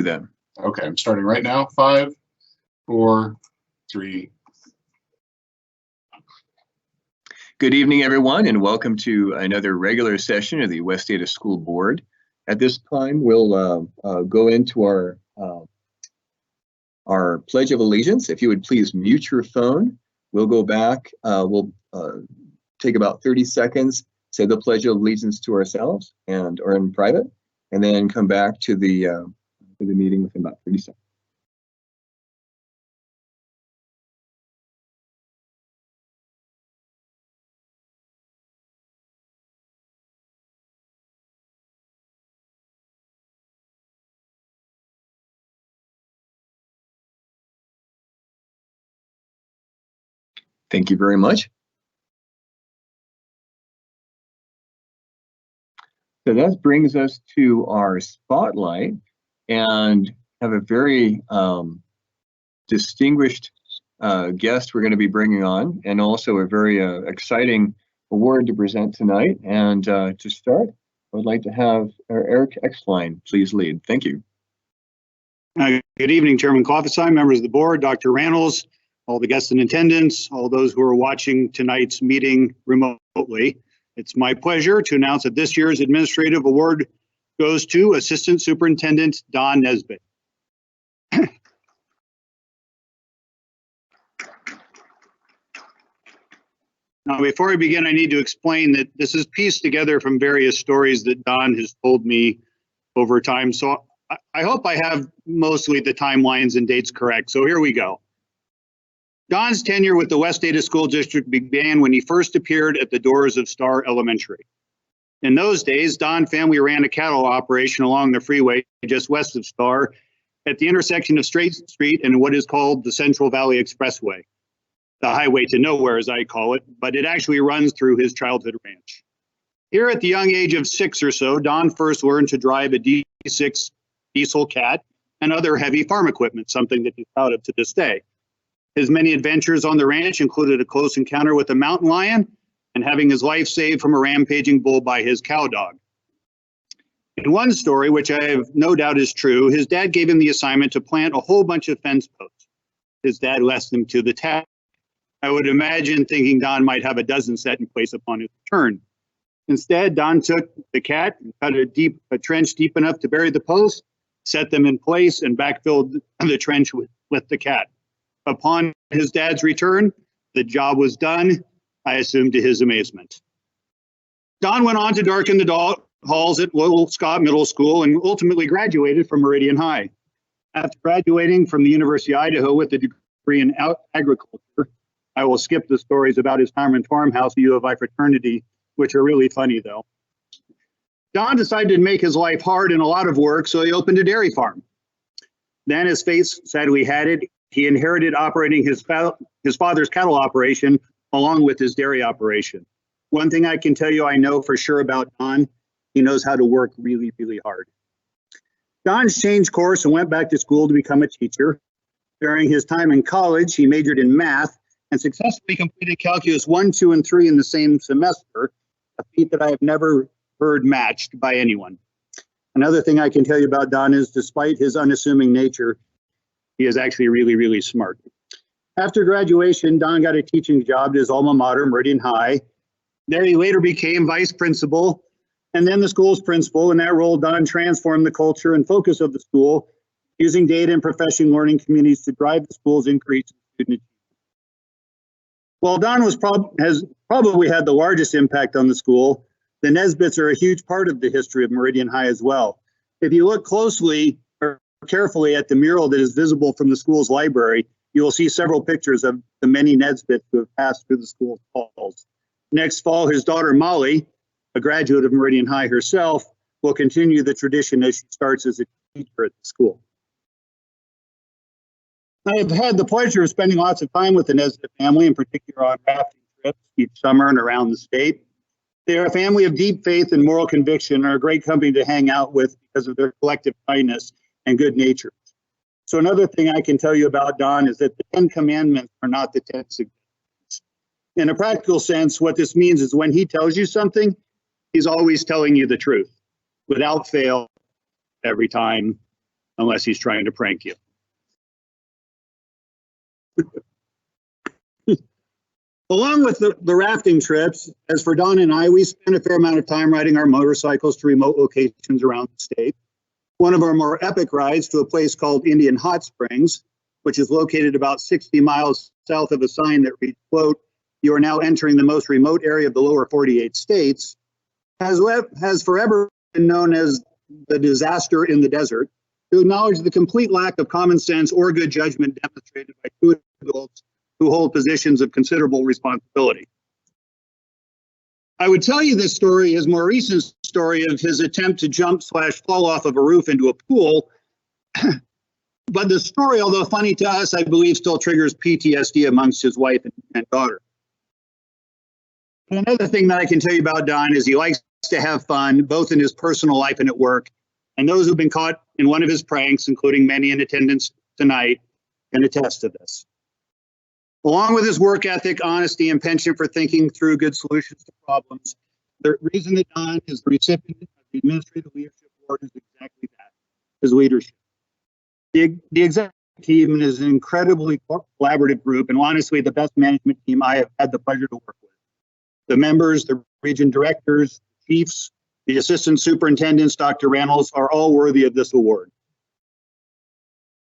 them. Okay, I'm starting right now. 5, 4, 3. Good evening, everyone, and welcome to another regular session of the West Ada School Board. At this time, we'll go into our Pledge of Allegiance. If you would please mute your phone, we'll go back. We'll take about 30 seconds, say the Pledge of Allegiance to ourselves or in private, and then come back to the meeting within about 30 seconds. Thank you very much. So that brings us to our spotlight and have a very distinguished guest we're going to be bringing on, and also a very exciting award to present tonight. And to start, I would like to have Eric Exline please lead. Thank you. Good evening, Chairman Klopfenstein, members of the board, Dr. Randalls, all the guests in attendance, all those who are watching tonight's meeting remotely. It's my pleasure to announce that this year's administrative award goes to Assistant Superintendent Don Nesbitt. Now, before I begin, I need to explain that this is pieced together from various stories that Don has told me over time. So I hope I have mostly the timelines and dates correct. So here we go. Don's tenure with the West Ada School District began when he first appeared at the doors of Star Elementary. In those days, Don family ran a cattle operation along the freeway just west of Star at the intersection of Straight Street and what is called the Central Valley Expressway, the highway to nowhere, as I call it, but it actually runs through his childhood ranch. Here at the young age of 6 or so, Don first learned to drive a D6 diesel cat and other heavy farm equipment, something that he's proud of to this day. His many adventures on the ranch included a close encounter with a mountain lion and having his life saved from a rampaging bull by his cow dog. In one story, which I have no doubt is true, his dad gave him the assignment to plant a whole bunch of fence posts. His dad left him to the task. I would imagine thinking Don might have a dozen set in place upon his return. Instead, Don took the cat and cut a trench deep enough to bury the posts, set them in place, and backfilled the trench with the cat. Upon his dad's return, the job was done, I assume to his amazement. Don went on to darken the halls at Little Scott Middle School and ultimately graduated from Meridian High. After graduating from the University of Idaho with a degree in agriculture, I will skip the stories about his time in farmhouse U of I fraternity, which are really funny though. Don decided to make his life hard and a lot of work, so he opened a dairy farm. Then, as fate sadly had it, he inherited operating his father's cattle operation along with his dairy operation. One thing I can tell you I know for sure about Don, he knows how to work really, really hard. Don's changed course and went back to school to become a teacher. During his time in college, he majored in math and successfully completed Calculus 1, 2, and 3 in the same semester, a feat that I have never heard matched by anyone. Another thing I can tell you about Don is, despite his unassuming nature, he is actually really, really smart. After graduation, Don got a teaching job at his alma mater, Meridian High. There he later became vice principal and then the school's principal. In that role, Don transformed the culture and focus of the school, using data and professional learning communities to drive the school's increase in student achievement. While Don has probably had the largest impact on the school, the Nesbitts are a huge part of the history of Meridian High as well. If you look closely or carefully at the mural that is visible from the school's library, you will see several pictures of the many Nesbitts who have passed through the school's halls. Next fall, his daughter Molly, a graduate of Meridian High herself, will continue the tradition as she starts as a teacher at the school. I have had the pleasure of spending lots of time with the Nesbitt family, in particular on rafting trips each summer and around the state. They are a family of deep faith and moral conviction and are a great company to hang out with because of their collective kindness and good nature. So another thing I can tell you about Don is that the 10 Commandments are not the 10 suggestions. In a practical sense, what this means is when he tells you something, he's always telling you the truth, without fail, every time, unless he's trying to prank you. Along with the rafting trips, as for Don and I, we spend a fair amount of time riding our motorcycles to remote locations around the state. One of our more epic rides to a place called Indian Hot Springs, which is located about 60 miles south of a sign that reads, quote, "You are now entering the most remote area of the lower 48 states," has forever been known as the disaster in the desert, to acknowledge the complete lack of common sense or good judgment demonstrated by two adults who hold positions of considerable responsibility. I would tell you this story is more recent story of his attempt to jump/fall off of a roof into a pool. But the story, although funny to us, I believe still triggers PTSD amongst his wife and daughter. And another thing that I can tell you about Don is he likes to have fun, both in his personal life and at work. And those who've been caught in one of his pranks, including many in attendance tonight, can attest to this. Along with his work ethic, honesty, and penchant for thinking through good solutions to problems, the reason that Don is the recipient of the Administrative Leadership Award is exactly that, his leadership. The executive team is an incredibly collaborative group, and honestly, the best management team I have had the pleasure to work with. The members, the region directors, chiefs, the assistant superintendents, Dr. Reynolds, are all worthy of this award.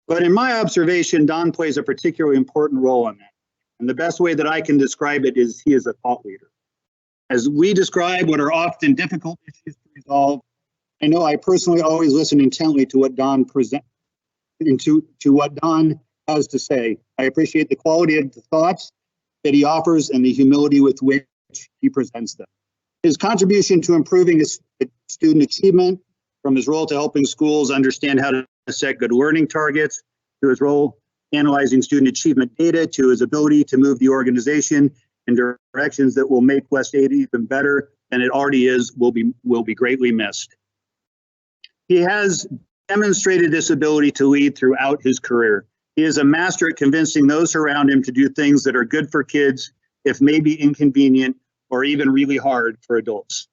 But in my observation, Don plays a particularly important role in that. And the best way that I can describe it is he is a thought leader. As we describe what are often difficult issues to resolve, I know I personally always listen intently to what Don presents, to what Don has to say. I appreciate the quality of the thoughts that he offers and the humility with which he presents them. His contribution to improving student achievement, from his role to helping schools understand how to set good learning targets, to his role analyzing student achievement data, to his ability to move the organization in directions that will make West Ada even better than it already is, will be greatly missed. He has demonstrated this ability to lead throughout his career. He is a master at convincing those around him to do things that are good for kids, if maybe inconvenient or even really hard for adults.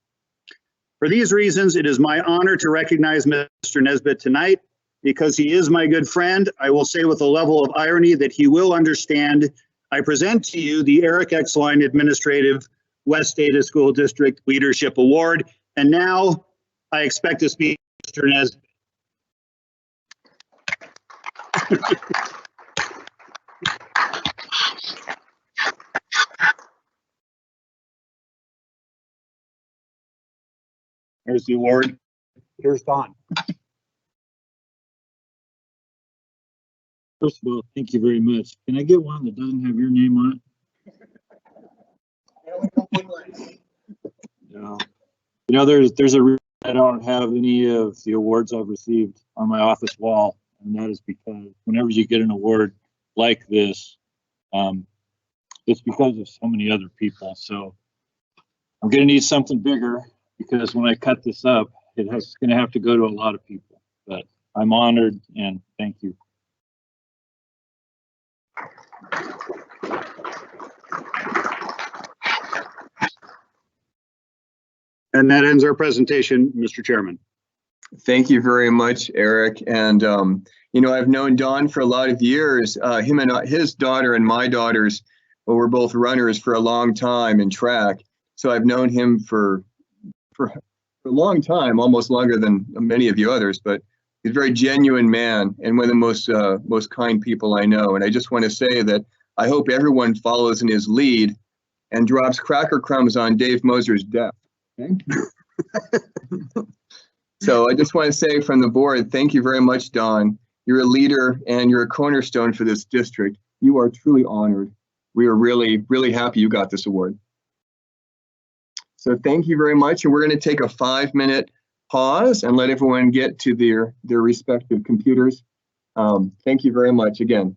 For these reasons, it is my honor to recognize Mr. Nesbitt tonight. Because he is my good friend, I will say with a level of irony that he will understand, I present to you the Eric X. Line Administrative West Ada School District Leadership Award. And now I expect to speak to Mr. Nesbitt. There's the award. Here's Don. First of all, thank you very much. Can I get one that doesn't have your name on it? No. You know, there's a reason I don't have any of the awards I've received on my office wall, and that is because whenever you get an award like this, it's because of so many other people. So I'm going to need something bigger, because when I cut this up, it's going to have to go to a lot of people. But I'm honored, and thank you. And that ends our presentation, Mr. Chairman. Thank you very much, Eric. And, you know, I've known Don for a lot of years. Him and his daughter and my daughters were both runners for a long time in track. So I've known him for a long time, almost longer than many of you others, but he's a very genuine man and one of the most kind people I know. And I just want to say that I hope everyone follows in his lead and drops cracker crumbs on Dave Moser's desk. Okay? So I just want to say from the board, thank you very much, Don. You're a leader and you're a cornerstone for this district. You are truly honored. We are really, really happy you got this award. So thank you very much. And we're going to take a 5-minute pause and let everyone get to their respective computers. Thank you very much again.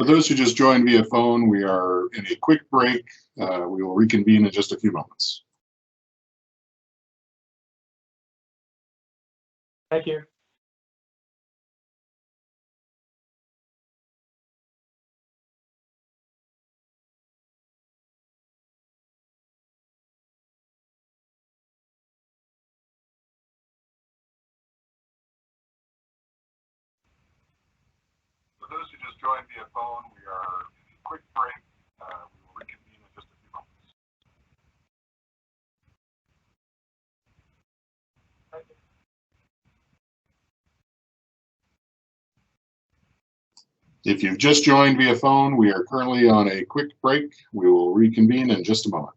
For those who just joined via phone, we are in a quick break. We will reconvene in just a few moments. Thank you. For those who just joined via phone, we are in a quick break. We will reconvene in just a few moments. If you've just joined via phone, we are currently on a quick break. We will reconvene in just a moment.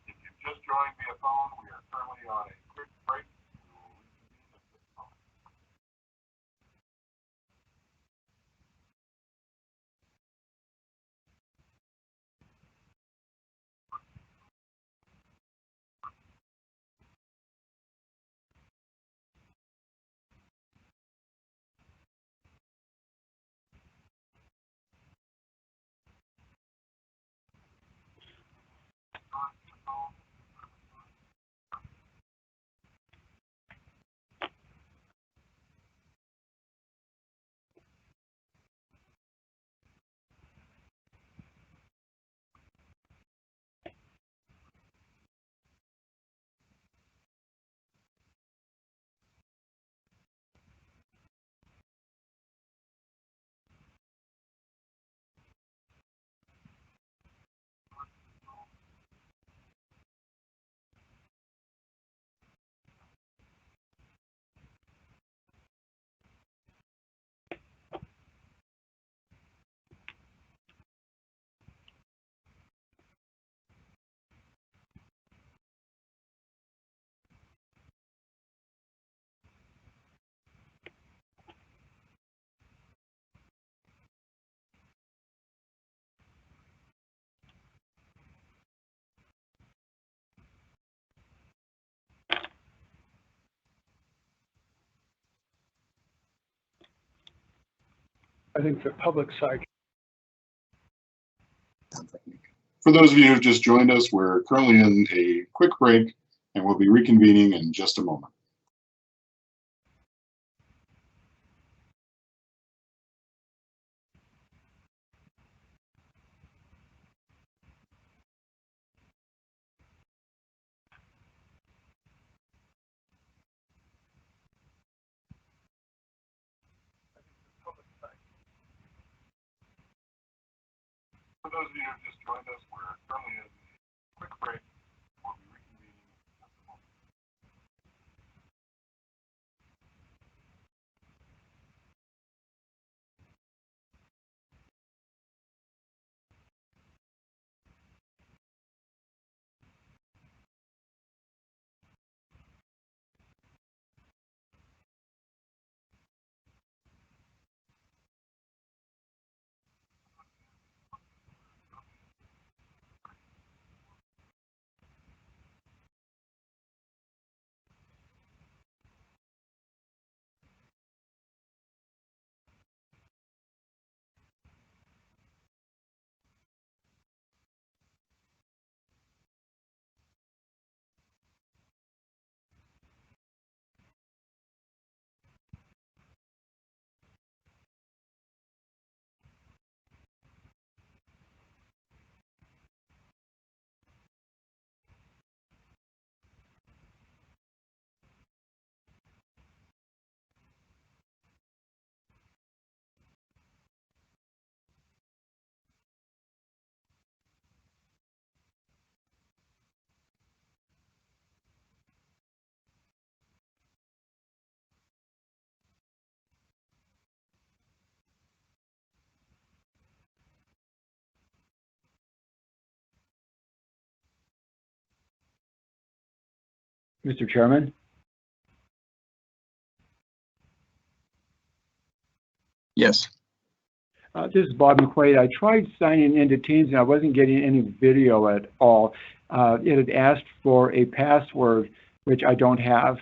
If you've just joined via phone, we are currently on a quick break. We will reconvene in just a moment. I think the public side. For those of you who have just joined us, we're currently in a quick break and we'll be reconvening in just a moment. For those of you who have just joined us, we're currently in a quick break. We'll be reconvening in just a moment. Mr. Chairman? Yes. This is Bob McQuaid. I tried signing into Teams and I wasn't getting any video at all. It had asked for a password, which I don't have.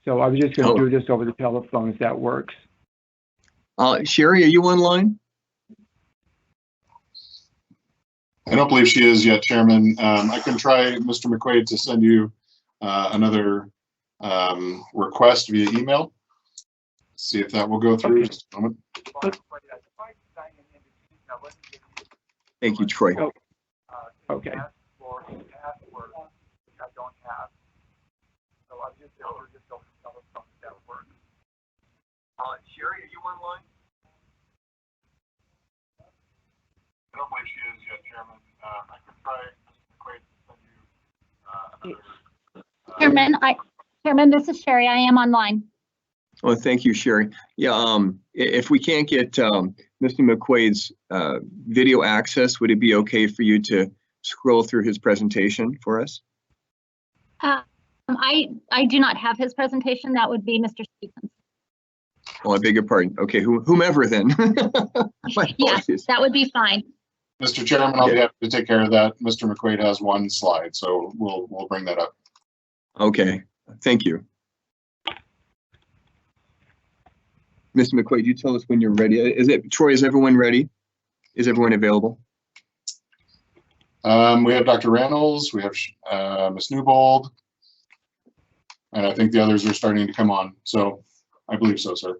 So I was just going to do this over the telephone if that works. Sherry, are you online? I don't believe she is yet, Chairman. I can try, Mr. McQuaid, to send you another request via email. See if that will go through. Okay. Just a moment. Thank you, Troy. Oh, okay. Sherry, are you online? I don't believe she is yet, Chairman. I can try, Mr. McQuaid, to send you another. Chairman, this is Sherry. I am online. Oh, thank you, Sherry. Yeah, if we can't get Mr. McQuaid's video access, would it be okay for you to scroll through his presentation for us? I do not have his presentation. That would be Mr. Stevens. Oh, I beg your pardon. Okay, whomever then. Yes, that would be fine. Mr. Chairman, I'll be happy to take care of that. Mr. McQuaid has one slide, so we'll bring that up. Okay, thank you. Mr. McQuaid, you tell us when you're ready. Troy, is everyone ready? Is everyone available? We have Dr. Reynolds, we have Ms. Newbold, and I think the others are starting to come on. So I believe so, sir.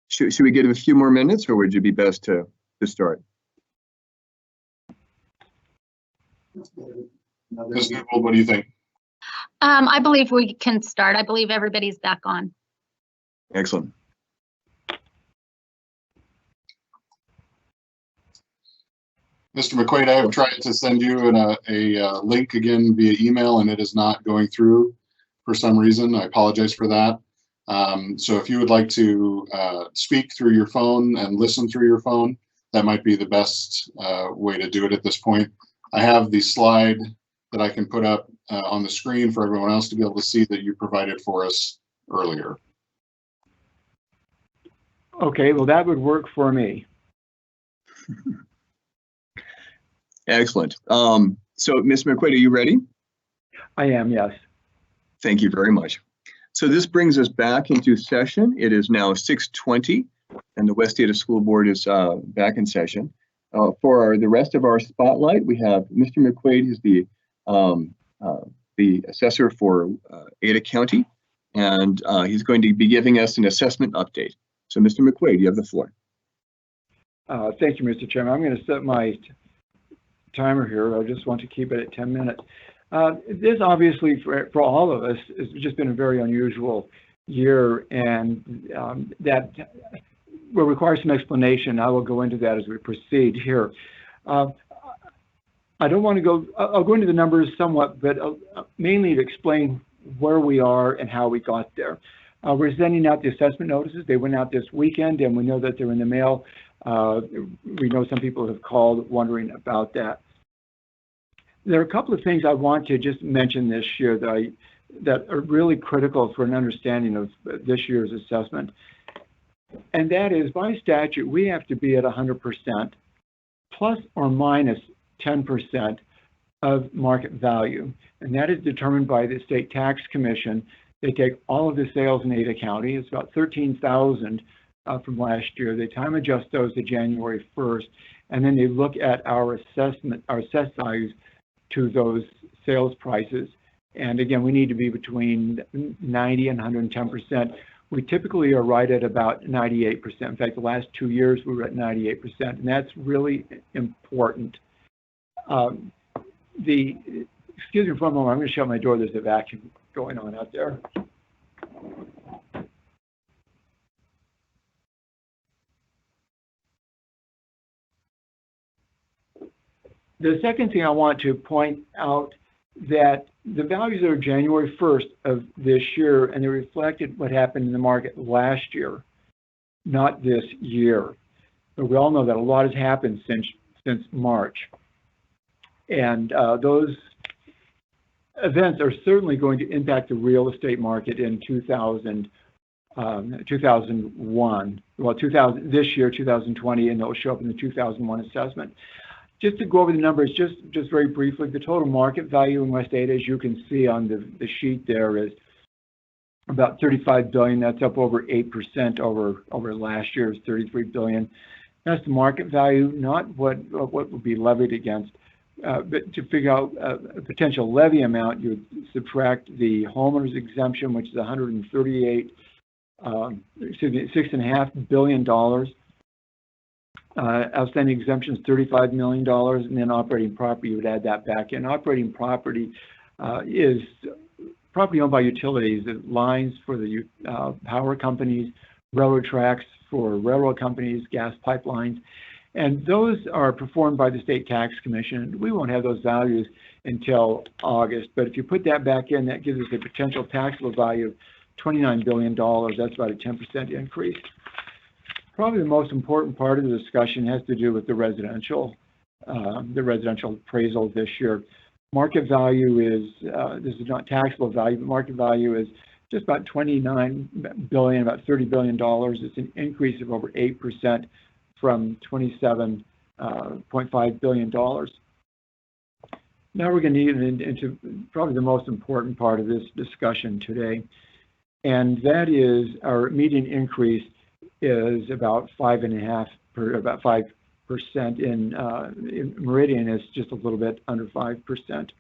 Should we give it a few more minutes, or would you be best to start? Ms. Newbold, what do you think? I believe we can start. I believe everybody's back on. Excellent. Mr. McQuaid, I have tried to send you a link again via email, and it is not going through for some reason. I apologize for that. So if you would like to speak through your phone and listen through your phone, that might be the best way to do it at this point. I have the slide that I can put up on the screen for everyone else to be able to see that you provided for us earlier. Okay, well, that would work for me. Excellent. So, Ms. McQuaid, are you ready? I am, yes. Thank you very much. So this brings us back into session. It is now 6:20, and the West Ada School Board is back in session. For the rest of our spotlight, we have Mr. McQuaid, who's the assessor for Ada County, and he's going to be giving us an assessment update. So, Mr. McQuaid, you have the floor. Thank you, Mr. Chairman. I'm going to set my timer here. I just want to keep it at 10 minutes. This obviously for all of us has just been a very unusual year, and that will require some explanation. I will go into that as we proceed here. I don't want to go, I'll go into the numbers somewhat, but mainly to explain where we are and how we got there. We're sending out the assessment notices. They went out this weekend, and we know that they're in the mail. We know some people have called wondering about that. There are a couple of things I want to just mention this year that are really critical for an understanding of this year's assessment. And that is, by statute, we have to be at 100% plus or minus 10% of market value. And that is determined by the State Tax Commission. They take all of the sales in Ada County. It's about 13,000 from last year. They time adjust those to January 1st. And then they look at our assessed values to those sales prices. And again, we need to be between 90 and 110%. We typically are right at about 98%. In fact, the last 2 years we were at 98%, and that's really important. Excuse me for a moment, I'm going to shut my door. There's a vacuum going on out there. The second thing I want to point out that the values are January 1st of this year, and they reflected what happened in the market last year, not this year. But we all know that a lot has happened since March. And those events are certainly going to impact the real estate market in 2001. Well, this year, 2020, and it'll show up in the 2001 assessment. Just to go over the numbers, just very briefly, the total market value in West Ada, as you can see on the sheet there, is about $35 billion. That's up over 8% over last year's $33 billion. That's the market value, not what would be levied against. But to figure out a potential levy amount, you would subtract the homeowner's exemption, which is $6.5 billion. Outstanding exemptions, $35 million, and then operating property, you would add that back in. Operating property is property owned by utilities, lines for the power companies, railroad tracks for railroad companies, gas pipelines, and those are performed by the State Tax Commission. We won't have those values until August, but if you put that back in, that gives us a potential taxable value of $29 billion. That's about a 10% increase. Probably the most important part of the discussion has to do with the residential appraisal this year. Market value is, this is not taxable value, but market value is just about $29 billion, about $30 billion. It's an increase of over 8% from $27.5 billion. Now we're going to get into probably the most important part of this discussion today, and that is our median increase is about 5.5%. About 5% in Meridian is just a little bit under 5%.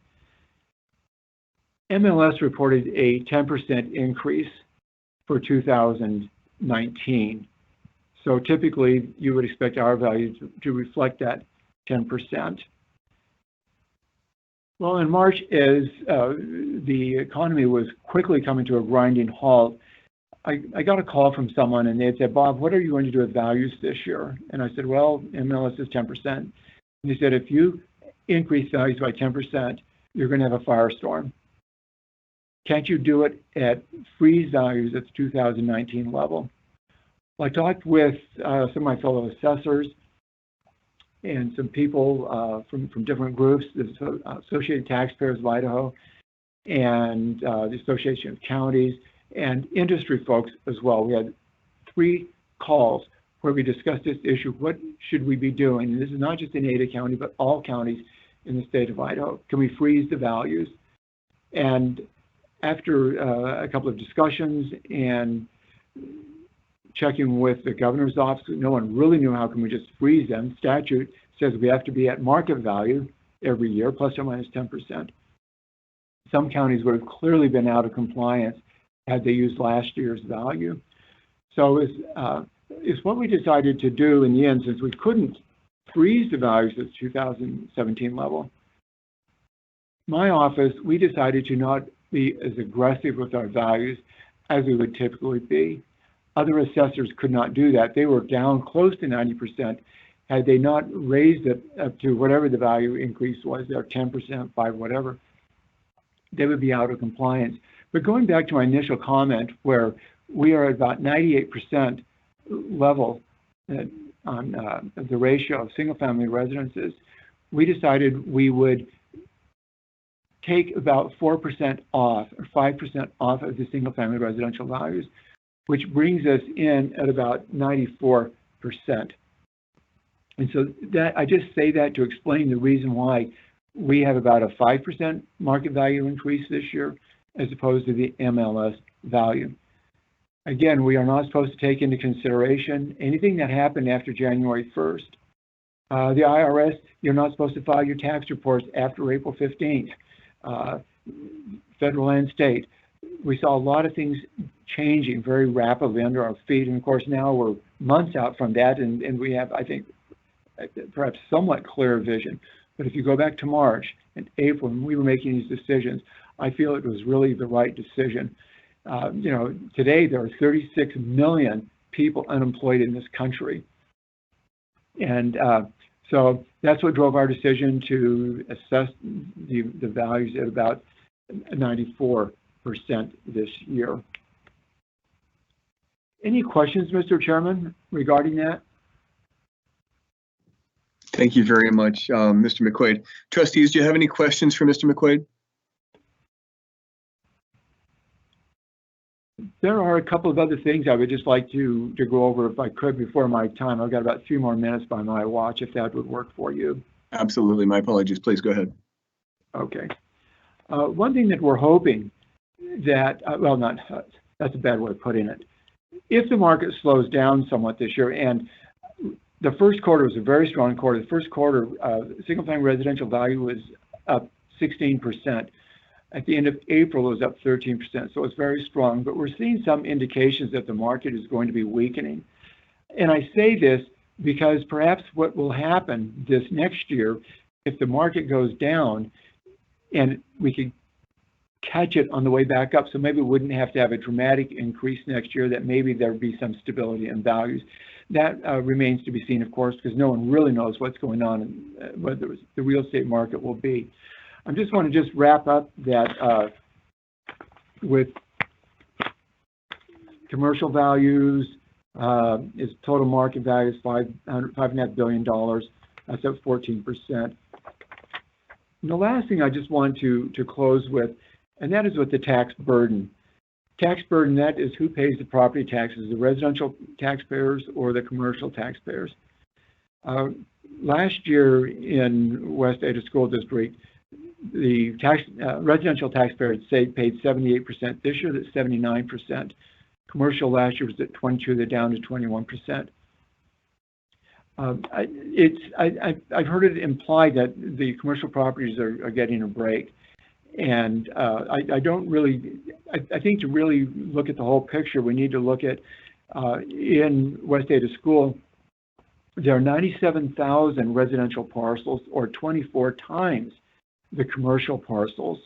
MLS reported a 10% increase for 2019. So typically, you would expect our value to reflect that 10%. Well, in March, as the economy was quickly coming to a grinding halt, I got a call from someone, and they had said, "Bob, what are you going to do with values this year?" And I said, "Well, MLS is 10%. And they said, "If you increase values by 10%, you're going to have a firestorm. Can't you do it at freeze values at the 2019 level?" Well, I talked with some of my fellow assessors and some people from different groups, the Associated Taxpayers of Idaho and the Association of Counties and industry folks as well. We had 3 calls where we discussed this issue. What should we be doing? And this is not just in Ada County, but all counties in the state of Idaho. Can we freeze the values? And after a couple of discussions and checking with the governor's office, no one really knew how can we just freeze them. Statute says we have to be at market value every year, plus or minus 10%. Some counties would have clearly been out of compliance had they used last year's value. So it's what we decided to do in the end, since we couldn't freeze the values at the 2017 level. My office, we decided to not be as aggressive with our values as we would typically be. Other assessors could not do that. They were down close to 90%. Had they not raised it up to whatever the value increase was, their 10%, 5, whatever, they would be out of compliance. But going back to my initial comment, where we are at about 98% level on the ratio of single-family residences, we decided we would take about 4% off or 5% off of the single-family residential values, which brings us in at about 94%. And so that I just say that to explain the reason why we have about a 5% market value increase this year, as opposed to the MLS value. Again, we are not supposed to take into consideration anything that happened after January 1st. The IRS, you're not supposed to file your tax reports after April 15th. Federal and state. We saw a lot of things changing very rapidly under our feet, and of course now we're months out from that, and we have, I think, perhaps somewhat clear vision. But if you go back to March and April, when we were making these decisions, I feel it was really the right decision. You know, today there are 36 million people unemployed in this country. And so that's what drove our decision to assess the values at about 94% this year. Any questions, Mr. Chairman, regarding that? Thank you very much, Mr. McQuaid. Trustees, do you have any questions for Mr. McQuaid? There are a couple of other things I would just like to go over if I could before my time. I've got about 3 more minutes by my watch, if that would work for you. Absolutely. My apologies. Please go ahead. Okay. One thing that we're hoping that, well, not, that's a bad way of putting it. If the market slows down somewhat this year, and the first quarter was a very strong quarter. The first quarter, single-family residential value was up 16%. At the end of April, it was up 13%, so it's very strong. But we're seeing some indications that the market is going to be weakening. And I say this because perhaps what will happen this next year, if the market goes down, and we could catch it on the way back up, so maybe we wouldn't have to have a dramatic increase next year, that maybe there would be some stability in values. That remains to be seen, of course, because no one really knows what's going on and what the real estate market will be. I just want to just wrap up that with commercial values, is total market value is $5.5 billion. That's up 14%. And the last thing I just want to close with, and that is with the tax burden. Tax burden, that is who pays the property taxes, the residential taxpayers or the commercial taxpayers. Last year in West Ada School District, the residential taxpayers paid 78%. This year, that's 79%. Commercial last year was at 22%. They're down to 21%. I've heard it implied that the commercial properties are getting a break, and I don't really. I think to really look at the whole picture, we need to look at in West Ada School. There are 97,000 residential parcels, or 24 times the commercial parcels,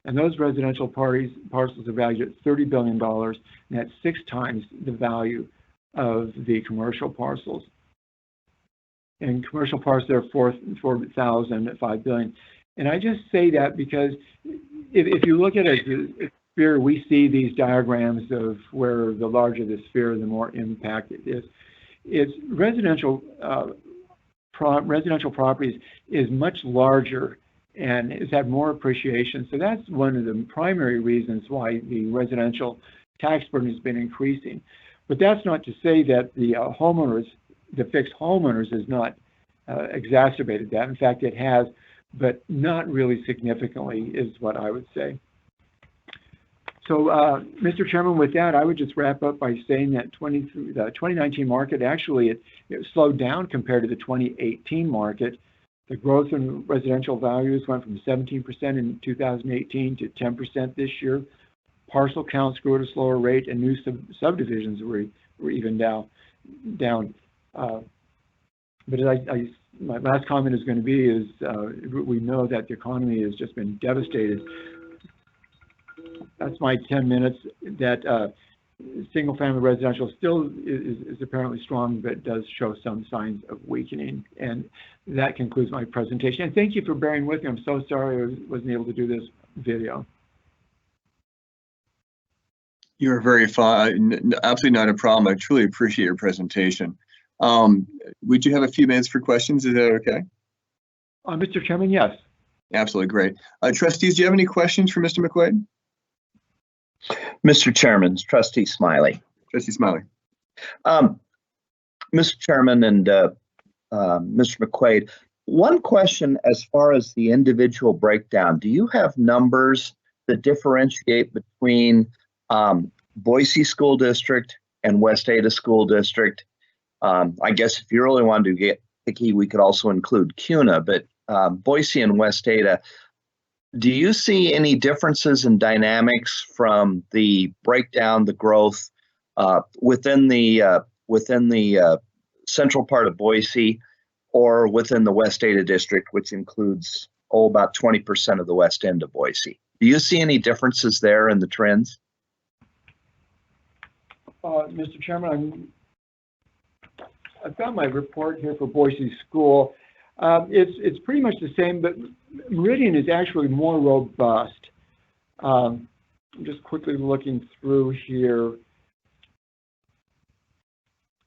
and those residential parcels are valued at $30 billion, and that's 6 times the value of the commercial parcels. And commercial parcels are 4,000 at $5 billion. And I just say that because if you look at a sphere, we see these diagrams of where the larger the sphere, the more impact it is. It's residential properties is much larger and has had more appreciation. So that's one of the primary reasons why the residential tax burden has been increasing. But that's not to say that the homeowners, the fixed homeowners, has not exacerbated that. In fact, it has, but not really significantly, is what I would say. So, Mr. Chairman, with that, I would just wrap up by saying that the 2019 market actually it slowed down compared to the 2018 market. The growth in residential values went from 17% in 2018 to 10% this year. Parcel counts grew at a slower rate, and new subdivisions were even down. But my last comment is going to be is we know that the economy has just been devastated. That's my 10 minutes. That single-family residential still is apparently strong, but does show some signs of weakening. And that concludes my presentation. And thank you for bearing with me. I'm so sorry I wasn't able to do this video. You're very fine. Absolutely not a problem. I truly appreciate your presentation. Would you have a few minutes for questions? Is that okay? Mr. Chairman, yes. Absolutely, great. Trustees, do you have any questions for Mr. McQuaid? Mr. Chairman, Trustee Smiley. Trustee Smiley. Mr. Chairman and Mr. McQuaid, one question as far as the individual breakdown. Do you have numbers that differentiate between Boise School District and West Ada School District? I guess if you really wanted to get picky, we could also include CUNA, but Boise and West Ada, do you see any differences in dynamics from the breakdown, the growth within the central part of Boise or within the West Ada district, which includes about 20% of the west end of Boise? Do you see any differences there in the trends? Mr. Chairman, I've got my report here for Boise School. It's pretty much the same, but Meridian is actually more robust. I'm just quickly looking through here.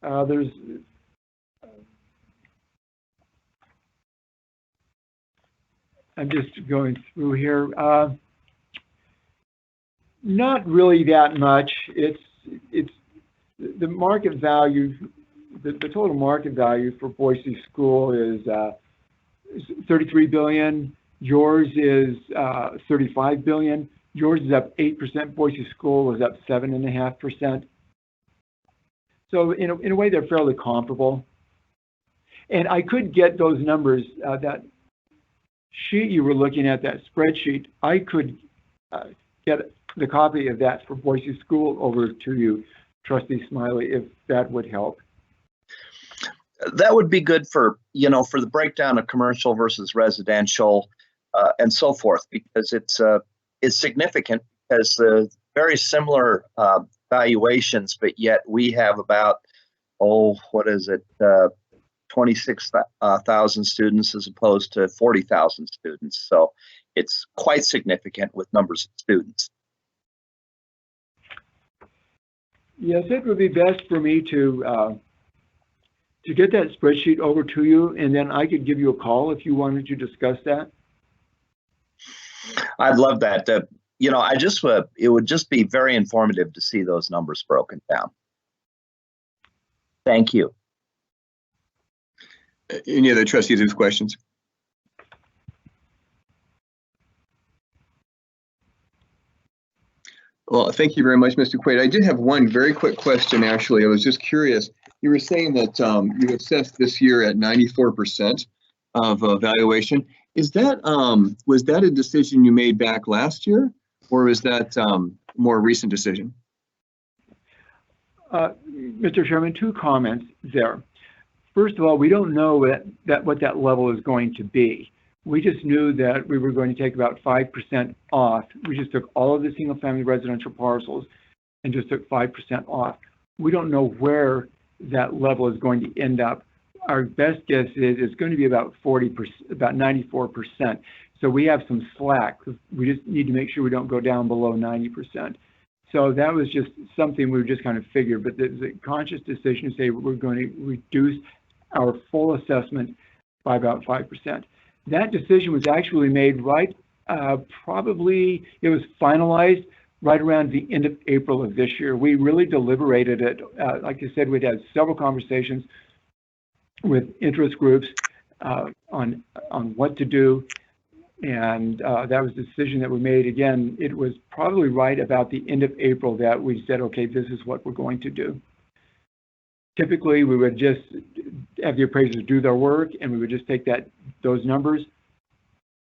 I'm just going through here. Not really that much. It's the market value, the total market value for Boise School is 33 billion. Yours is 35 billion. Yours is up 8%. Boise School was up 7.5%. So in a way, they're fairly comparable. And I could get those numbers, that sheet you were looking at, that spreadsheet, I could get the copy of that for Boise School over to you, Trustee Smiley, if that would help. That would be good for, for the breakdown of commercial versus residential and so forth, because it's significant, as very similar valuations, but yet we have about, 26,000 students as opposed to 40,000 students. So it's quite significant with numbers of students. Yes, it would be best for me to get that spreadsheet over to you, and then I could give you a call if you wanted to discuss that. I'd love that. It would just be very informative to see those numbers broken down. Thank you. Any other trustees have questions? Well, thank you very much, Mr. Quaid. I did have one very quick question, actually. I was just curious. You were saying that you assessed this year at 94% of valuation. Is that was that a decision you made back last year, or was that more recent decision? Mr. Chairman, two comments there. First of all, we don't know what that level is going to be. We just knew that we were going to take about 5% off. We just took all of the single-family residential parcels and just took 5% off. We don't know where that level is going to end up. Our best guess is it's going to be about 40%, about 94%. So we have some slack. We just need to make sure we don't go down below 90%. So that was just something we just kind of figured, but there's a conscious decision to say we're going to reduce our full assessment by about 5%. That decision was actually made right, probably it was finalized right around the end of April of this year. We really deliberated it. Like I said, we'd had several conversations with interest groups on what to do. And that was the decision that we made. Again, it was probably right about the end of April that we said, okay, this is what we're going to do. Typically, we would just have the appraisers do their work, and we would just take those numbers,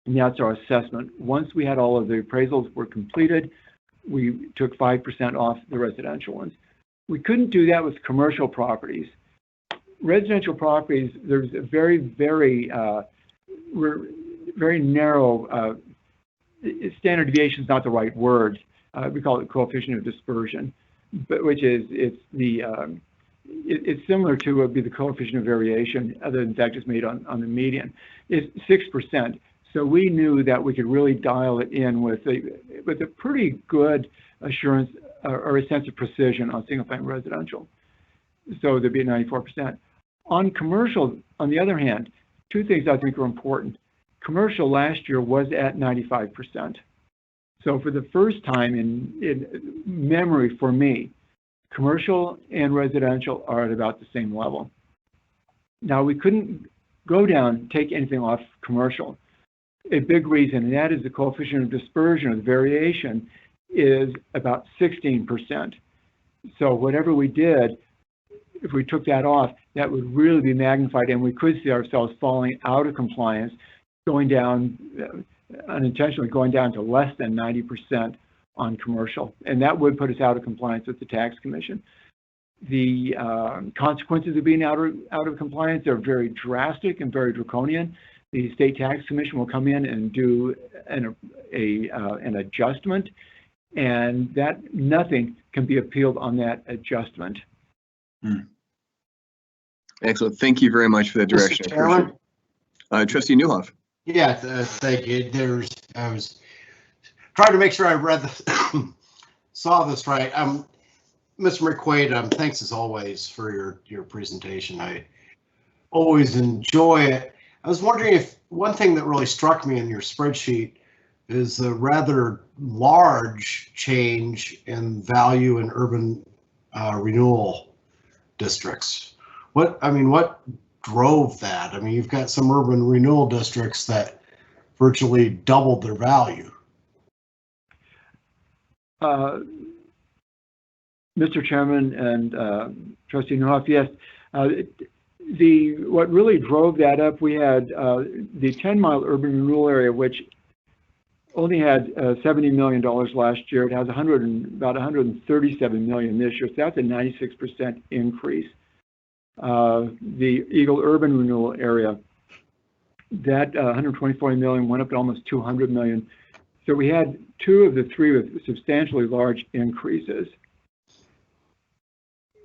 and that's our assessment. Once we had all of the appraisals were completed, we took 5% off the residential ones. We couldn't do that with commercial properties. Residential properties, there's a very, very narrow, standard deviation is not the right word. We call it coefficient of dispersion, but which is, it's similar to what would be the coefficient of variation, other than that just made on the median. It's 6%. So we knew that we could really dial it in with a pretty good assurance or a sense of precision on single-family residential. So there'd be 94%. On commercial, on the other hand, two things I think are important. Commercial last year was at 95%. So for the first time in memory for me, commercial and residential are at about the same level. Now we couldn't go down, take anything off commercial. A big reason, and that is the coefficient of dispersion or the variation is about 16%. So whatever we did, if we took that off, that would really be magnified, and we could see ourselves falling out of compliance, going down, unintentionally going down to less than 90% on commercial, and that would put us out of compliance with the tax commission. The consequences of being out of compliance are very drastic and very draconian. The state tax commission will come in and do an adjustment, and that nothing can be appealed on that adjustment. Excellent. Thank you very much for that direction. Mr. Chairman? Trustee Newhoff. Yeah, thank you. I was trying to make sure I read saw this right. Mr. McQuaid, thanks as always for your presentation. I always enjoy it. I was wondering if one thing that really struck me in your spreadsheet is a rather large change in value in urban renewal districts. What drove that? I mean, you've got some urban renewal districts that virtually doubled their value. Mr. Chairman and Trustee Neuhoff, yes. What really drove that up, we had the 10-mile urban renewal area, which only had $70 million last year. It has about $137 million this year, so that's a 96% increase. The Eagle urban renewal area, that $124 million went up to almost $200 million. So we had two of the three with substantially large increases.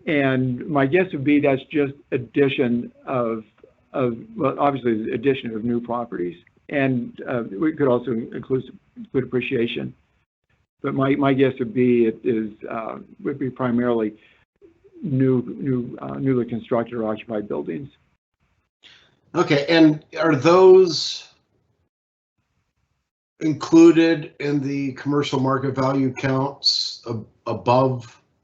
And my guess would be that's just addition of well, obviously the addition of new properties. And we could also include appreciation. But my guess would be would be primarily newly constructed or occupied buildings. Okay, and are those included in the commercial market value counts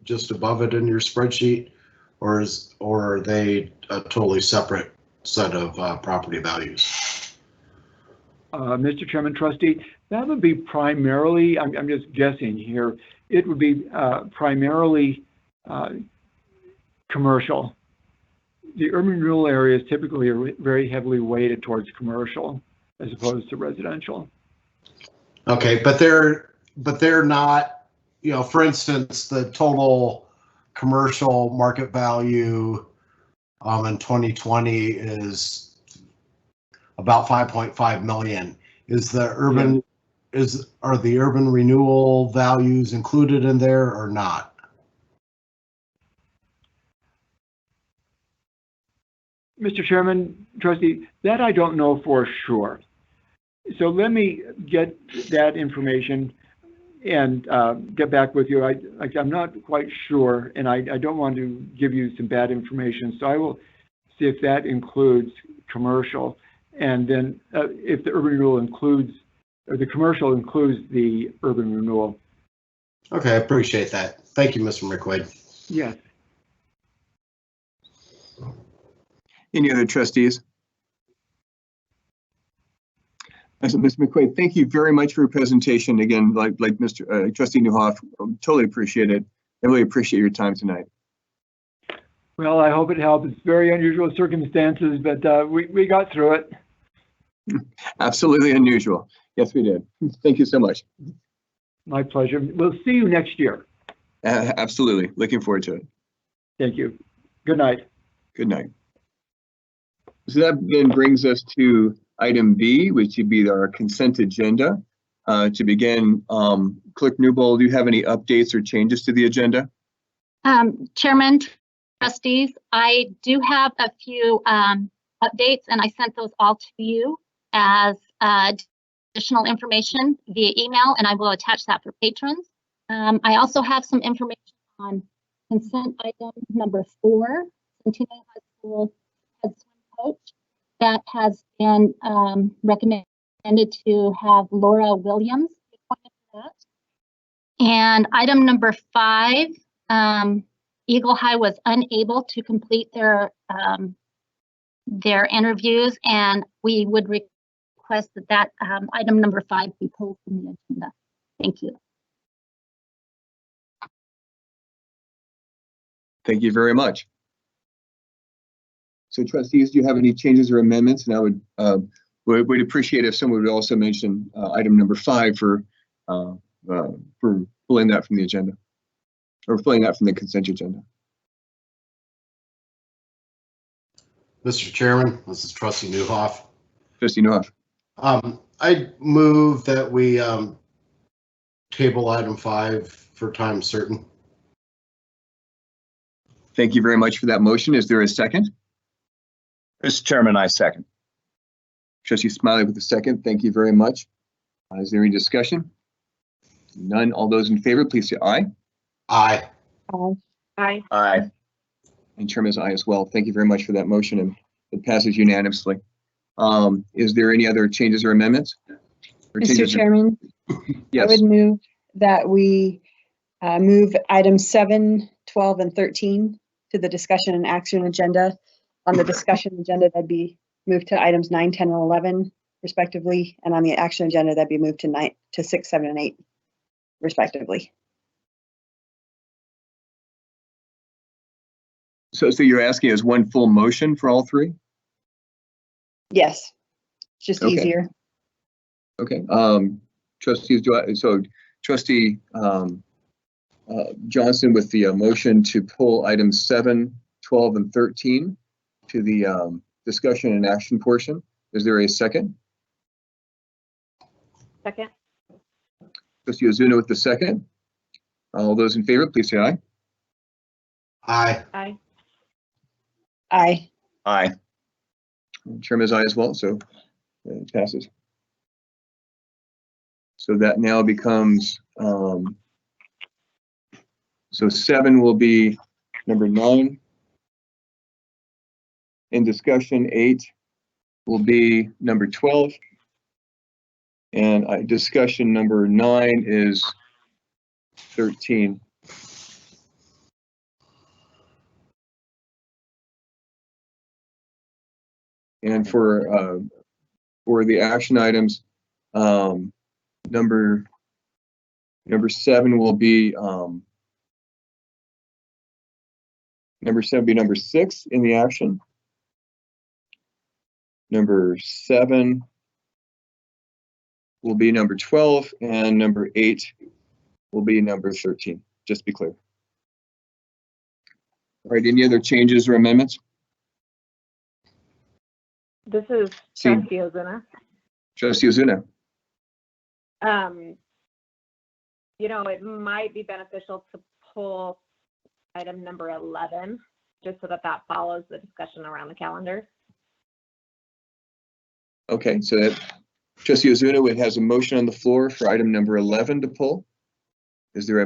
just above it in your spreadsheet, or are they a totally separate set of property values? Mr. Chairman, Trustee, that would be primarily, I'm just guessing here, it would be primarily commercial. The urban renewal areas typically are very heavily weighted towards commercial as opposed to residential. Okay, but they're not, you know, for instance, the total commercial market value in 2020 is about 5.5 million. Are the urban renewal values included in there or not? Mr. Chairman, Trustee, that I don't know for sure. So let me get that information and get back with you. I'm not quite sure, and I don't want to give you some bad information. So I will see if that includes commercial, and then if the urban renewal includes, or the commercial includes the urban renewal. Okay, I appreciate that. Thank you, Mr. McQuaid. Yes. Any other trustees? So, Mr. McQuaid, thank you very much for your presentation. Again, like Mr. Trustee Neuhoff, totally appreciate it. I really appreciate your time tonight. Well, I hope it helped. It's very unusual circumstances, but we got through it. Absolutely unusual. Yes, we did. Thank you so much. My pleasure. We'll see you next year. Absolutely. Looking forward to it. Thank you. Good night. Good night. So that then brings us to item B, which would be our consent agenda. To begin, Clerk Newbold, do you have any updates or changes to the agenda? Chairman, trustees, I do have a few updates, and I sent those all to you as additional information via email, and I will attach that for patrons. I also have some information on consent item number 4, Centennial High School head swim coach, that has been recommended to have Laura Williams be appointed for that. And item number 5, Eagle High was unable to complete their interviews, and we would request that item number 5 be pulled from the agenda. Thank you. Thank you very much. So trustees, do you have any changes or amendments? And I would appreciate if someone would also mention item number 5 for pulling that from the agenda, or pulling that from the consent agenda. Mr. Chairman, this is Trustee Neuhoff. Trustee Neuhoff. I move that we table item 5 for time certain. Thank you very much for that motion. Is there a second? Mr. Chairman, I second. Trustee Smiley with a second. Thank you very much. Is there any discussion? None. All those in favor, please say aye. Aye. Aye. Aye. And Chairman is aye as well. Thank you very much for that motion, and it passes unanimously. Is there any other changes or amendments? Or Mr. changes? Chairman, I Yes. would move that we move items 7, 12, and 13 to the discussion and action agenda. On the discussion agenda, that'd be moved to items 9, 10, and 11 respectively, and on the action agenda, that'd be moved to 6, 7, and 8 respectively. So you're asking as one full motion for all three? Yes, it's just Okay. easier. Okay. Trustees, Trustee Johnson with the motion to pull items 7, 12, and 13 to the discussion and action portion. Is there a second? Second. Trustee Ozuna with the second. All those in favor, please say aye. Aye. Aye. Aye. Aye. Chairman is aye as well, so it passes. So that now becomes, so 7 will be number 9. In discussion, 8 will be number 12. And discussion number 9 is 13. And for the action items, number 7 will be number 6 in the action. Number 7 will be number 12, and number 8 will be number 13, just to be clear. All right, any other changes or amendments? This is Trustee Ozuna. Trustee Ozuna. It might be beneficial to pull item number 11, just so that follows the discussion around the calendar. Okay, so that Trustee Ozuna has a motion on the floor for item number 11 to pull. Is there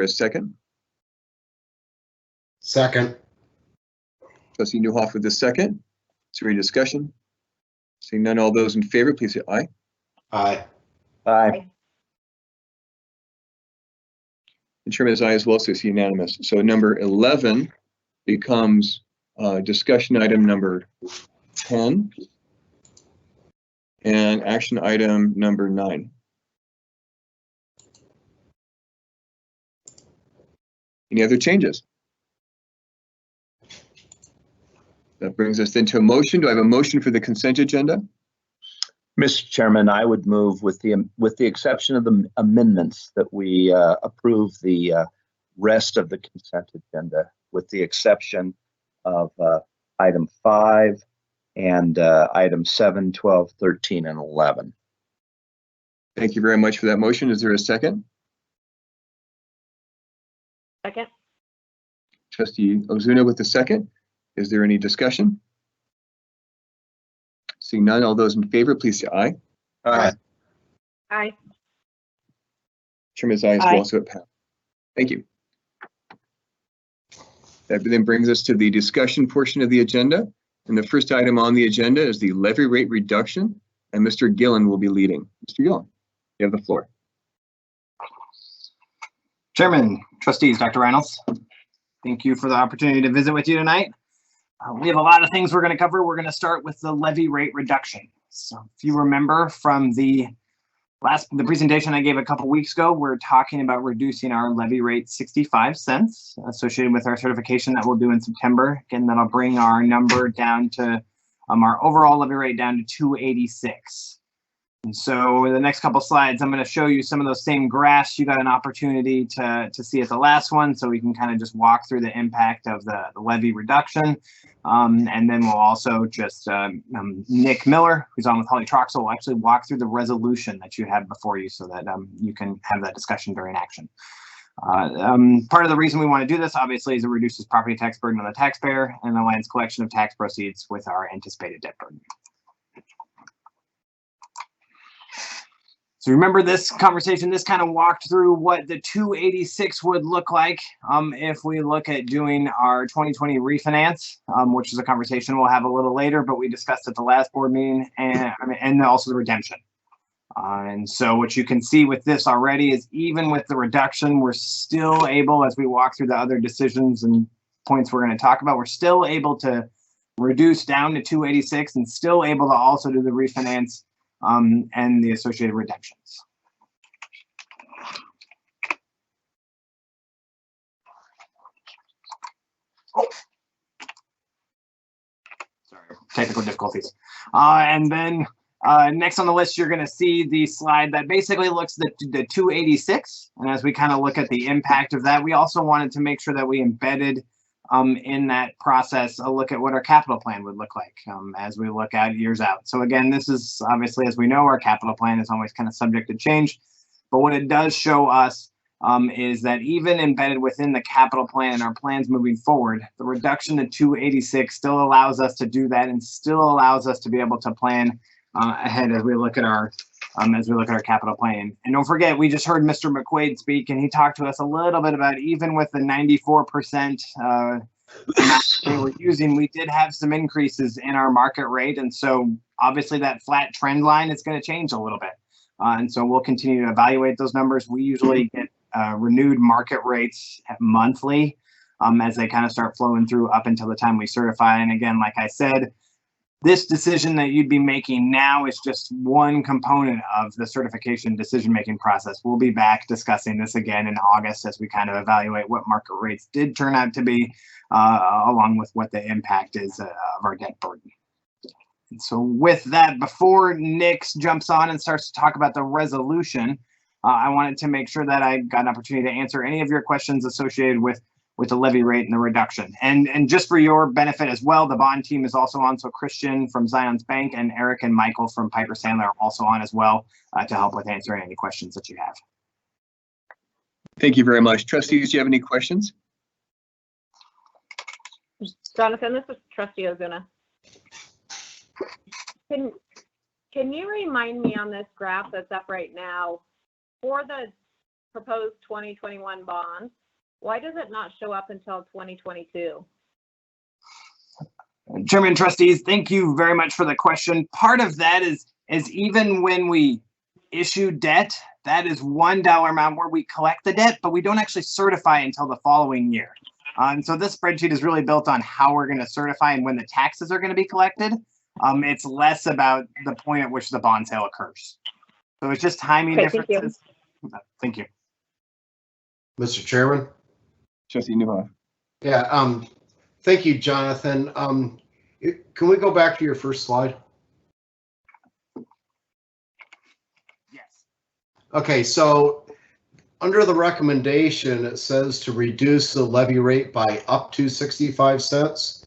a second? Second. Trustee Newhoff with the second. Is there any discussion? Seeing none, all those in favor, please say aye. Aye. Aye. The chairman is aye as well, so it's unanimous. So number 11 becomes discussion item number 10 and action item number 9. Any other changes? That brings us into a motion. Do I have a motion for the consent agenda? Mr. Chairman, I would move with the exception of the amendments that we approve the rest of the consent agenda, with the exception of item 5 and items 7, 12, 13, and 11. Thank you very much for that motion. Is there a second? Second. Trustee Ozuna with the second. Is there any discussion? Seeing none, all those in favor, please say aye. Aye. Aye. Chairman is aye as well, so it passed. Thank you. That then brings us to the discussion portion of the agenda. And the first item on the agenda is the levy rate reduction, and Mr. Gillen will be leading. Mr. Gillen, you have the floor. Chairman, trustees, Dr. Reynolds, thank you for the opportunity to visit with you tonight. We have a lot of things we're going to cover. We're going to start with the levy rate reduction. So if you remember from the presentation I gave a couple weeks ago, we're talking about reducing our levy rate 65 cents associated with our certification that we'll do in September. Again, that'll bring our number down to our overall levy rate down to 286. And so in the next couple slides, I'm going to show you some of those same graphs you got an opportunity to see at the last one, so we can kind of just walk through the impact of the levy reduction. And then we'll also just, Nick Miller, who's on with Holly Troxel, will actually walk through the resolution that you have before you so that you can have that discussion during action. Part of the reason we want to do this, obviously, is it reduces property tax burden on the taxpayer and aligns collection of tax proceeds with our anticipated debt burden. So remember this conversation, this kind of walked through what the 286 would look like if we look at doing our 2020 refinance, which is a conversation we'll have a little later, but we discussed at the last board meeting, and also the redemption. And so what you can see with this already is even with the reduction, we're still able, as we walk through the other decisions and points we're going to talk about, we're still able to reduce down to 286 and still able to also do the refinance and the associated redemptions. Oh. Sorry, technical difficulties. And then next on the list, you're going to see the slide that basically looks at the 286. And as we kind of look at the impact of that, we also wanted to make sure that we embedded in that process a look at what our capital plan would look like as we look out years out. So again, this is obviously, as we know, our capital plan is always kind of subject to change. But what it does show us is that even embedded within the capital plan and our plans moving forward, the reduction to 286 still allows us to do that and still allows us to be able to plan ahead as we look at our capital plan. And don't forget, we just heard Mr. McQuaid speak, and he talked to us a little bit about even with the 94% they were using, we did have some increases in our market rate, and so obviously that flat trend line is going to change a little bit. And so we'll continue to evaluate those numbers. We usually get renewed market rates monthly as they kind of start flowing through up until the time we certify. And again, like I said, this decision that you'd be making now is just one component of the certification decision-making process. We'll be back discussing this again in August as we kind of evaluate what market rates did turn out to be, along with what the impact is of our debt burden. And so with that, before Nick jumps on and starts to talk about the resolution, I wanted to make sure that I got an opportunity to answer any of your questions associated with the levy rate and the reduction. And just for your benefit as well, the bond team is also on. So Christian from Zion's Bank and Eric and Michael from Piper Sandler are also on as well to help with answering any questions that you have. Thank you very much. Trustees, do you have any questions? Jonathan, this is Trustee Ozuna. Can you remind me on this graph that's up right now for the proposed 2021 bonds? Why does it not show up until 2022? Chairman, trustees, thank you very much for the question. Part of that is even when we issue debt, that is $1 amount where we collect the debt, but we don't actually certify until the following year. And so this spreadsheet is really built on how we're going to certify and when the taxes are going to be collected. It's less about the point at which the bond sale occurs. So it's just timing differences. Thank you. Mr. Chairman? Trustee Newhoff. Yeah, thank you, Jonathan. Can we go back to your first slide? Yes. Okay, so under the recommendation, it says to reduce the levy rate by up to 65 cents.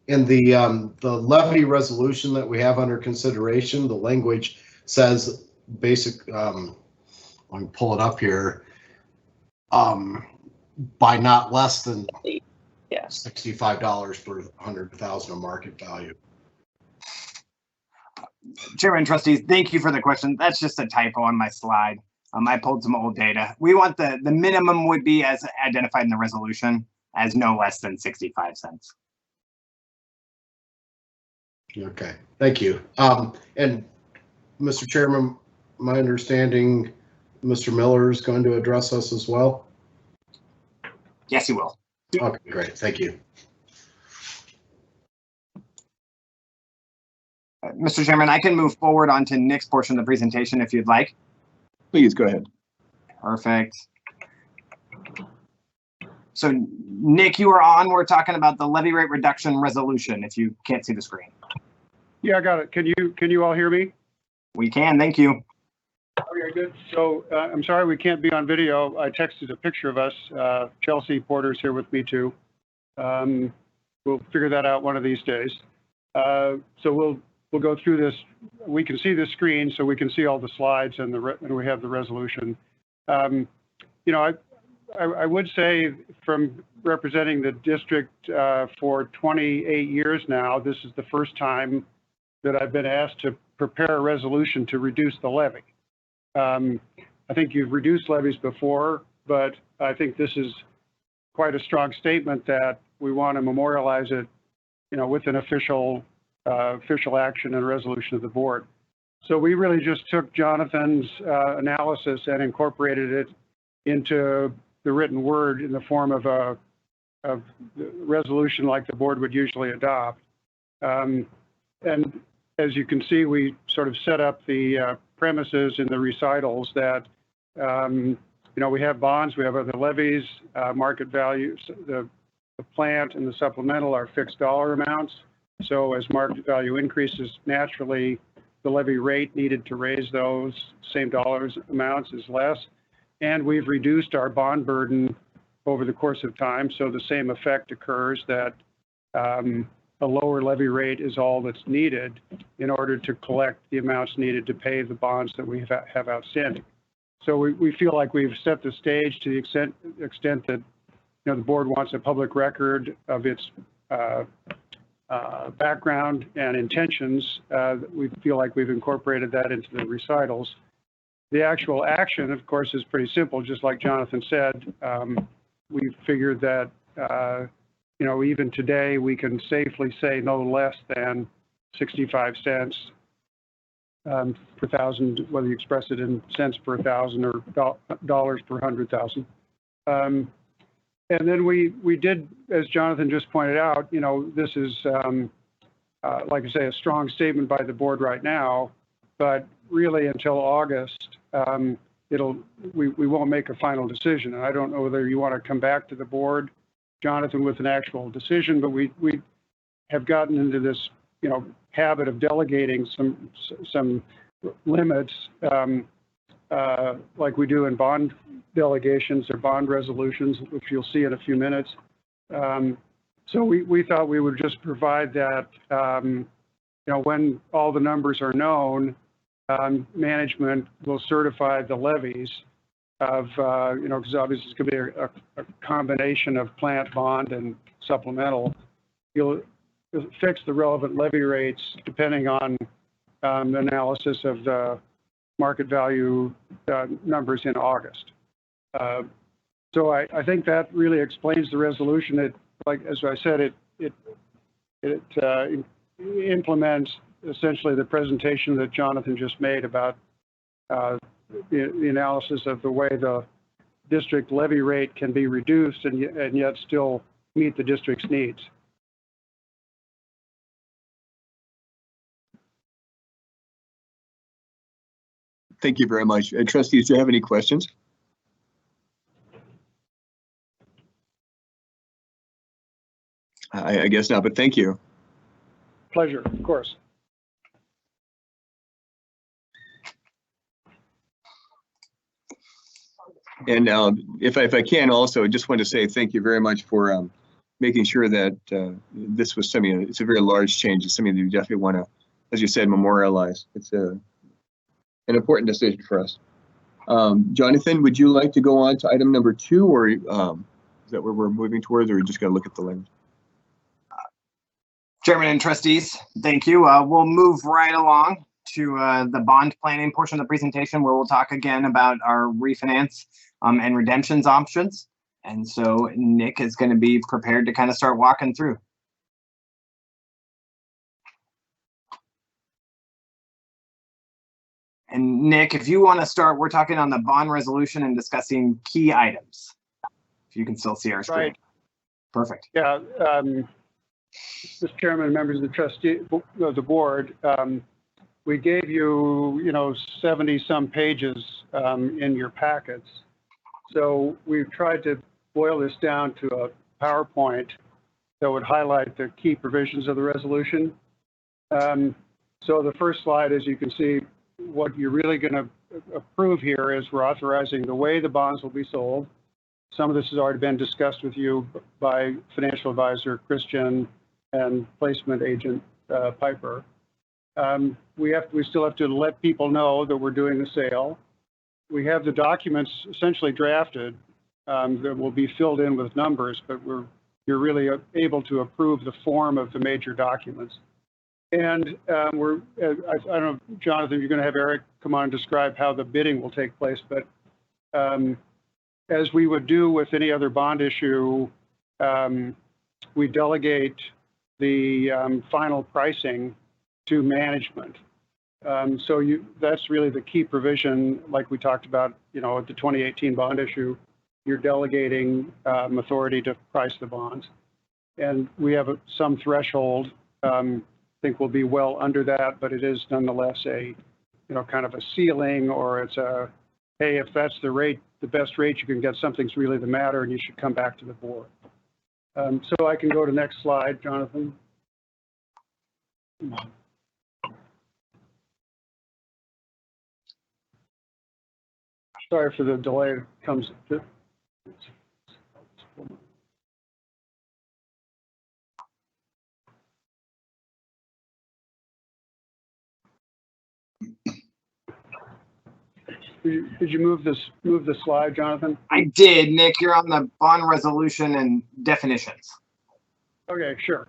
In the levy resolution that we have under consideration, the language says basic, let me pull it up here, by not less than $65 per 100,000 of market value. Chairman, trustees, thank you for the question. That's just a typo on my slide. I pulled some old data. We want the minimum would be as identified in the resolution as no less than 65 cents. Okay, thank you. And Mr. Chairman, my understanding, Mr. Miller is going to address us as well? Yes, he will. Okay, great, thank you. Mr. Chairman, I can move forward onto Nick's portion of the presentation if you'd like. Please go ahead. Perfect. So Nick, you are on. We're talking about the levy rate reduction resolution, if you can't see the screen. Yeah, I got it. Can you all hear me? We can, thank you. Okay, good. So I'm sorry we can't be on video. I texted a picture of us. Chelsea Porter's here with me too. We'll figure that out one of these days. So we'll go through this. We can see the screen, so we can see all the slides and we have the resolution. You know, I would say from representing the district for 28 years now, this is the first time that I've been asked to prepare a resolution to reduce the levy. I think you've reduced levies before, but I think this is quite a strong statement that we want to memorialize it, you know, with an official action and resolution of the board. So we really just took Jonathan's analysis and incorporated it into the written word in the form of a resolution like the board would usually adopt. And as you can see, we sort of set up the premises in the recitals that, we have bonds, we have other levies, market values, the plant and the supplemental are fixed dollar amounts. So as market value increases, naturally, the levy rate needed to raise those same dollars amounts is less. And we've reduced our bond burden over the course of time. So the same effect occurs that a lower levy rate is all that's needed in order to collect the amounts needed to pay the bonds that we have outstanding. So we feel like we've set the stage to the extent that the board wants a public record of its background and intentions. We feel like we've incorporated that into the recitals. The actual action, of course, is pretty simple. Just like Jonathan said, we figured that even today we can safely say no less than 65 cents per thousand, whether you express it in cents per thousand or dollars per 100,000. And then we did, as Jonathan just pointed out, this is, like I say, a strong statement by the board right now, but really until August, we won't make a final decision. And I don't know whether you want to come back to the board, Jonathan, with an actual decision, but we have gotten into this, habit of delegating some limits, like we do in bond delegations or bond resolutions, which you'll see in a few minutes. So we thought we would just provide that, when all the numbers are known, management will certify the levies of, because obviously it's going to be a combination of plant, bond, and supplemental. You'll fix the relevant levy rates depending on the analysis of the market value numbers in August. So I think that really explains the resolution. It, like as I said, it implements essentially the presentation that Jonathan just made about the analysis of the way the district levy rate can be reduced and yet still meet the district's needs. Thank you very much. Trustees, do you have any questions? I guess not, but thank you. Pleasure, of course. And if I can also, just want to say thank you very much for making sure that this was something, it's a very large change. It's something that you definitely want to, as you said, memorialize. It's an important decision for us. Jonathan, would you like to go on to item number 2, or is that where we're moving towards, or are we just going to look at the language? Chairman and trustees, thank you. We'll move right along to the bond planning portion of the presentation, where we'll talk again about our refinance and redemptions options. And so Nick is going to be prepared to kind of start walking through. And Nick, if you want to start, we're talking on the bond resolution and discussing key items. If you can still see our screen. Right. Perfect. Yeah. Mr. Chairman, members of the board, we gave you, 70 some pages in your packets. So we've tried to boil this down to a PowerPoint that would highlight the key provisions of the resolution. So the first slide, as you can see, what you're really going to approve here is we're authorizing the way the bonds will be sold. Some of this has already been discussed with you by financial advisor Christian and placement agent Piper. We still have to let people know that we're doing the sale. We have the documents essentially drafted that will be filled in with numbers, but you're really able to approve the form of the major documents. And I don't know, Jonathan, you're going to have Eric come on and describe how the bidding will take place, but as we would do with any other bond issue, we delegate the final pricing to management. That's really the key provision, like we talked about, at the 2018 bond issue. You're delegating authority to price the bonds. And we have some threshold. I think we'll be well under that, but it is nonetheless a, kind of a ceiling, or it's a, hey, if that's the rate, the best rate you can get, something's really the matter, and you should come back to the board. So I can go to the next slide, Jonathan. Sorry for the delay. It comes. Did you move the slide, Jonathan? I did, Nick. You're on the bond resolution and definitions. Okay, sure.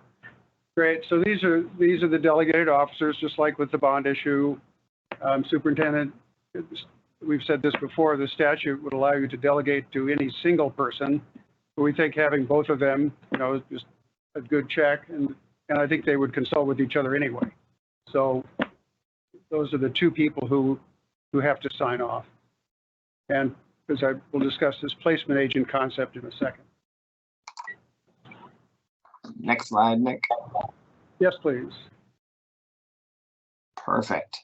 Great. So these are the delegated officers, just like with the bond issue. Superintendent, we've said this before, the statute would allow you to delegate to any single person. But we think having both of them, is just a good check, and I think they would consult with each other anyway. So those are the two people who have to sign off. And as I will discuss this placement agent concept in a second. Next slide, Nick. Yes, please. Perfect.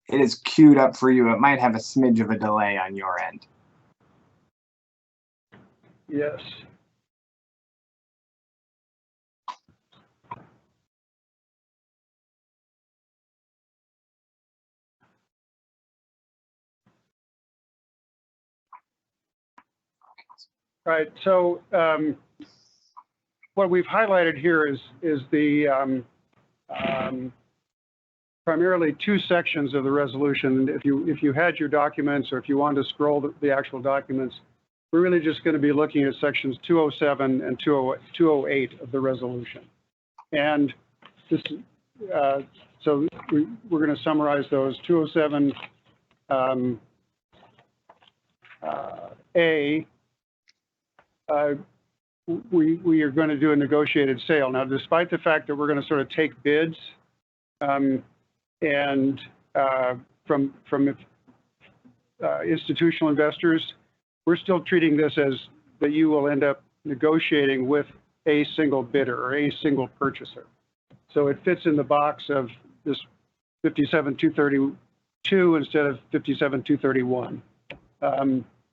It is queued up for you. It might have a smidge of a delay on your end. Yes. Right. So what we've highlighted here is the primarily two sections of the resolution. If you had your documents, or if you wanted to scroll the actual documents, we're really just going to be looking at sections 207 and 208 of the resolution. And this, so we're going to summarize those. 207 A. We are going to do a negotiated sale. Now, despite the fact that we're going to sort of take bids and from institutional investors, we're still treating this as that you will end up negotiating with a single bidder or a single purchaser. So it fits in the box of this 57-232 instead of 57-231.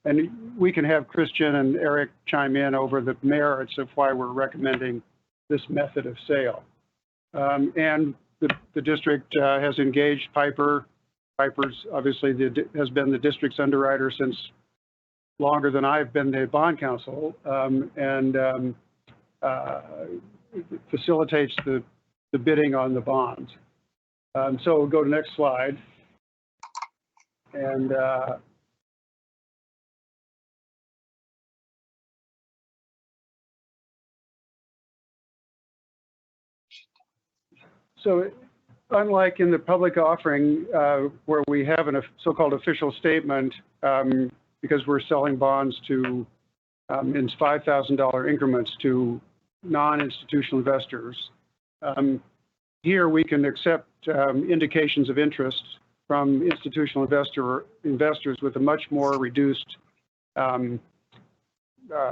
And we can have Christian and Eric chime in over the merits of why we're recommending this method of sale. And the district has engaged Piper. Piper's obviously has been the district's underwriter since longer than I've been the bond counsel, and facilitates the bidding on the bonds. So we'll go to the next slide. And so unlike in the public offering, where we have a so-called official statement, because we're selling bonds to in $5,000 increments to non-institutional investors, here we can accept indications of interest from institutional investors with a much more reduced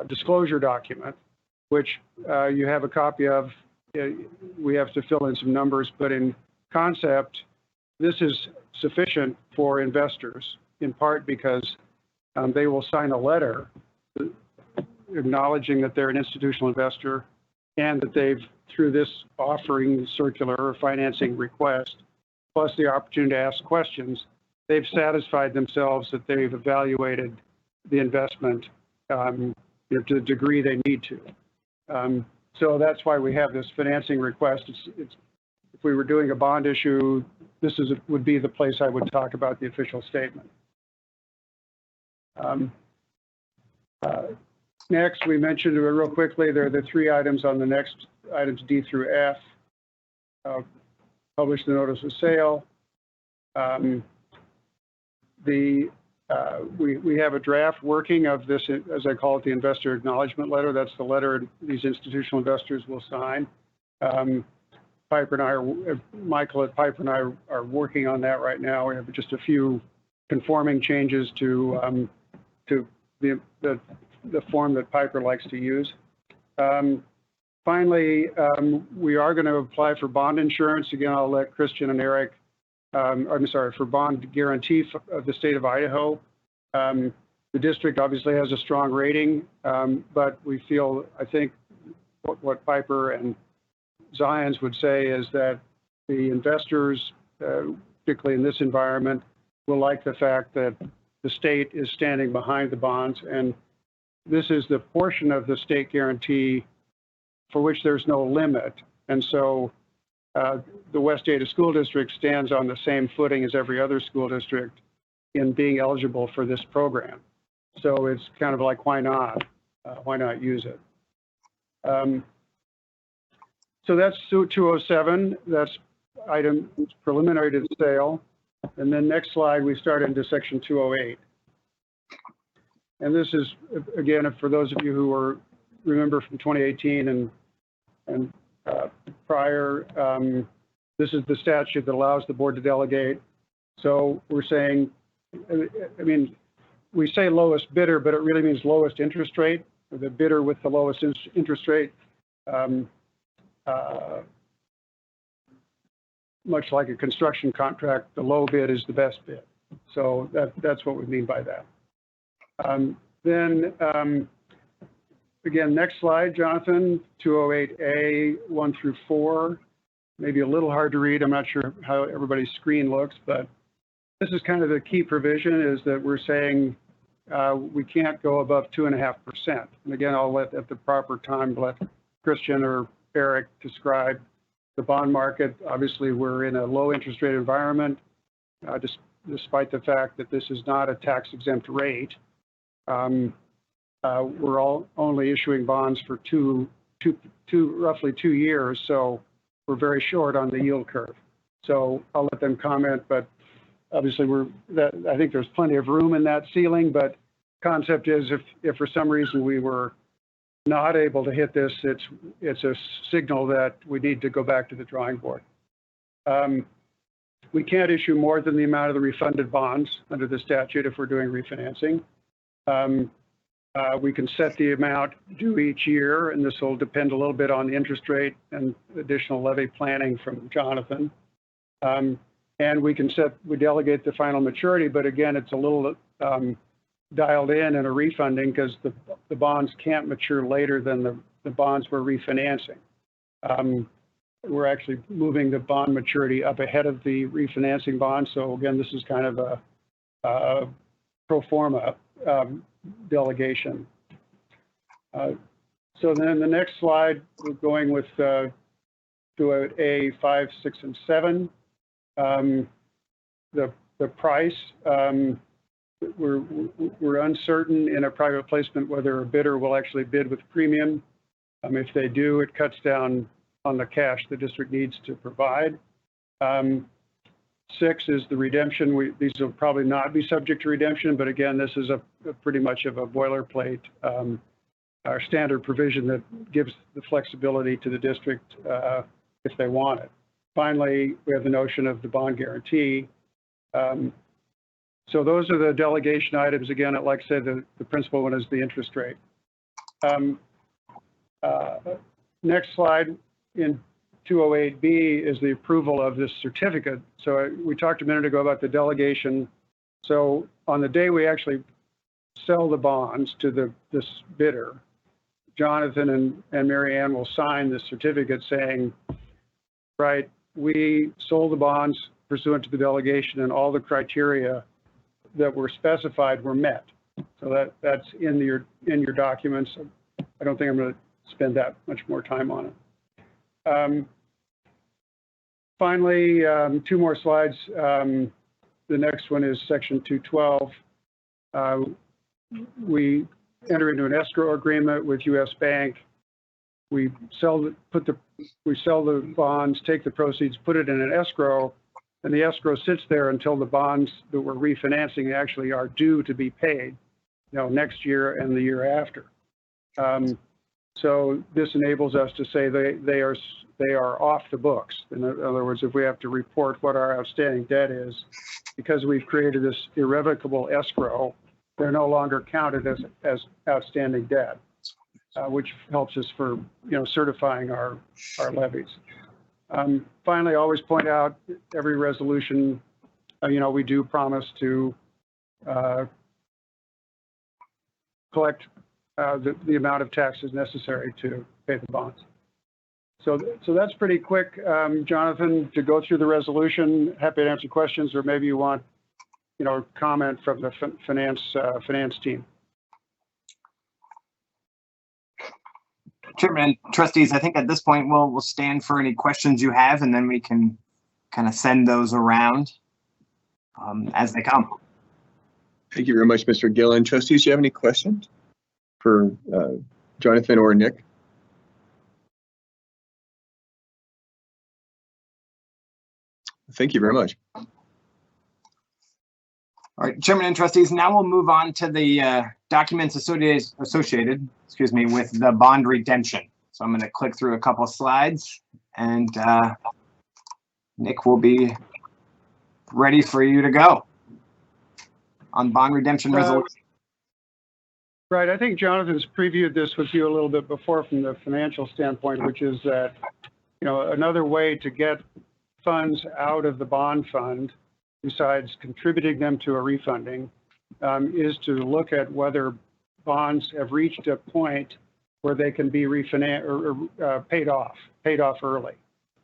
disclosure document, which you have a copy of. We have to fill in some numbers, but in concept, this is sufficient for investors, in part because they will sign a letter acknowledging that they're an institutional investor and that they've, through this offering circular or financing request, plus the opportunity to ask questions, they've satisfied themselves that they've evaluated the investment to the degree they need to. So that's why we have this financing request. If we were doing a bond issue, this would be the place I would talk about the official statement. Next, we mentioned real quickly, there are the three items on the next, items D through F. Publish the notice of sale. We have a draft working of this, as I call it, the investor acknowledgement letter. That's the letter these institutional investors will sign. Piper and I Michael at Piper and I are working on that right now. We have just a few conforming changes to the form that Piper likes to use. Finally, we are going to apply for bond insurance. Again, I'll let Christian and Eric, I'm sorry, for bond guarantee of the state of Idaho. The district obviously has a strong rating, but we feel, I think, what Piper and Zions would say is that the investors, particularly in this environment, will like the fact that the state is standing behind the bonds, and this is the portion of the state guarantee for which there's no limit. And so the West Ada School District stands on the same footing as every other school district in being eligible for this program. So it's kind of like, why not? Why not use it? So that's 207. That's item preliminary to the sale. And then next slide, we start into section 208. And this is, again, for those of you who remember from 2018 and prior, this is the statute that allows the board to delegate. So we're saying, I mean, we say lowest bidder, but it really means lowest interest rate, or the bidder with the lowest interest rate. Much like a construction contract, the low bid is the best bid. So that's what we mean by that. Again, next slide, Jonathan, 208A, 1 through 4. Maybe a little hard to read. I'm not sure how everybody's screen looks, but this is kind of the key provision, is that we're saying we can't go above 2.5%. And again, I'll let at the proper time let Christian or Eric describe the bond market. Obviously, we're in a low interest rate environment, despite the fact that this is not a tax exempt rate. We're only issuing bonds for roughly 2 years, so we're very short on the yield curve. So I'll let them comment, but obviously I think there's plenty of room in that ceiling, but concept is if for some reason we were not able to hit this, it's a signal that we need to go back to the drawing board. We can't issue more than the amount of the refunded bonds under the statute if we're doing refinancing. We can set the amount due each year, and this will depend a little bit on the interest rate and additional levy planning from Jonathan. And we delegate the final maturity, but again, it's a little dialed in a refunding because the bonds can't mature later than the bonds we're refinancing. We're actually moving the bond maturity up ahead of the refinancing bond. So again, this is kind of a pro forma delegation. So then the next slide, we're going with to A 5, 6, and 7. The price, we're uncertain in a private placement whether a bidder will actually bid with premium. If they do, it cuts down on the cash the district needs to provide. 6 is the redemption. These will probably not be subject to redemption, but again, this is a pretty much of a boilerplate, our standard provision that gives the flexibility to the district if they want it. Finally, we have the notion of the bond guarantee. So those are the delegation items. Again, like I said, the principal one is the interest rate. Next slide in 208B is the approval of this certificate. So we talked a minute ago about the delegation. So on the day we actually sell the bonds to this bidder, Jonathan and Mary Ann will sign the certificate saying, right, we sold the bonds pursuant to the delegation and all the criteria that were specified were met. So that's in your documents. I don't think I'm going to spend that much more time on it. Finally, 2 more slides. The next one is section 212. We enter into an escrow agreement with U.S. Bank. We sell the bonds, take the proceeds, put it in an escrow, and the escrow sits there until the bonds that we're refinancing actually are due to be paid, next year and the year after. So this enables us to say they are off the books. In other words, if we have to report what our outstanding debt is, because we've created this irrevocable escrow, they're no longer counted as outstanding debt, which helps us for certifying our levies. Finally, I always point out every resolution, we do promise to collect the amount of taxes necessary to pay the bonds. So that's pretty quick, Jonathan, to go through the resolution. Happy to answer questions, or maybe you want, comment from the finance team. Chairman and trustees, I think at this point we'll stand for any questions you have, and then we can kind of send those around as they come. Thank you very much, Mr. Gillen. Trustees, do you have any questions for Jonathan or Nick? Thank you very much. All right, Chairman and trustees, now we'll move on to the documents associated, with the bond redemption. So I'm going to click through a couple slides, and Nick will be ready for you to go on bond redemption resolution. Right, I think Jonathan's previewed this with you a little bit before from the financial standpoint, which is that, another way to get funds out of the bond fund, besides contributing them to a refunding, is to look at whether bonds have reached a point where they can be refinanced or paid off early.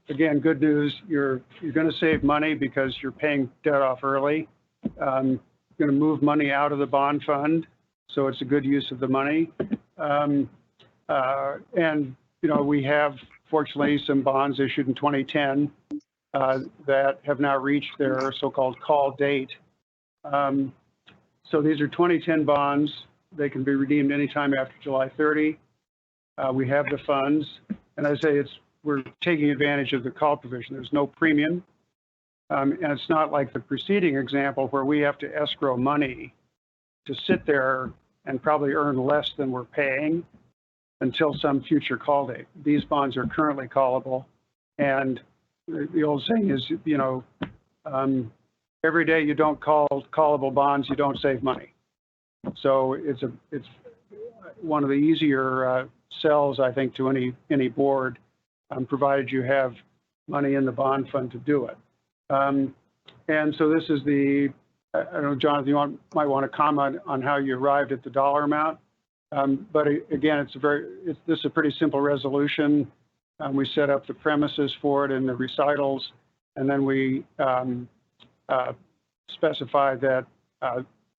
Again, good news, you're going to save money because you're paying debt off early. You're going to move money out of the bond fund, so it's a good use of the money. And we have, fortunately, some bonds issued in 2010 that have now reached their so-called call date. So these are 2010 bonds. They can be redeemed anytime after July 30. We have the funds, and I say we're taking advantage of the call provision. There's no premium, and it's not like the preceding example where we have to escrow money to sit there and probably earn less than we're paying until some future call date. These bonds are currently callable, and the old saying is, every day you don't call callable bonds, you don't save money. So it's one of the easier sells, I think, to any board, provided you have money in the bond fund to do it. And so this is I don't know, Jonathan, you might want to comment on how you arrived at the dollar amount. But again, this is a pretty simple resolution. We set up the premises for it in the recitals, and then we specify that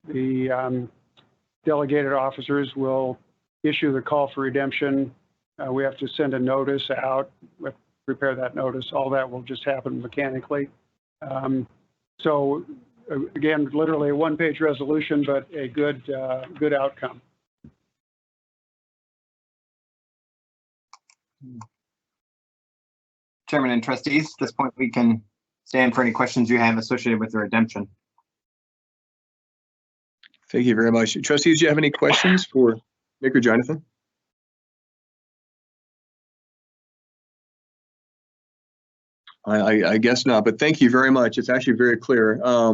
the delegated officers will issue the call for redemption. We have to send a notice out, prepare that notice. All that will just happen mechanically. So again, literally a one-page resolution, but a good outcome. Chairman and trustees, at this point we can stand for any questions you have associated with the redemption. Thank you very much. Trustees, do you have any questions for Nick or Jonathan? I guess not, but thank you very much. It's actually very clear. I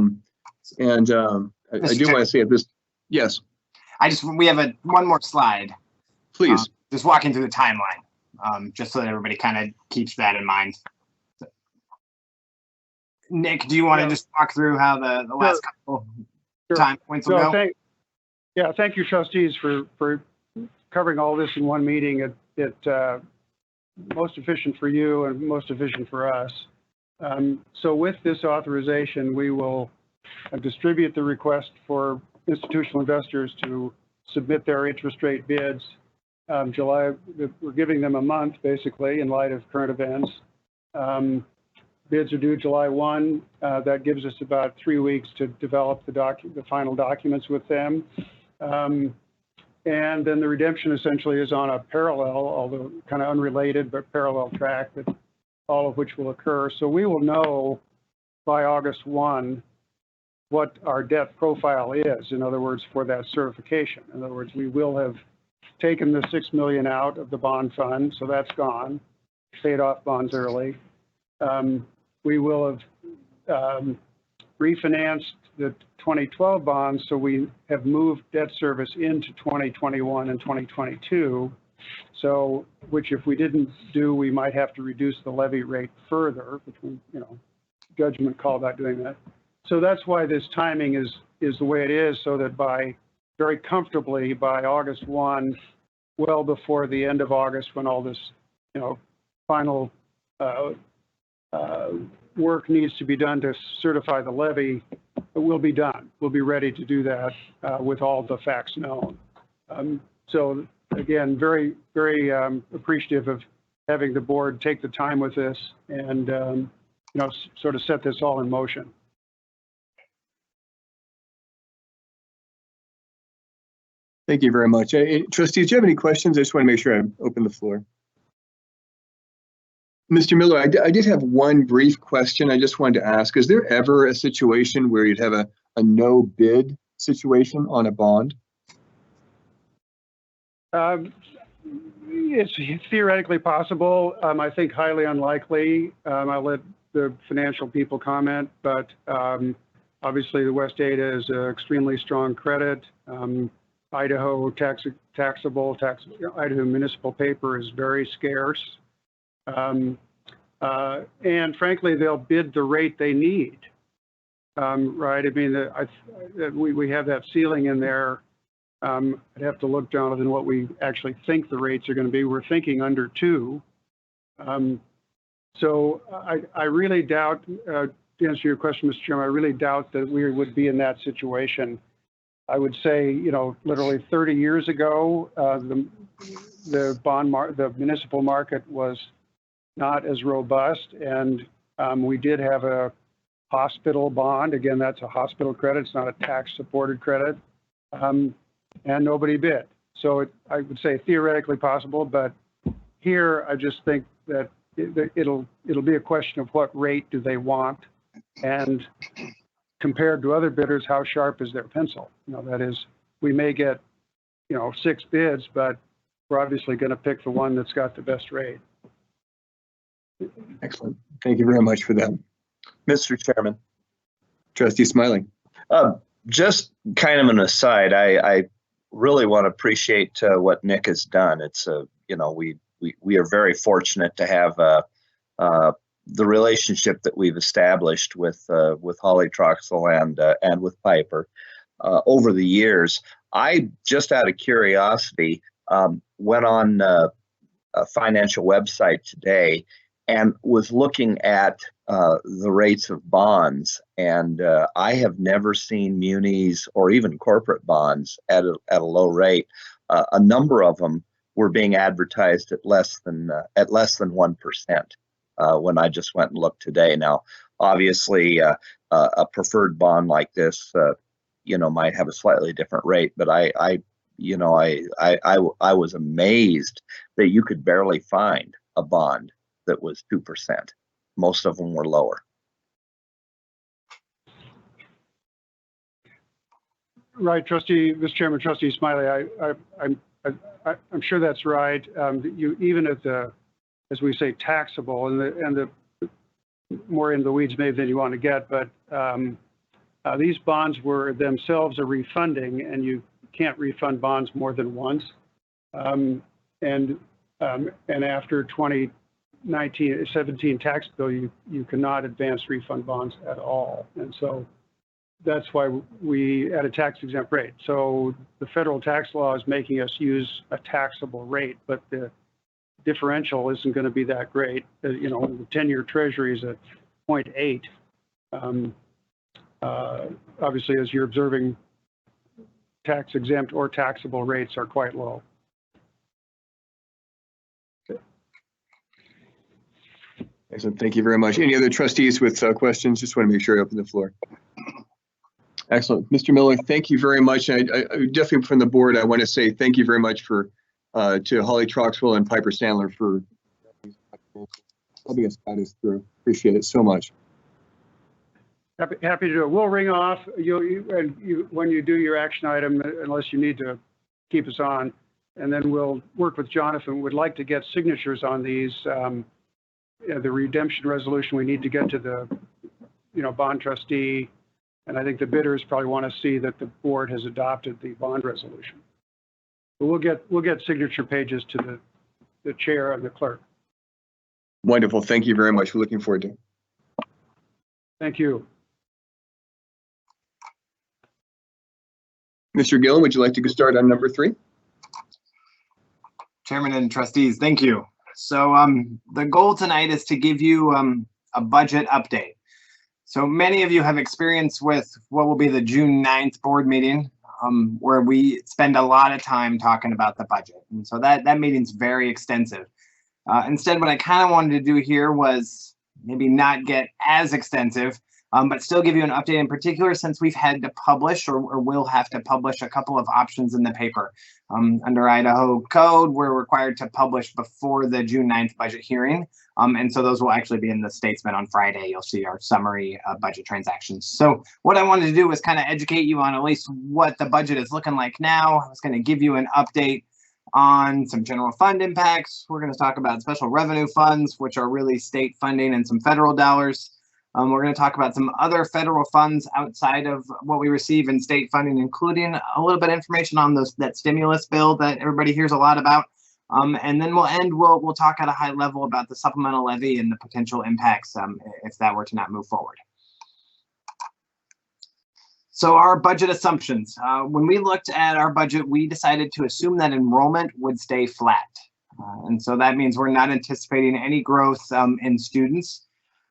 do want to say this. Yes. We have one more slide. Please. Just walking through the timeline, just so that everybody kind of keeps that in mind. Nick, do you want to just walk through how the last couple time points will go? Thank you, trustees, for covering all this in one meeting. It most efficient for you and most efficient for us. So with this authorization, we will distribute the request for institutional investors to submit their interest rate bids. July, we're giving them a month, basically, in light of current events. Bids are due July 1. That gives us about 3 weeks to develop the final documents with them. And then the redemption essentially is on a parallel, although kind of unrelated, but parallel track, that all of which will occur. So we will know by August 1 what our debt profile is, in other words, for that certification. In other words, we will have taken the 6 million out of the bond fund, so that's gone. Paid off bonds early. We will have refinanced the 2012 bonds, so we have moved debt service into 2021 and 2022. So, which if we didn't do, we might have to reduce the levy rate further, which we, judgment call about doing that. So that's why this timing is the way it is, so that very comfortably by August 1, well before the end of August, when all this, final work needs to be done to certify the levy, will be done. We'll be ready to do that with all the facts known. So again, very, very appreciative of having the board take the time with this and, sort of set this all in motion. Thank you very much. Trustees, do you have any questions? I just want to make sure I open the floor. Mr. Miller, I did have one brief question I just wanted to ask. Is there ever a situation where you'd have a no bid situation on a bond? It's theoretically possible. I think highly unlikely. I'll let the financial people comment, but obviously the West Ada is an extremely strong credit. Idaho taxable Idaho municipal paper is very scarce. And frankly, they'll bid the rate they need, right? I mean, we have that ceiling in there. I'd have to look down at what we actually think the rates are going to be. We're thinking under 2. So I really doubt, to answer your question, Mr. Chairman, I really doubt that we would be in that situation. I would say, literally 30 years ago, the municipal market was not as robust, and we did have a hospital bond. Again, that's a hospital credit. It's not a tax-supported credit, and nobody bid. So I would say theoretically possible, but here I just think that it'll be a question of what rate do they want, and compared to other bidders, how sharp is their pencil? That is, we may get 6 bids, but we're obviously going to pick the one that's got the best rate. Excellent. Thank you very much for that. Mr. Chairman. Trustee Smiley. Just kind of an aside, I really want to appreciate what Nick has done. It's we are very fortunate to have the relationship that we've established with Holly Troxel and with Piper over the years. I, just out of curiosity, went on a financial website today and was looking at the rates of bonds, and I have never seen munis or even corporate bonds at a low rate. A number of them were being advertised at less than 1%. When I just went and looked today. Now, obviously, a preferred bond like this, might have a slightly different rate, but I was amazed that you could barely find a bond that was 2%. Most of them were lower. Right, Mr. Chairman, Trustee Smiley, I'm sure that's right. Even at the, as we say, taxable, and the more in the weeds maybe than you want to get, but these bonds were themselves a refunding, and you can't refund bonds more than once. And after 2017 tax bill, you cannot advance refund bonds at all. And so that's why we at a tax exempt rate. So the federal tax law is making us use a taxable rate, but the differential isn't going to be that great. The 10-year treasury is at 0.8. Obviously, as you're observing, tax exempt or taxable rates are quite low. Excellent. Thank you very much. Any other trustees with questions? Just want to make sure I open the floor. Excellent. Mr. Miller, thank you very much. I definitely from the board, I want to say thank you very much to Holly Troxel and Piper Sandler for helping us guide us through. Appreciate it so much. Happy to do it. We'll ring off when you do your action item, unless you need to keep us on. and then we'll work with Jonathan. Would like to get signatures on these. The redemption resolution, we need to get to the, bond trustee, and I think the bidders probably want to see that the board has adopted the bond resolution. But we'll get signature pages to the chair and the clerk. Wonderful. Thank you very much. We're looking forward to it. Thank you. Mr. Gillen, would you like to start on number 3? Chairman and trustees, thank you. So the goal tonight is to give you a budget update. So many of you have experience with what will be the June 9th board meeting, where we spend a lot of time talking about the budget. And so that meeting's very extensive. Instead, what I kind of wanted to do here was maybe not get as extensive, but still give you an update in particular, since we've had to publish or will have to publish a couple of options in the paper. Under Idaho code, we're required to publish before the June 9th budget hearing. And so those will actually be in the Statesman on Friday. You'll see our summary budget transactions. So what I wanted to do was kind of educate you on at least what the budget is looking like now. I was going to give you an update on some general fund impacts. We're going to talk about special revenue funds, which are really state funding, and some federal dollars. We're going to talk about some other federal funds outside of what we receive in state funding, including a little bit of information on that stimulus bill that everybody hears a lot about. And then we'll talk at a high level about the supplemental levy and the potential impacts if that were to not move forward. So our budget assumptions. When we looked at our budget, we decided to assume that enrollment would stay flat. And so that means we're not anticipating any growth in students.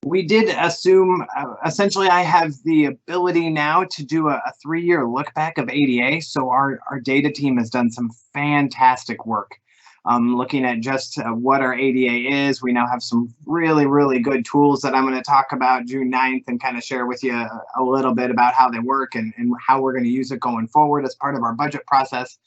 We did assume, essentially, I have the ability now to do a 3-year look back of ADA. So our data team has done some fantastic work looking at just what our ADA is. We now have some really, really good tools that I'm going to talk about June 9th and kind of share with you a little bit about how they work and how we're going to use it going forward as part of our budget process.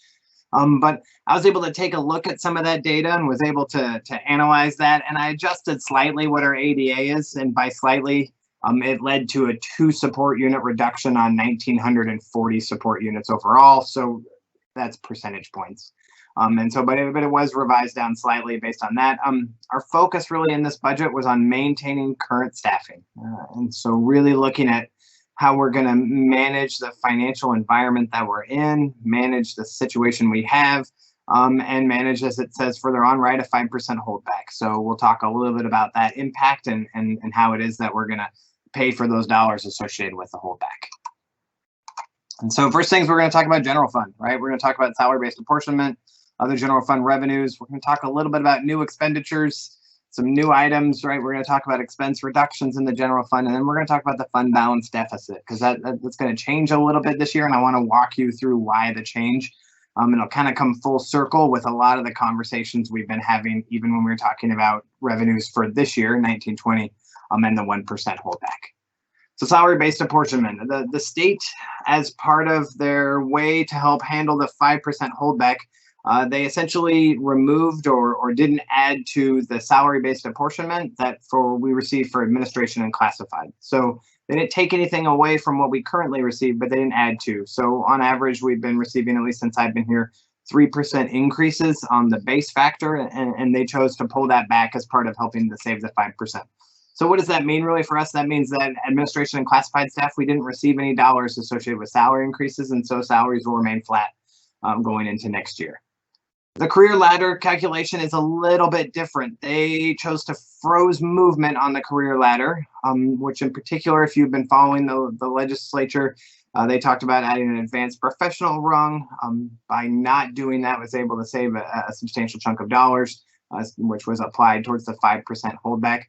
But I was able to take a look at some of that data and was able to analyze that, and I adjusted slightly what our ADA is, and by slightly, it led to a 2 support unit reduction on 1,940 support units overall. So that's percentage points. And so, but it was revised down slightly based on that. Our focus really in this budget was on maintaining current staffing, and so really looking at how we're going to manage the financial environment that we're in, manage the situation we have, and manage, as it says further on, right, a 5% holdback. So we'll talk a little bit about that impact and how it is that we're going to pay for those dollars associated with the holdback. And so first things, we're going to talk about general fund, right? We're going to talk about salary-based apportionment, other general fund revenues. We're going to talk a little bit about new expenditures, some new items, right? We're going to talk about expense reductions in the general fund, and then we're going to talk about the fund balance deficit, because that's going to change a little bit this year, and I want to walk you through why the change. It'll kind of come full circle with a lot of the conversations we've been having, even when we were talking about revenues for this year, 1920, and the 1% holdback. So salary-based apportionment, the state, as part of their way to help handle the 5% holdback, they essentially removed or didn't add to the salary-based apportionment that we received for administration and classified. So they didn't take anything away from what we currently receive, but they didn't add to. So on average, we've been receiving, at least since I've been here, 3% increases on the base factor, and they chose to pull that back as part of helping to save the 5%. So what does that mean really for us? That means that administration and classified staff, we didn't receive any dollars associated with salary increases, and so salaries will remain flat going into next year. The career ladder calculation is a little bit different. They chose to froze movement on the career ladder, which in particular, if you've been following the legislature, they talked about adding an advanced professional rung. By not doing that, was able to save a substantial chunk of dollars, which was applied towards the 5% holdback.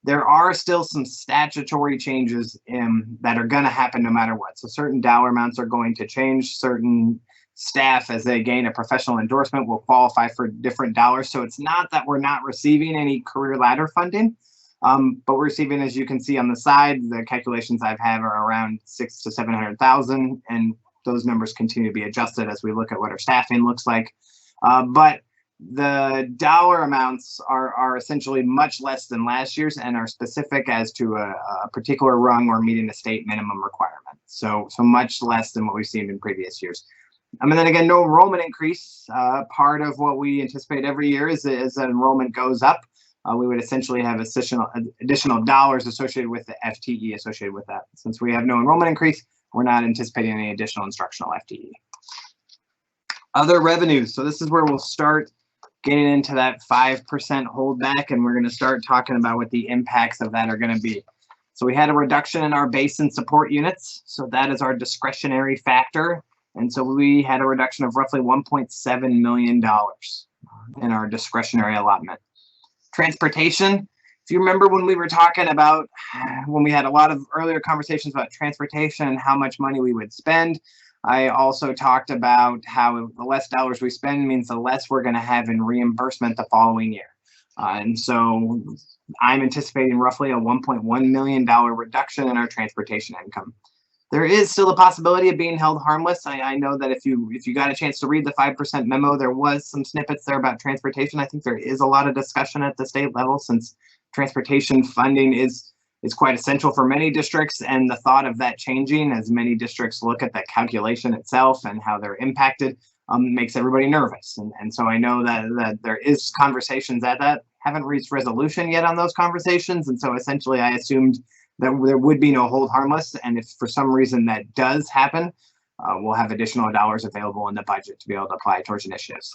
There are still some statutory changes that are going to happen no matter what. So certain dollar amounts are going to change. Certain staff, as they gain a professional endorsement, will qualify for different dollars. So it's not that we're not receiving any career ladder funding, but we're receiving, as you can see on the side, the calculations I've had are around 600,000 to 700,000, and those numbers continue to be adjusted as we look at what our staffing looks like. But the dollar amounts are essentially much less than last year's and are specific as to a particular rung or meeting a state minimum requirement. So much less than what we've seen in previous years. And then again, no enrollment increase. Part of what we anticipate every year is that enrollment goes up. We would essentially have additional dollars associated with the FTE associated with that. Since we have no enrollment increase, we're not anticipating any additional instructional FTE. Other revenues. So this is where we'll start getting into that 5% holdback, and we're going to start talking about what the impacts of that are going to be. So we had a reduction in our base and support units. So that is our discretionary factor. And so we had a reduction of roughly $1.7 million in our discretionary allotment. Transportation. If you remember when we were talking about, when we had a lot of earlier conversations about transportation and how much money we would spend, I also talked about how the less dollars we spend means the less we're going to have in reimbursement the following year. And so I'm anticipating roughly a $1.1 million reduction in our transportation income. There is still a possibility of being held harmless. I know that if you got a chance to read the 5% memo, there was some snippets there about transportation. I think there is a lot of discussion at the state level, since transportation funding is quite essential for many districts, and the thought of that changing as many districts look at the calculation itself and how they're impacted makes everybody nervous. And so I know that there is conversations at that. Haven't reached resolution yet on those conversations, and so essentially I assumed that there would be no hold harmless, and if for some reason that does happen, we'll have additional dollars available in the budget to be able to apply towards initiatives.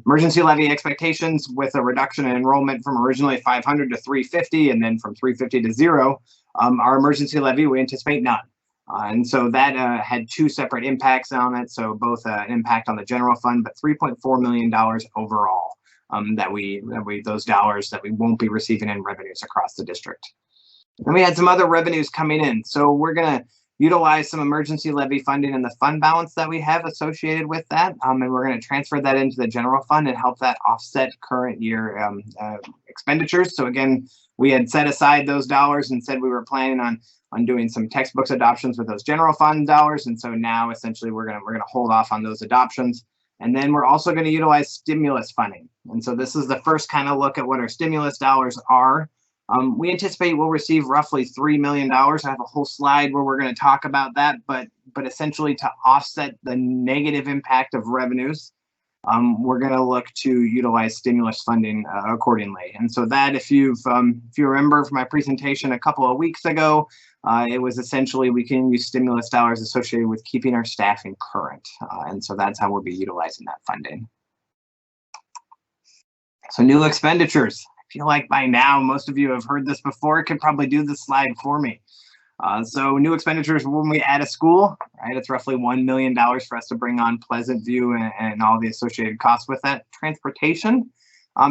Emergency levy expectations, with a reduction in enrollment from originally 500 to 350 and then from 350 to 0, our emergency levy, we anticipate none. And so that had two separate impacts on it. So both an impact on the general fund, but $3.4 million overall those dollars that we won't be receiving in revenues across the district. And we had some other revenues coming in. So we're going to utilize some emergency levy funding in the fund balance that we have associated with that. And we're going to transfer that into the general fund and help that offset current year expenditures. So again, we had set aside those dollars and said we were planning on doing some textbooks adoptions with those general fund dollars. And so now essentially we're going to hold off on those adoptions. And then we're also going to utilize stimulus funding. And so this is the first kind of look at what our stimulus dollars are. We anticipate we'll receive roughly $3 million. I have a whole slide where we're going to talk about that, but essentially to offset the negative impact of revenues, we're going to look to utilize stimulus funding accordingly. And so that, if you remember from my presentation a couple of weeks ago, it was essentially we can use stimulus dollars associated with keeping our staffing current. And so that's how we'll be utilizing that funding. So new expenditures. I feel like by now, most of you have heard this before, could probably do this slide for me. So new expenditures, when we add a school, right, it's roughly $1 million for us to bring on Pleasant View and all the associated costs with that. Transportation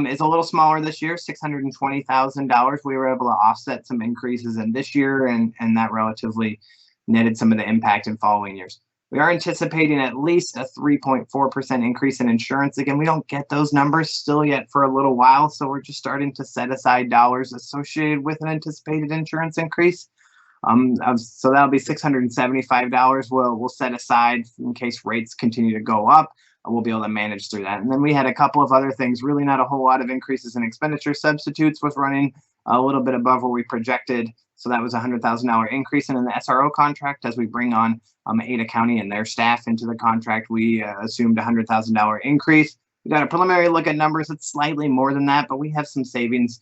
is a little smaller this year, $620,000. We were able to offset some increases in this year, and that relatively netted some of the impact in following years. We are anticipating at least a 3.4% increase in insurance. Again, we don't get those numbers still yet for a little while, so we're just starting to set aside dollars associated with an anticipated insurance increase. So that'll be $675 we'll set aside in case rates continue to go up. We'll be able to manage through that. And then we had a couple of other things, really not a whole lot of increases in expenditure substitutes, with running a little bit above where we projected. So that was a $100,000 increase in the SRO contract. As we bring on Ada County and their staff into the contract, we assumed a $100,000 increase. We got a preliminary look at numbers. It's slightly more than that, but we have some savings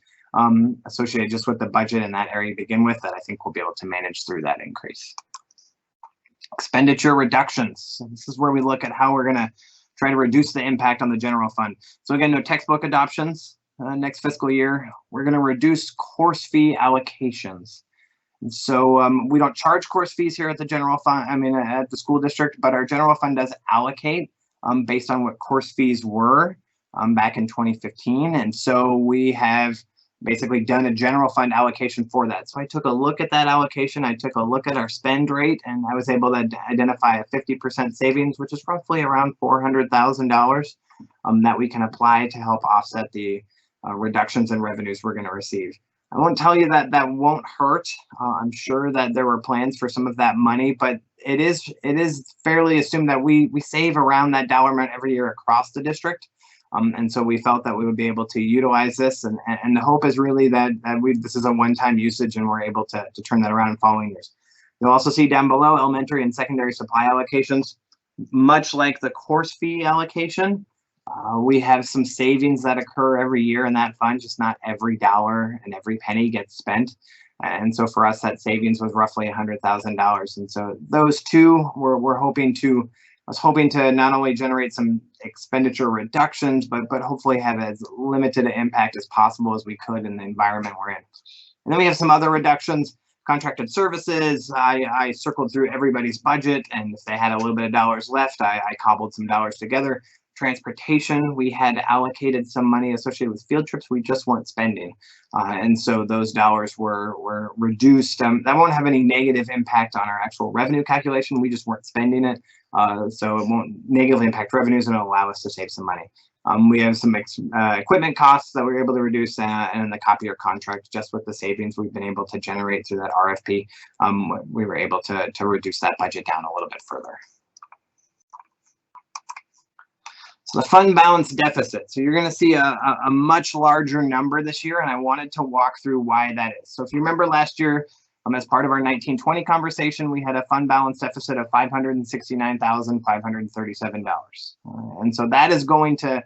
associated just with the budget in that area to begin with that I think we'll be able to manage through that increase. Expenditure reductions. So this is where we look at how we're going to try to reduce the impact on the general fund. So again, no textbook adoptions next fiscal year. We're going to reduce course fee allocations. So we don't charge course fees here at the general fund, at the school district, but our general fund does allocate based on what course fees were back in 2015. And so we have basically done a general fund allocation for that. So I took a look at that allocation. I took a look at our spend rate, and I was able to identify a 50% savings, which is roughly around $400,000 that we can apply to help offset the reductions in revenues we're going to receive. I won't tell you that that won't hurt. I'm sure that there were plans for some of that money, but it is fairly assumed that we save around that dollar amount every year across the district. And so we felt that we would be able to utilize this, and the hope is really that this is a one-time usage and we're able to turn that around in following years. You'll also see down below elementary and secondary supply allocations. Much like the course fee allocation, we have some savings that occur every year in that fund, just not every dollar and every penny gets spent. And so for us, that savings was roughly $100,000. And so those two, we're hoping to, I was hoping to not only generate some expenditure reductions, but hopefully have as limited an impact as possible as we could in the environment we're in. And then we have some other reductions. Contracted services, I circled through everybody's budget, and if they had a little bit of dollars left, I cobbled some dollars together. Transportation, we had allocated some money associated with field trips we just weren't spending. And so those dollars were reduced. That won't have any negative impact on our actual revenue calculation. We just weren't spending it. So it won't negatively impact revenues, and it'll allow us to save some money. We have some equipment costs that we're able to reduce, and the copier contract, just with the savings we've been able to generate through that RFP, we were able to reduce that budget down a little bit further. So the fund balance deficit. So you're going to see a much larger number this year, and I wanted to walk through why that is. So if you remember last year, as part of our 1920 conversation, we had a fund balance deficit of $569,537. And so that is going to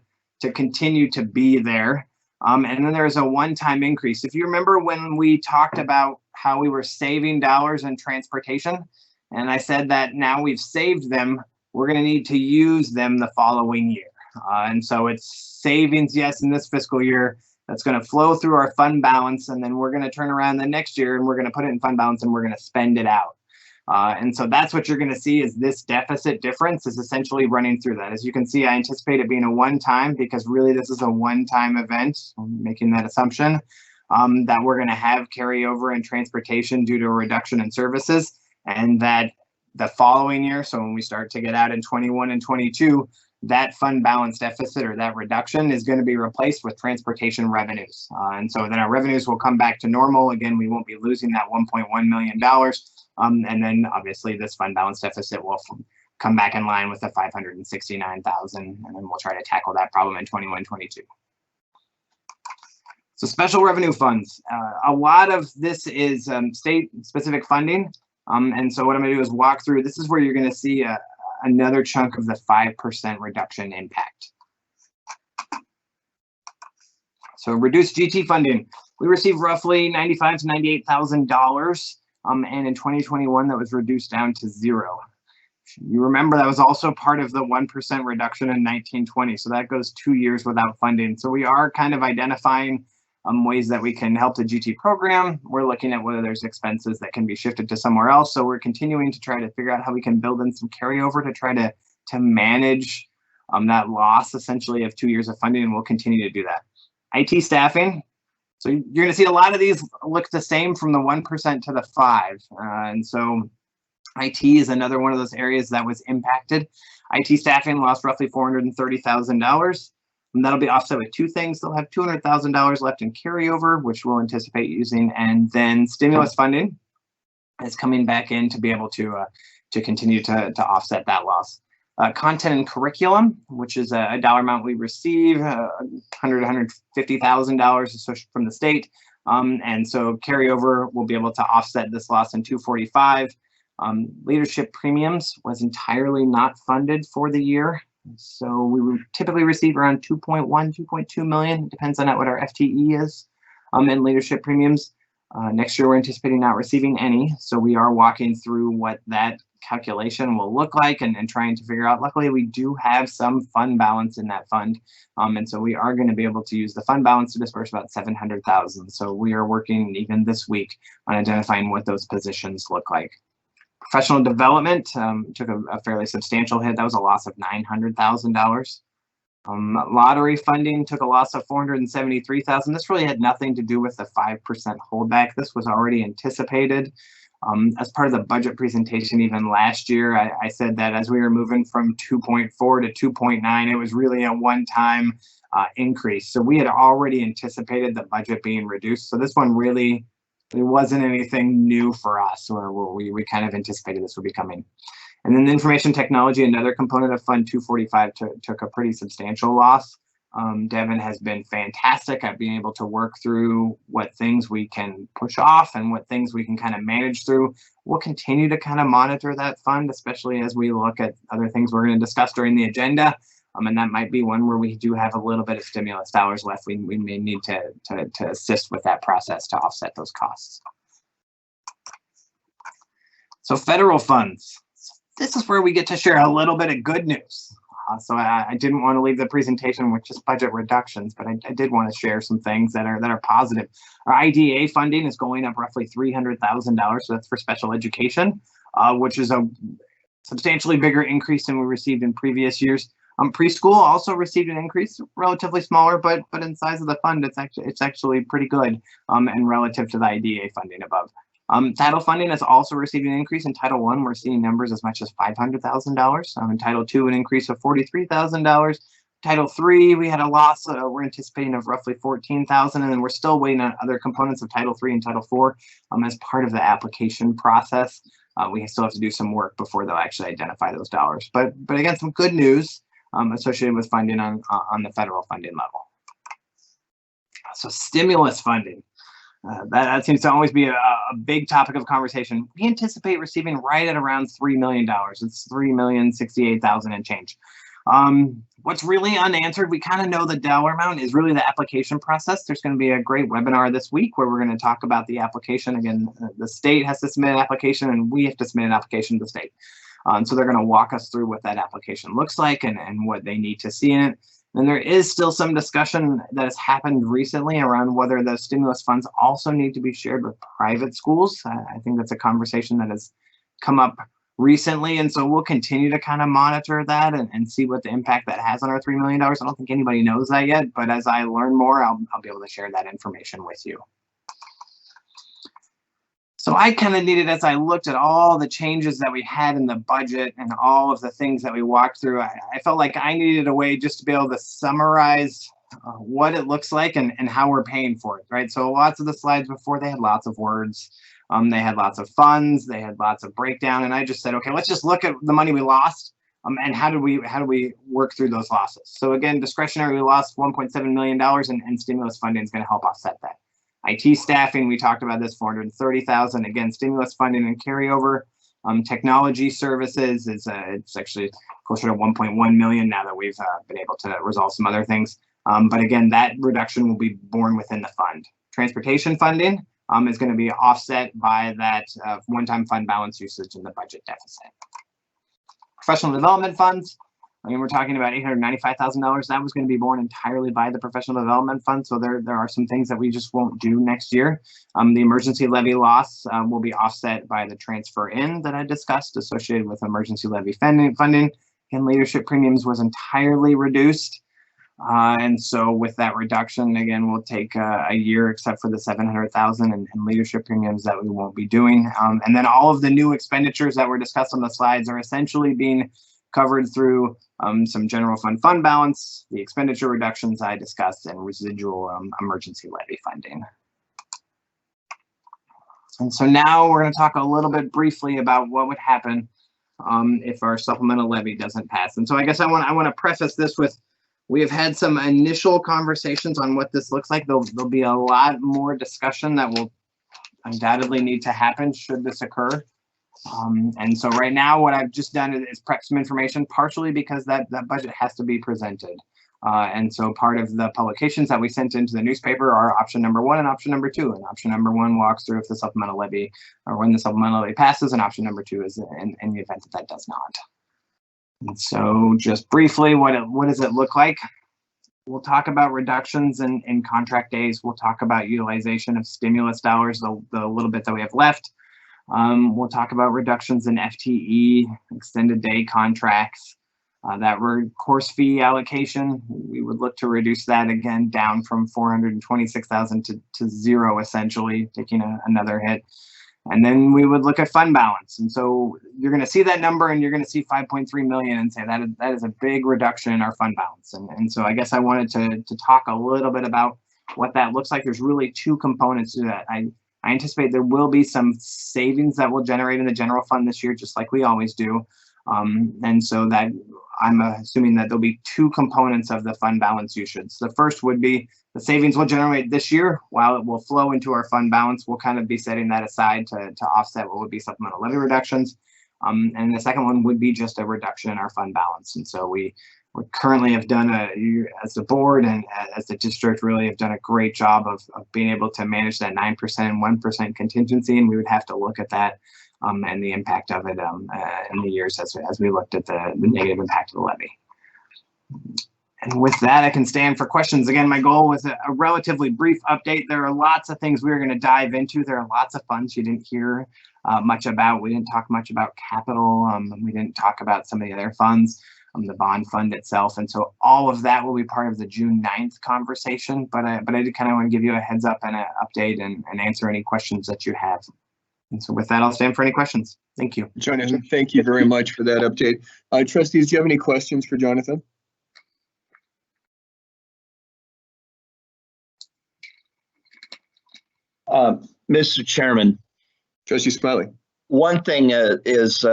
continue to be there. And then there's a one-time increase. If you remember when we talked about how we were saving dollars in transportation, and I said that now we've saved them, we're going to need to use them the following year. And so it's savings, yes, in this fiscal year, that's going to flow through our fund balance, and then we're going to turn around the next year and we're going to put it in fund balance and we're going to spend it out. And so that's what you're going to see is this deficit difference is essentially running through that. As you can see, I anticipate it being a one-time, because really this is a one-time event. I'm making that assumption that we're going to have carryover in transportation due to a reduction in services, and that the following year, so when we start to get out in 21 and 22, that fund balance deficit or that reduction is going to be replaced with transportation revenues. And so then our revenues will come back to normal. Again, we won't be losing that $1.1 million. And then obviously this fund balance deficit will come back in line with the 569,000, and then we'll try to tackle that problem in 21, 22. So special revenue funds, a lot of this is state specific funding. And so what I'm gonna do is walk through, this is where you're gonna see another chunk of the 5% reduction impact. So reduced GT funding, we received roughly $95,000 to $98,000, and in 2021 that was reduced down to zero. You remember that was also part of the 1% reduction in 1920, so that goes 2 years without funding. So we are kind of identifying ways that we can help the GT program. We're looking at whether there's expenses that can be shifted to somewhere else. So we're continuing to try to figure out how we can build in some carryover to try to manage that loss essentially of 2 years of funding, and we'll continue to do that. IT staffing. So you're going to see a lot of these look the same from the 1% to the 5%. And so IT is another one of those areas that was impacted. IT staffing lost roughly $430,000. And that'll be offset with two things. They'll have $200,000 left in carryover, which we'll anticipate using, and then stimulus funding is coming back in to be able to continue to offset that loss. Content and curriculum, which is a dollar amount we receive, $100,000 to $150,000 from the state, and so carryover will be able to offset this loss in 245. Leadership premiums was entirely not funded for the year. So we would typically receive around 2.1, 2.2 million, depends on what our FTE is, in leadership premiums. Next year, we're anticipating not receiving any. So we are walking through what that calculation will look like and trying to figure out. Luckily, we do have some fund balance in that fund. And so we are going to be able to use the fund balance to disperse about 700,000. So we are working even this week on identifying what those positions look like. Professional development took a fairly substantial hit. That was a loss of $900,000. Lottery funding took a loss of $473,000. This really had nothing to do with the 5% holdback. This was already anticipated. As part of the budget presentation, even last year, I said that as we were moving from 2.4 to 2.9, it was really a one-time increase. So we had already anticipated the budget being reduced. So this one really, it wasn't anything new for us, or we kind of anticipated this would be coming. And then the information technology, another component of Fund 245, took a pretty substantial loss. Devin has been fantastic at being able to work through what things we can push off and what things we can kind of manage through. We'll continue to kind of monitor that fund, especially as we look at other things we're going to discuss during the agenda. And that might be one where we do have a little bit of stimulus dollars left. We may need to assist with that process to offset those costs. So federal funds. This is where we get to share a little bit of good news. So I didn't want to leave the presentation with just budget reductions, but I did want to share some things that are positive. Our IDA funding is going up roughly $300,000. So that's for special education, which is a substantially bigger increase than we received in previous years. Preschool also received an increase, relatively smaller, but in size of the fund, it's actually pretty good, and relative to the IDA funding above. Title funding has also received an increase. In Title I, we're seeing numbers as much as $500,000. In Title II, an increase of $43,000. Title III, we had a loss we're anticipating of roughly $14,000, and then we're still waiting on other components of Title III and Title IV as part of the application process. We still have to do some work before they'll actually identify those dollars. But again, some good news associated with funding on the federal funding level. So stimulus funding. That seems to always be a big topic of conversation. We anticipate receiving right at around $3 million. It's $3,068,000 and change. What's really unanswered, we kind of know the dollar amount is really the application process. There's going to be a great webinar this week where we're going to talk about the application. Again, the state has to submit an application and we have to submit an application to the state. So they're going to walk us through what that application looks like and what they need to see in it. And there is still some discussion that has happened recently around whether the stimulus funds also need to be shared with private schools. I think that's a conversation that has come up recently. And so we'll continue to kind of monitor that and see what the impact that has on our $3 million. I don't think anybody knows that yet, but as I learn more, I'll be able to share that information with you. So I kind of needed, as I looked at all the changes that we had in the budget and all of the things that we walked through, I felt like I needed a way just to be able to summarize what it looks like and how we're paying for it, right? So lots of the slides before, they had lots of words. They had lots of funds, they had lots of breakdown. And I just said, okay, let's just look at the money we lost and how do we work through those losses? So again, discretionary, we lost $1.7 million and stimulus funding is going to help offset that. IT staffing, we talked about this, $430,000. Again, stimulus funding and carryover. Technology services is it's actually closer to 1.1 million now that we've been able to resolve some other things. But again, that reduction will be borne within the fund. Transportation funding is going to be offset by that one-time fund balance usage in the budget deficit. Professional development funds. I mean, we're talking about $895,000. That was going to be borne entirely by the professional development fund. So there are some things that we just won't do next year. The emergency levy loss will be offset by the transfer in that I discussed associated with emergency levy funding. And leadership premiums was entirely reduced. And so with that reduction, again, we'll take a year except for the $700,000 in leadership premiums that we won't be doing. And then all of the new expenditures that were discussed on the slides are essentially being covered through some general fund balance, the expenditure reductions I discussed, and residual emergency levy funding. And so now we're going to talk a little bit briefly about what would happen if our supplemental levy doesn't pass. And so I guess I want to preface this with, we have had some initial conversations on what this looks like. There'll be a lot more discussion that will undoubtedly need to happen should this occur. And so right now, what I've just done is prep some information, partially because that budget has to be presented. And so part of the publications that we sent into the newspaper are option number 1 and option number 2. And option number 1 walks through if the supplemental levy or when the supplemental levy passes, and option number 2 is in the event that does not. And so just briefly, what does it look like? We'll talk about reductions in contract days. We'll talk about utilization of stimulus dollars, the little bit that we have left. We'll talk about reductions in FTE, extended day contracts, that course fee allocation. We would look to reduce that again down from $426,000 to zero, essentially, taking another hit. And then we would look at fund balance. And so you're going to see that number and you're going to see 5.3 million and say that is a big reduction in our fund balance. And so I guess I wanted to talk a little bit about what that looks like. There's really 2 components to that. I anticipate there will be some savings that will generate in the general fund this year, just like we always do. And so that I'm assuming that there'll be two components of the fund balance usage. The first would be the savings we'll generate this year. While it will flow into our fund balance, we'll kind of be setting that aside to offset what would be supplemental levy reductions. And the second one would be just a reduction in our fund balance. And so we currently have done as the board and as the district really have done a great job of being able to manage that 9% and 1% contingency. And we would have to look at that and the impact of it in the years as we looked at the negative impact of the levy. And with that, I can stand for questions. Again, my goal was a relatively brief update. There are lots of things we were going to dive into. There are lots of funds you didn't hear much about. We didn't talk much about capital. We didn't talk about some of the other funds, the bond fund itself. And so all of that will be part of the June 9th conversation. But I did kind of want to give you a heads up and an update and answer any questions that you have. And so with that, I'll stand for any questions. Thank you. Jonathan, thank you very much for that update. Trustees, do you have any questions for Jonathan? Mr. Chairman. Trustee Smiley. One thing is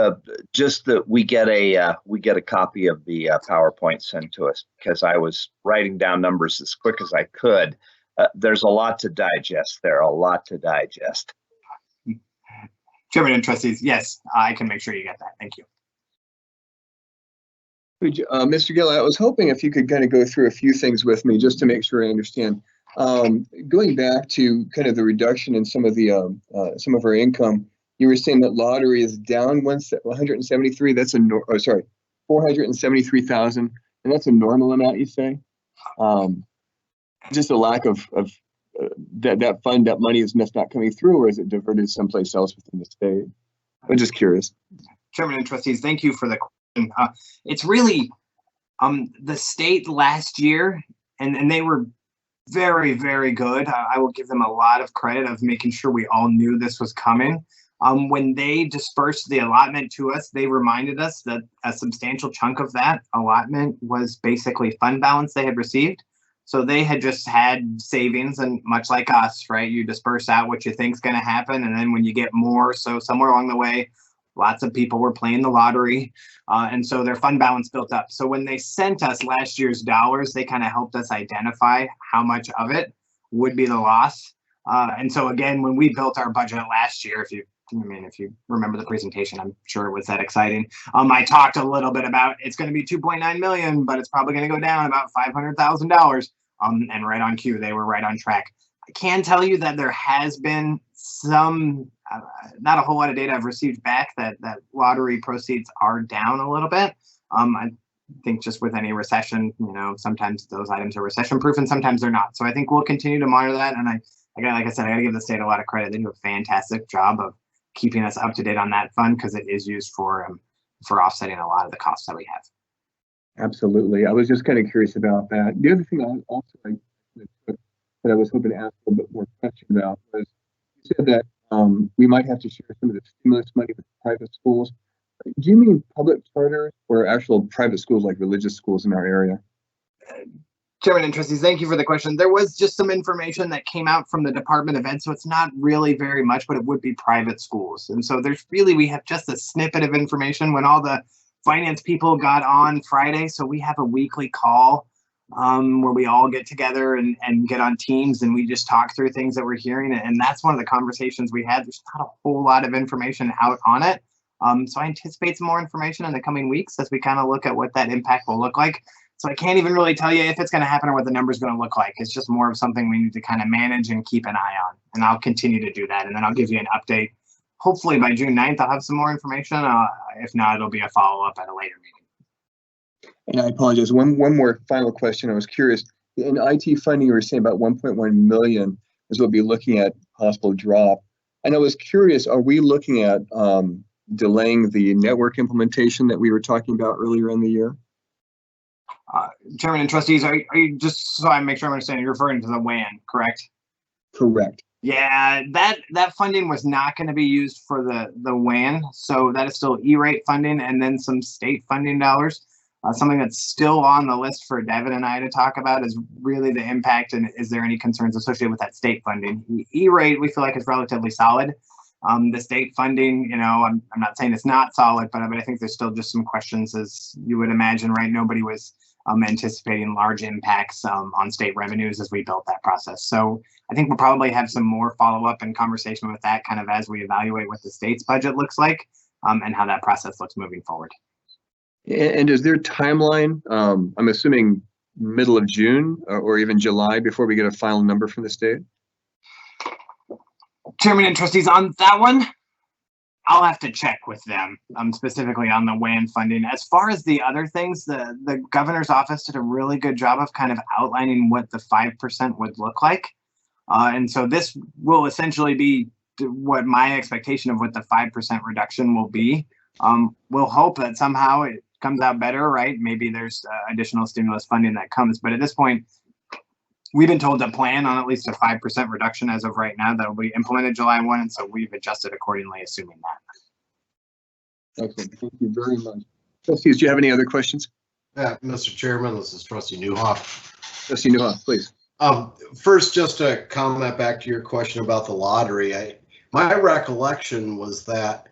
just that we get a copy of the PowerPoint sent to us, because I was writing down numbers as quick as I could. There's a lot to digest there, a lot to digest. Chairman and trustees, yes, I can make sure you get that. Thank you. Mr. Gill, I was hoping if you could kind of go through a few things with me just to make sure I understand. Going back to kind of the reduction in some of some of our income, you were saying that lottery is down 173. That's 473,000, and that's a normal amount, you say? Just a lack of that fund, that money is just not coming through, or is it diverted someplace else within the state? I'm just curious. Chairman and trustees, thank you for the question. It's really the state last year, and they were very, very good. I will give them a lot of credit of making sure we all knew this was coming. When they dispersed the allotment to us, they reminded us that a substantial chunk of that allotment was basically fund balance they had received. So they had just had savings, and much like us, right? You disperse out what you think is going to happen, and then when you get more, so somewhere along the way, lots of people were playing the lottery, and so their fund balance built up. So when they sent us last year's dollars, they kind of helped us identify how much of it would be the loss. And so again, when we built our budget last year, if you remember the presentation, I'm sure it was that exciting. I talked a little bit about it's going to be 2.9 million, but it's probably going to go down about $500,000. And right on cue, they were right on track. I can tell you that there has been some, not a whole lot of data I've received back that lottery proceeds are down a little bit. I think just with any recession, sometimes those items are recession proof and sometimes they're not. So I think we'll continue to monitor that. And like I said, I got to give the state a lot of credit. They do a fantastic job of keeping us up to date on that fund, because it is used for offsetting a lot of the costs that we have. Absolutely. I was just kind of curious about that. The other thing I also that I was hoping to ask a little bit more question about was, you said that we might have to share some of the stimulus money with private schools. Do you mean public charters or actual private schools like religious schools in our area? Chairman and trustees, thank you for the question. There was just some information that came out from the Department of Ed, so it's not really very much, but it would be private schools. And so we have just a snippet of information when all the finance people got on Friday. So we have a weekly call where we all get together and get on Teams, and we just talk through things that we're hearing. And that's one of the conversations we had. There's not a whole lot of information out on it. So I anticipate some more information in the coming weeks as we kind of look at what that impact will look like. So I can't even really tell you if it's going to happen or what the number is going to look like. It's just more of something we need to kind of manage and keep an eye on. And I'll continue to do that. And then I'll give you an update. Hopefully by June 9th, I'll have some more information. If not, it'll be a follow-up at a later meeting. And I apologize. One more final question. I was curious. In IT funding, you were saying about 1.1 million is what we'll be looking at possible drop. And I was curious, are we looking at delaying the network implementation that we were talking about earlier in the year? Chairman and trustees, are you, just so I make sure I'm understanding, you're referring to the WAN, correct? Correct. Yeah, that funding was not going to be used for the WAN, so that is still E-rate funding and then some state funding dollars. Something that's still on the list for Devin and I to talk about is really the impact and is there any concerns associated with that state funding. E-rate we feel like is relatively solid. The state funding, you know, I'm not saying it's not solid, but I think there's still just some questions, as you would imagine, right? Nobody was anticipating large impacts on state revenues as we built that process. So I think we'll probably have some more follow-up and conversation with that kind of as we evaluate what the state's budget looks like and how that process looks moving forward. And is there timeline? I'm assuming middle of June or even July before we get a final number from the state? Chairman and trustees, on that one, I'll have to check with them specifically on the WAN funding. As far as the other things, the governor's office did a really good job of kind of outlining what the 5% would look like. And so this will essentially be what my expectation of what the 5% reduction will be. We'll hope that somehow it comes out better, right? Maybe there's additional stimulus funding that comes, but at this point, we've been told to plan on at least a 5% reduction as of right now that will be implemented July 1, and so we've adjusted accordingly, assuming that. Excellent. Thank you very much. Trustees, do you have any other questions? Mr. Chairman, this is Trustee Newhoff. Trustee Newhoff, please. First, just a comment back to your question about the lottery. My recollection was that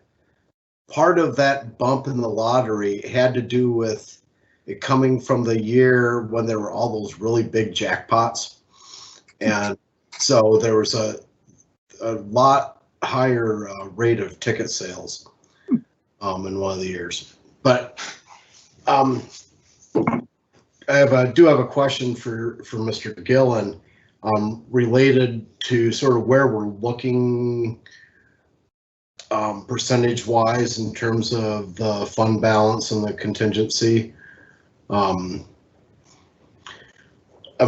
part of that bump in the lottery had to do with it coming from the year when there were all those really big jackpots. And so there was a lot higher rate of ticket sales in one of the years. But I do have a question for Mr. Gillen related to sort of where we're looking percentage-wise in terms of the fund balance and the contingency. I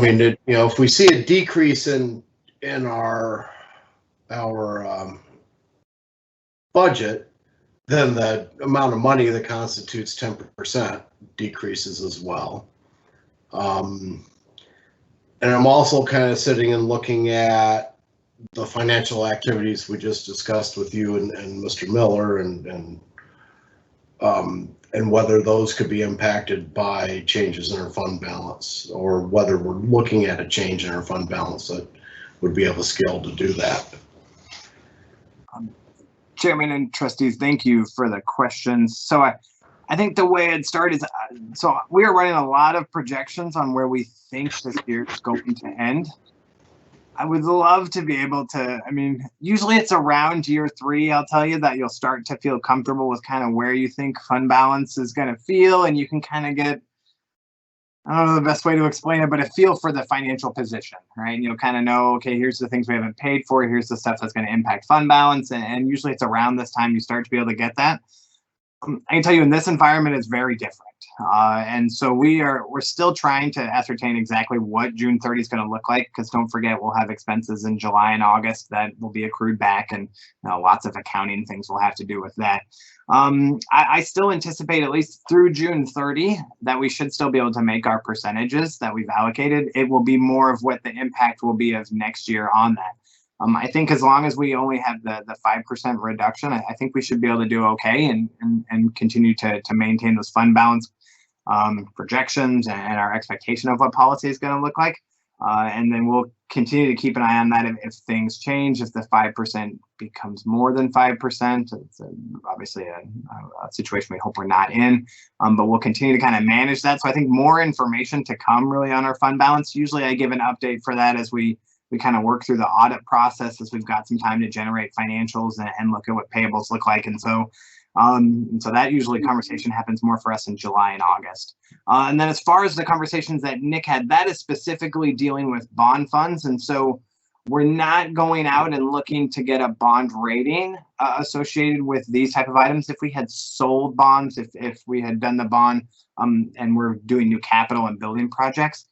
mean, you know, if we see a decrease in our budget, then the amount of money that constitutes 10% decreases as well. And I'm also kind of sitting and looking at the financial activities we just discussed with you and Mr. Miller and whether those could be impacted by changes in our fund balance, or whether we're looking at a change in our fund balance that would be able to scale to do that. Chairman and trustees, thank you for the questions. So I think the way I'd start is, so we are running a lot of projections on where we think this year is going to end. I would love to be able to, I mean, usually it's around year 3, I'll tell you, that you'll start to feel comfortable with kind of where you think fund balance is going to feel, and you can kind of get, I don't know the best way to explain it, but a feel for the financial position, right? And you'll kind of know, okay, here's the things we haven't paid for, here's the stuff that's going to impact fund balance, and usually it's around this time you start to be able to get that. I can tell you in this environment, it's very different. And so we're still trying to ascertain exactly what June 30 is going to look like, because don't forget, we'll have expenses in July and August that will be accrued back, and lots of accounting things will have to do with that. I still anticipate, at least through June 30, that we should still be able to make our percentages that we've allocated. It will be more of what the impact will be of next year on that. I think as long as we only have the 5% reduction, I think we should be able to do okay and continue to maintain those fund balance projections and our expectation of what policy is going to look like. And then we'll continue to keep an eye on that if things change, if the 5% becomes more than 5%. It's obviously a situation we hope we're not in, but we'll continue to kind of manage that. So I think more information to come really on our fund balance. Usually I give an update for that as we kind of work through the audit process, as we've got some time to generate financials and look at what payables look like. And so that usually conversation happens more for us in July and August. And then as far as the conversations that Nick had, that is specifically dealing with bond funds. And so we're not going out and looking to get a bond rating associated with these type of items. If we had sold bonds, if we had done the bond and we're doing new capital and building projects,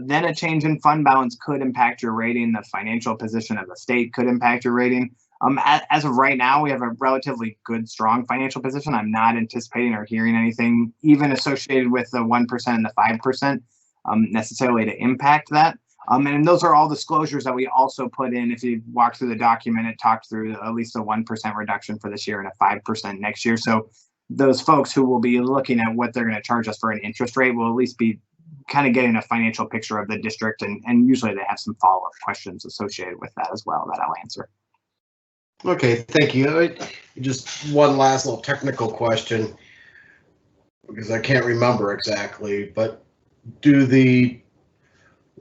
then a change in fund balance could impact your rating. The financial position of the state could impact your rating. As of right now, we have a relatively good, strong financial position. I'm not anticipating or hearing anything even associated with the 1% and the 5% necessarily to impact that. And those are all disclosures that we also put in. If you walk through the document, it talked through at least a 1% reduction for this year and a 5% next year. So those folks who will be looking at what they're going to charge us for an interest rate will at least be kind of getting a financial picture of the district, and usually they have some follow-up questions associated with that as well that I'll answer. Okay, thank you. Just one last little technical question, because I can't remember exactly, but do the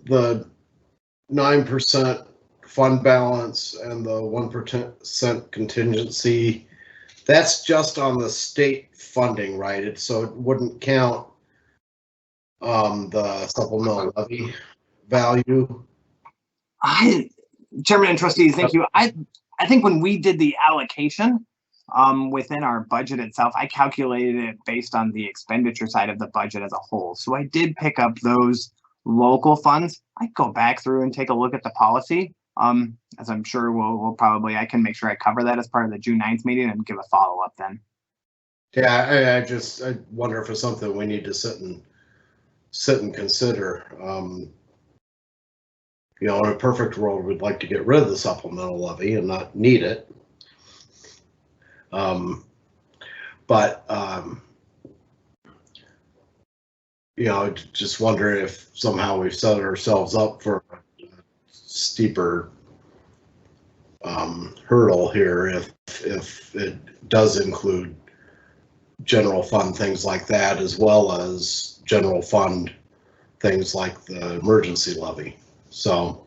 9% fund balance and the 1% contingency, that's just on the state funding, right? So it wouldn't count the supplemental levy value. Chairman and trustees, thank you. I think when we did the allocation within our budget itself, I calculated it based on the expenditure side of the budget as a whole. So I did pick up those local funds. I'd go back through and take a look at the policy. As I'm sure we'll probably, I can make sure I cover that as part of the June 9th meeting and give a follow up then. Yeah, I wonder if it's something we need to sit and consider. You know, in a perfect world, we'd like to get rid of the supplemental levy and not need it. But you know, just wonder if somehow we've set ourselves up for a steeper hurdle here if it does include general fund things like that, as well as general fund things like the emergency levy. So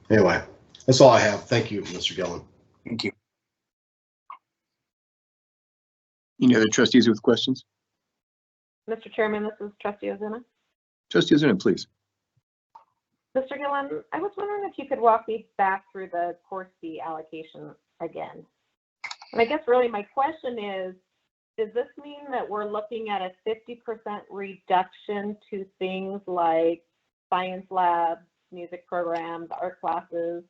anyway, that's all I have. Thank you, Mr. Gillen. Thank you. Any other trustees with questions? Mr. Chairman, this is Trustee Ozuna. Trustee Ozuna, please. Mr. Gillen, I was wondering if you could walk me back through the course fee allocation again. And I guess really my question is, does this mean that we're looking at a 50% reduction to things like science labs, music programs, art classes,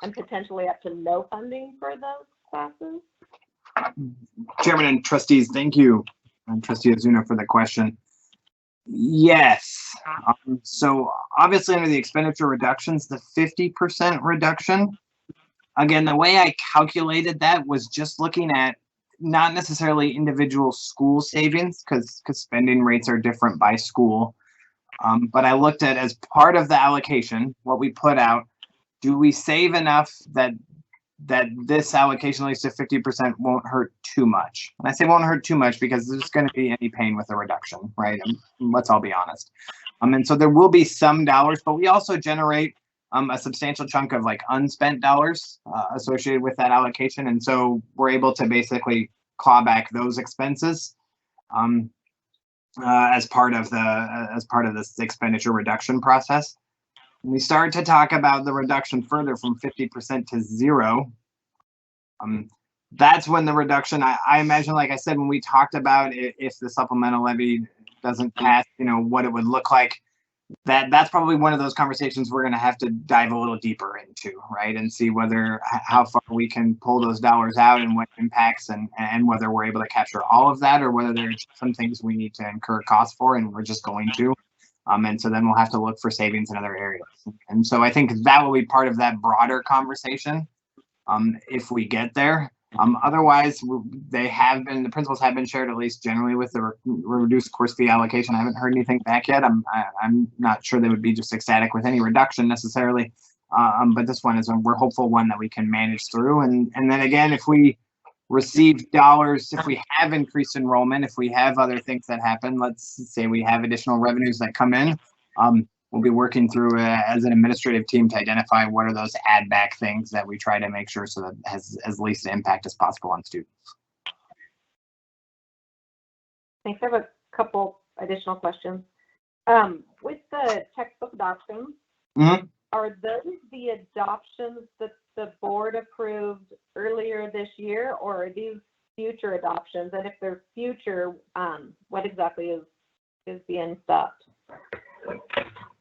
and potentially up to no funding for those classes? Chairman and trustees, thank you. And Trustee Ozuna for the question. Yes. So obviously under the expenditure reductions, the 50% reduction, again, the way I calculated that was just looking at not necessarily individual school savings, because spending rates are different by school. But I looked at, as part of the allocation, what we put out, do we save enough that this allocation, at least to 50%, won't hurt too much? And I say won't hurt too much because there's going to be any pain with a reduction, right? And let's all be honest. And so there will be some dollars, but we also generate a substantial chunk of like unspent dollars associated with that allocation. And so we're able to basically claw back those expenses as part of this expenditure reduction process. When we start to talk about the reduction further from 50% to 0, that's when the reduction, I imagine, like I said, when we talked about if the supplemental levy doesn't pass, you know, what it would look like, that's probably one of those conversations we're going to have to dive a little deeper into, right? And see how far we can pull those dollars out and what impacts, and whether we're able to capture all of that, or whether there's some things we need to incur costs for and we're just going to. And so then we'll have to look for savings in other areas. And so I think that will be part of that broader conversation if we get there. Otherwise, the principles have been shared, at least generally, with the reduced course fee allocation. I haven't heard anything back yet. I'm not sure they would be just ecstatic with any reduction necessarily. But this one we're hopeful one that we can manage through. And then again, if we receive dollars, if we have increased enrollment, if we have other things that happen, let's say we have additional revenues that come in, we'll be working through as an administrative team to identify what are those add back things that we try to make sure so that has as least impact as possible on students. Thanks. I have a couple additional questions. With the textbook adoptions, are those the adoptions that the board approved earlier this year, or are these future adoptions? And if they're future, what exactly is being stopped?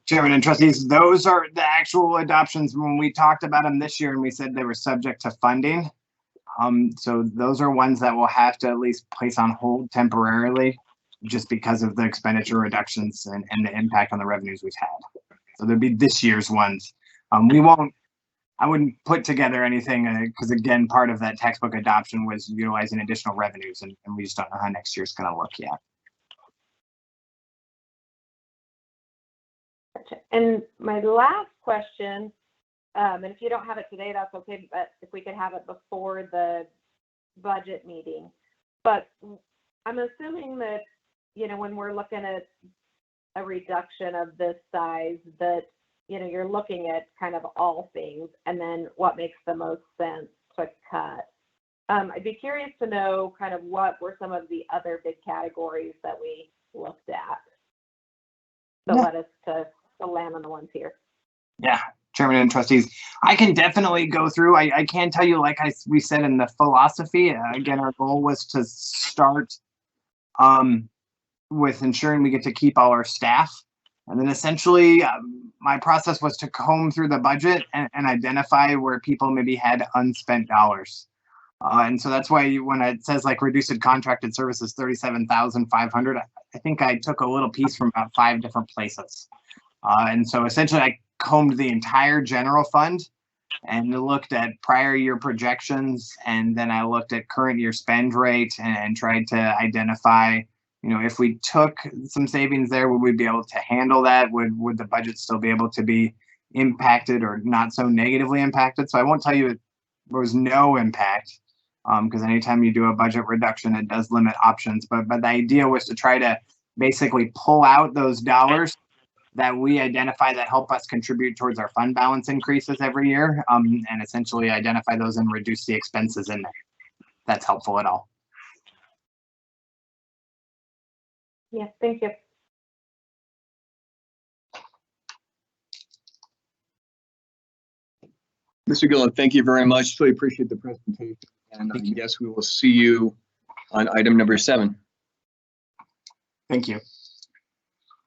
Chairman and trustees, those are the actual adoptions when we talked about them this year, and we said they were subject to funding. So those are ones that we'll have to at least place on hold temporarily, just because of the expenditure reductions and the impact on the revenues we've had. So there'd be this year's ones. I wouldn't put together anything because again, part of that textbook adoption was utilizing additional revenues, and we just don't know how next year's going to look yet. And my last question And if you don't have it today, that's okay, but if we could have it before the budget meeting. But I'm assuming that, you know, when we're looking at a reduction of this size, that, you know, you're looking at kind of all things and then what makes the most sense to cut. I'd be curious to know kind of what were some of the other big categories that we looked at that led us to land on the ones here. Yeah, Chairman and trustees, I can definitely go through. I can tell you, like we said in the philosophy, again, our goal was to start with ensuring we get to keep all our staff. And then essentially my process was to comb through the budget and identify where people maybe had unspent dollars. And so that's why when it says like reduced contracted services, 37,500, I think I took a little piece from about 5 different places. And so essentially I combed the entire general fund and looked at prior year projections. And then I looked at current year spend rate and tried to identify, you know, if we took some savings there, would we be able to handle that? Would the budget still be able to be impacted or not so negatively impacted? So I won't tell you there was no impact, because anytime you do a budget reduction, it does limit options. But the idea was to try to basically pull out those dollars that we identify that help us contribute towards our fund balance increases every year, and essentially identify those and reduce the expenses in there. That's helpful at all. Yes, thank you. Mr. Gillen, thank you very much. Really appreciate the presentation. And I guess we will see you on item number 7. Thank you.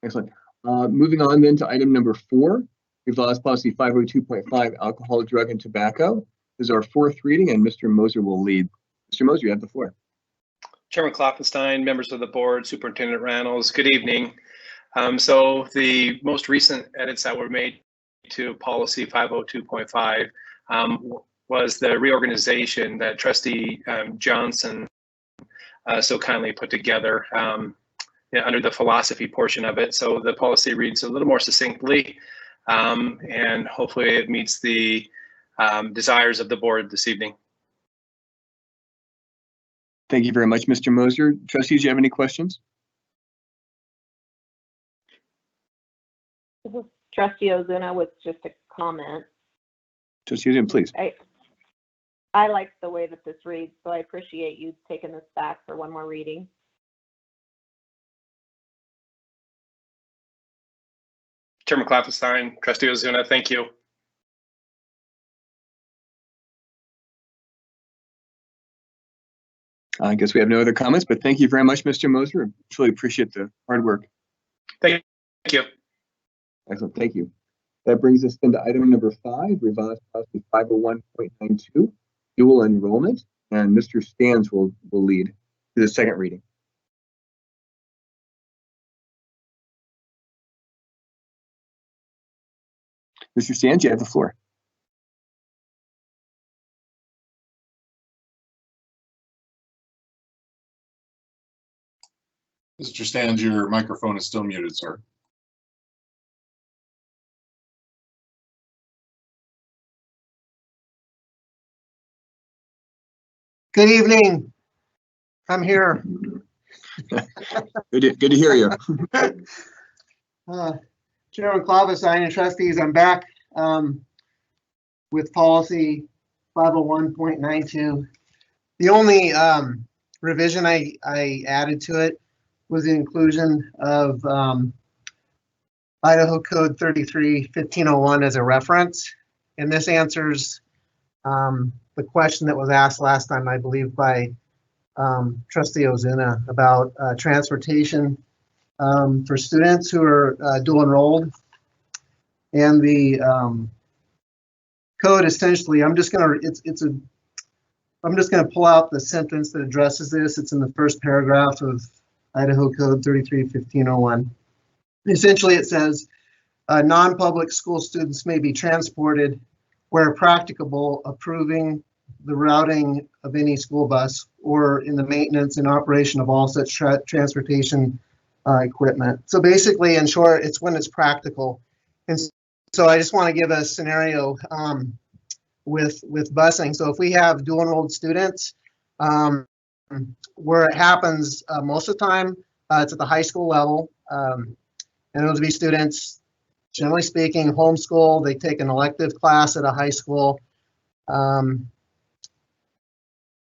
Excellent. Moving on then to item number 4, Revised Policy 502.5, Alcohol, Drug, and Tobacco. This is our 4th reading, and Mr. Moser will lead. Mr. Moser, you have the floor. Chairman Klopfenstein, members of the board, Superintendent Reynolds, good evening. So the most recent edits that were made to Policy 502.5 was the reorganization that Trustee Johnson so kindly put together under the philosophy portion of it. So the policy reads a little more succinctly, and hopefully it meets the desires of the board this evening. Thank you very much, Mr. Moser. Trustees, do you have any questions? Trustee Ozuna with just a comment. Trustee Ozuna, please. I like the way that this reads, so I appreciate you taking this back for one more reading. Chairman Klopfenstein, Trustee Ozuna, thank you. I guess we have no other comments, but thank you very much, Mr. Moser. Truly appreciate the hard work. Thank you. Excellent, thank you. That brings us into item number 5, Revised Policy 501.92, Dual Enrollment, and Mr. Stans will lead to the 2nd reading. Mr. Stans, you have the floor. Mr. Stans, your microphone is still muted, sir. Good evening. I'm here. Good to hear you. Chairman Klopfenstein and trustees, I'm back with policy 501.92. The only revision I added to it was the inclusion of Idaho Code 33-1501 as a reference. And this answers the question that was asked last time, I believe, by Trustee Ozuna about transportation for students who are dual enrolled. And the code essentially, I'm just gonna pull out the sentence that addresses this. It's in the first paragraph of Idaho Code 33-1501. Essentially, it says non-public school students may be transported where practicable, approving the routing of any school bus or in the maintenance and operation of all such transportation equipment. So basically, in short, it's when it's practical. And So I just want to give a scenario with busing. So if we have dual enrolled students, where it happens most of the time, it's at the high school level, and those would be students, generally speaking, homeschool. They take an elective class at a high school.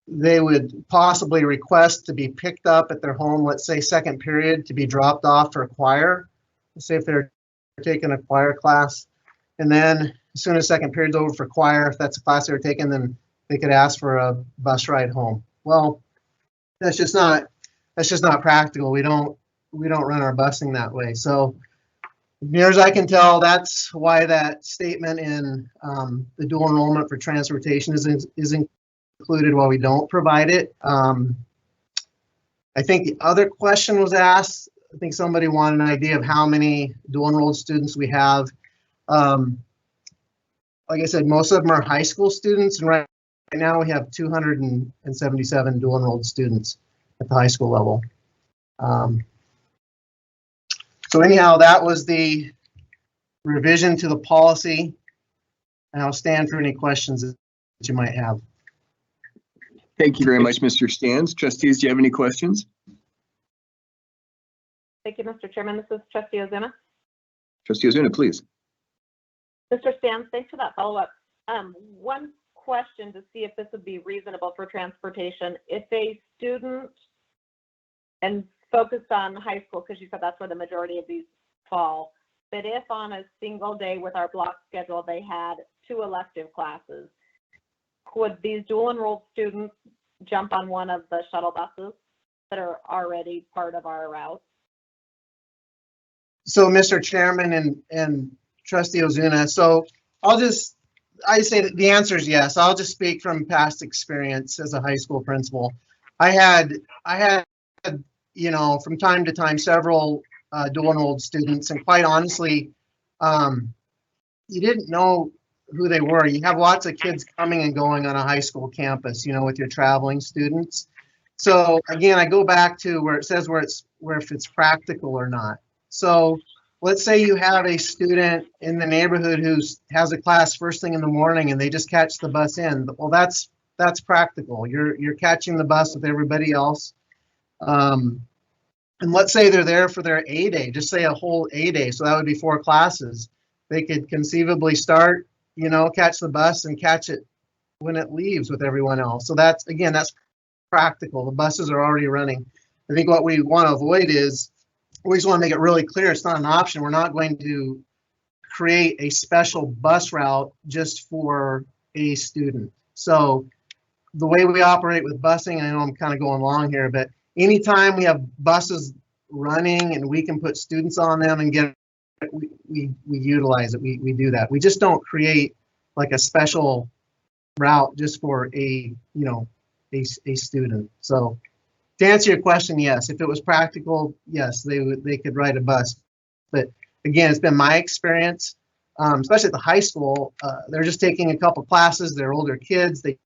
They would possibly request to be picked up at their home, let's say second period, to be dropped off for choir. Let's say if they're taking a choir class, and then as soon as second period's over for choir, if that's a class they were taking, then they could ask for a bus ride home. Well, that's just not practical. We don't run our busing that way. So as near as I can tell, that's why that statement in the dual enrollment for transportation is included while we don't provide it. I think the other question was asked. I think somebody wanted an idea of how many dual enrolled students we have. Like I said, most of them are high school students, and right now we have 277 dual enrolled students at the high school level. So anyhow, that was the revision to the policy, and I'll stand for any questions that you might have. Thank you very much, Mr. Stans. Trustees, do you have any questions? Thank you, Mr. Chairman. This is Trustee Ozuna. Trustee Ozuna, please. Mr. Stans, thanks for that follow-up. One question to see if this would be reasonable for transportation. If a student, and focused on high school, because you said that's where the majority of these fall, but if on a single day with our block schedule, they had 2 elective classes, could these dual enrolled students jump on one of the shuttle buses that are already part of our route? So Mr. Chairman and Trustee Ozuna, so I say that the answer is yes. I'll just speak from past experience as a high school principal. I had, you know, from time to time, several dual enrolled students, and quite honestly, you didn't know who they were. You have lots of kids coming and going on a high school campus, you know, with your traveling students. So again, I go back to where it says if it's practical or not. So let's say you have a student in the neighborhood who has a class first thing in the morning and they just catch the bus in. Well, that's practical. You're catching the bus with everybody else. And let's say they're there for their A day, just say a whole A day. So that would be 4 classes. They could conceivably start, you know, catch the bus and catch it when it leaves with everyone else. So that's practical. The buses are already running. I think what we want to avoid is, we just want to make it really clear it's not an option. We're not going to create a special bus route just for a student. So the way we operate with busing, I know I'm kind of going long here, but anytime we have buses running and we can put students on them and we utilize it, we do that. We just don't create like a special route just for a student. So to answer your question, yes. If it was practical, yes, they could ride a bus. But again, it's been my experience, especially at the high school, they're just taking a couple classes. They're older kids. They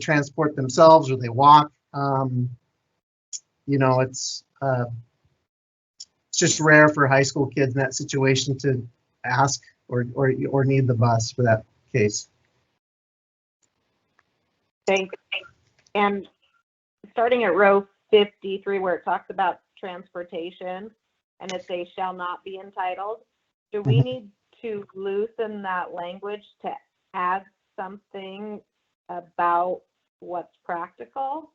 transport themselves or they walk. You know, it's just rare for high school kids in that situation to ask or need the bus for that case. Thanks. And starting at row 53, where it talks about transportation and it says shall not be entitled, do we need to loosen that language to add something about what's practical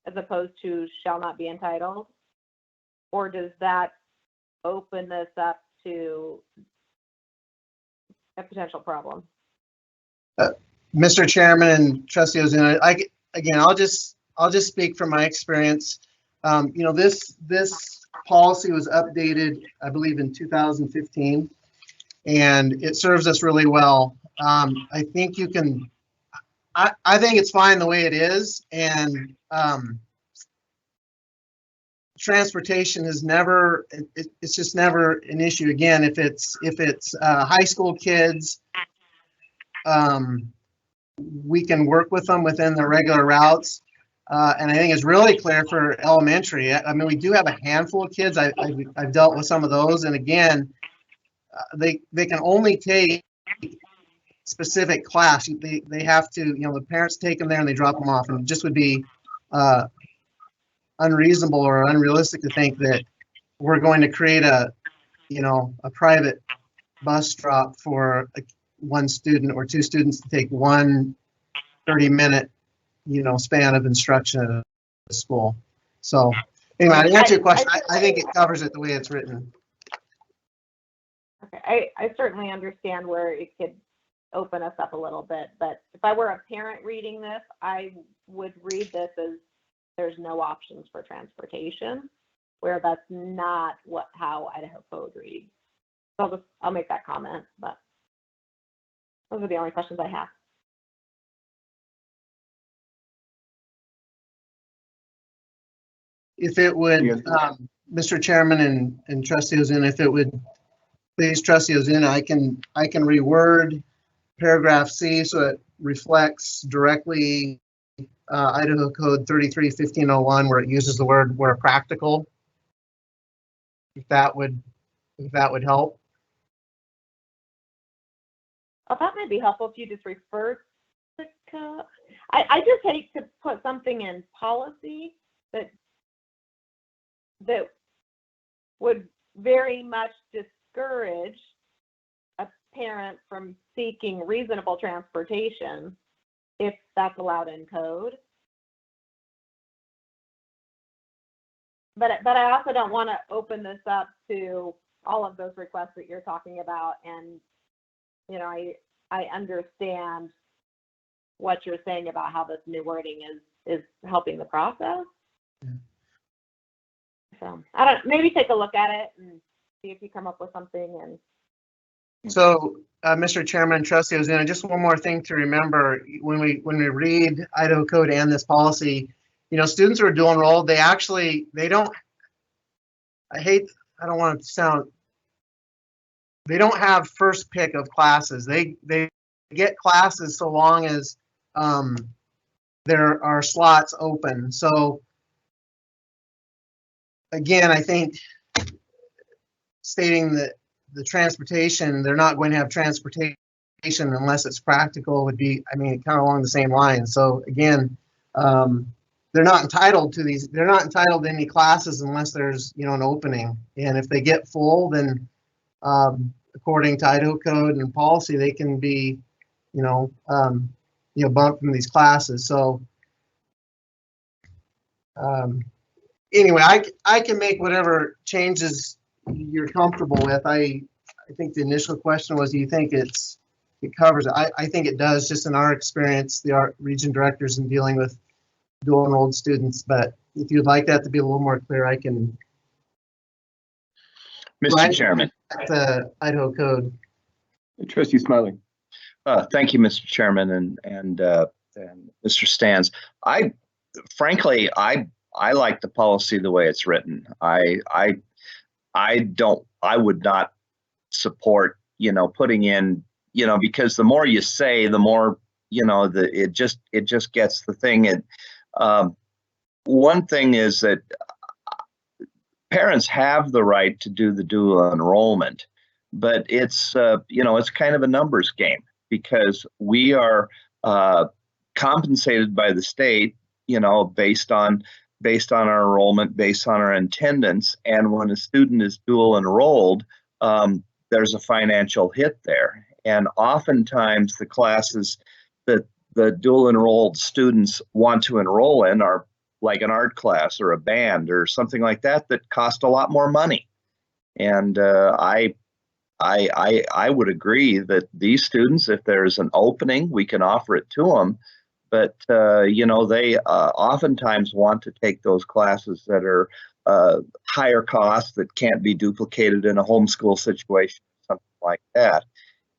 as opposed to shall not be entitled? Or does that open this up to a potential problem? Mr. Chairman and Trustee Ozuna, I'll just speak from my experience. You know, this policy was updated, I believe, in 2015, and it serves us really well. I think you can. I think it's fine the way it is, and transportation is never. It's just never an issue. Again, if it's high school kids, we can work with them within the regular routes. And I think it's really clear for elementary. I mean, we do have a handful of kids. I've dealt with some of those, and again, they can only take specific class. They have to, the parents take them there and they drop them off, and it just would be unreasonable or unrealistic to think that we're going to create a private bus drop for one student or two students to take one 30-minute, span of instruction at a school. So anyway, to answer your question, I think it covers it the way it's written. Okay, I certainly understand where it could open us up a little bit, but if I were a parent reading this, I would read this as there's no options for transportation, where that's not how Idaho code reads. So I'll make that comment, but those are the only questions I have. If it would, Mr. Chairman and Trustee Ozuna, if it would please, Trustee Ozuna, I can reword paragraph C so it reflects directly Idaho Code 33-1501, where it uses the word "where practical." If that would help. Oh, that might be helpful if you just refer to code. I just hate to put something in policy that would very much discourage a parent from seeking reasonable transportation if that's allowed in code. But I also don't want to open this up to all of those requests that you're talking about. And, I understand what you're saying about how this new wording is helping the process. So maybe take a look at it and see if you come up with something. And so, Mr. Chairman, Trustee Ozuna, just one more thing to remember when we read Idaho Code and this policy, students who are dual enrolled, they don't have first pick of classes. They get classes so long as there are slots open. So again, I think stating that the transportation, they're not going to have transportation unless it's practical would be, kind of along the same line. So again, they're not entitled to these. They're not entitled to any classes unless there's, an opening. And if they get full, then according to Idaho Code and policy, they can be, bumped from these classes. So anyway, I can make whatever changes you're comfortable with. I think the initial question was, do you think it covers it? I think it does, just in our experience, the region directors in dealing with dual enrolled students. But if you'd like that to be a little more clear, I can. Mr. Chairman. The Idaho Code. Trustee Smiley. Thank you, Mr. Chairman and Mr. Stans. Frankly, I like the policy the way it's written. I would not support, putting in, because the more you say, the more, it just gets the thing. One thing is that parents have the right to do the dual enrollment, but it's kind of a numbers game, because we are compensated by the state, based on our enrollment, based on our attendance. And when a student is dual enrolled, there's a financial hit there. And oftentimes the classes that the dual enrolled students want to enroll in are like an art class or a band or something like that cost a lot more money. And I would agree that these students, if there's an opening, we can offer it to them. But, they oftentimes want to take those classes that are higher cost, that can't be duplicated in a homeschool situation, something like that.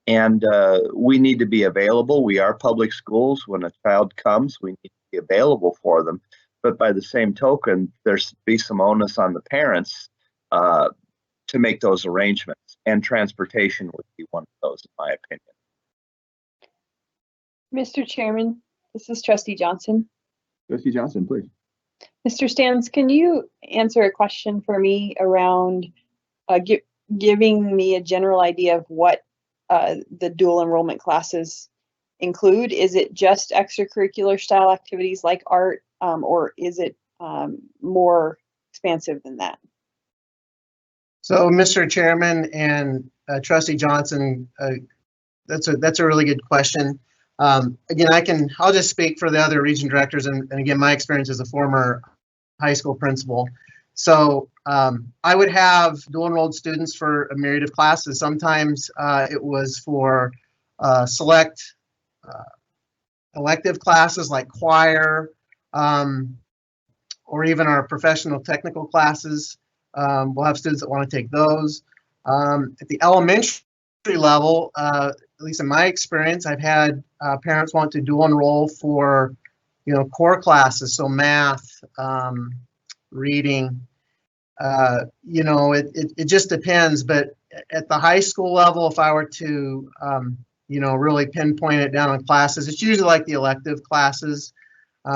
And we need to be available. We are public schools. When a child comes, we need to be available for them. But by the same token, there's be some onus on the parents to make those arrangements. And transportation would be one of those, in my opinion. Mr. Chairman, this is Trustee Johnson. Trustee Johnson, please. Mr. Stans, can you answer a question for me around giving me a general idea of what the dual enrollment classes include? Is it just extracurricular style activities like art, or is it more expansive than that? So, Mr. Chairman and Trustee Johnson, that's a really good question. Again, I'll just speak for the other region directors, and again, my experience as a former high school principal. So I would have dual enrolled students for a myriad of classes. Sometimes it was for select elective classes like choir, or even our professional technical classes. We'll have students that want to take those. At the elementary level, at least in my experience, I've had parents want to dual enroll for, core classes, so math, reading. It just depends. But at the high school level, if I were to, really pinpoint it down on classes, it's usually like the elective classes,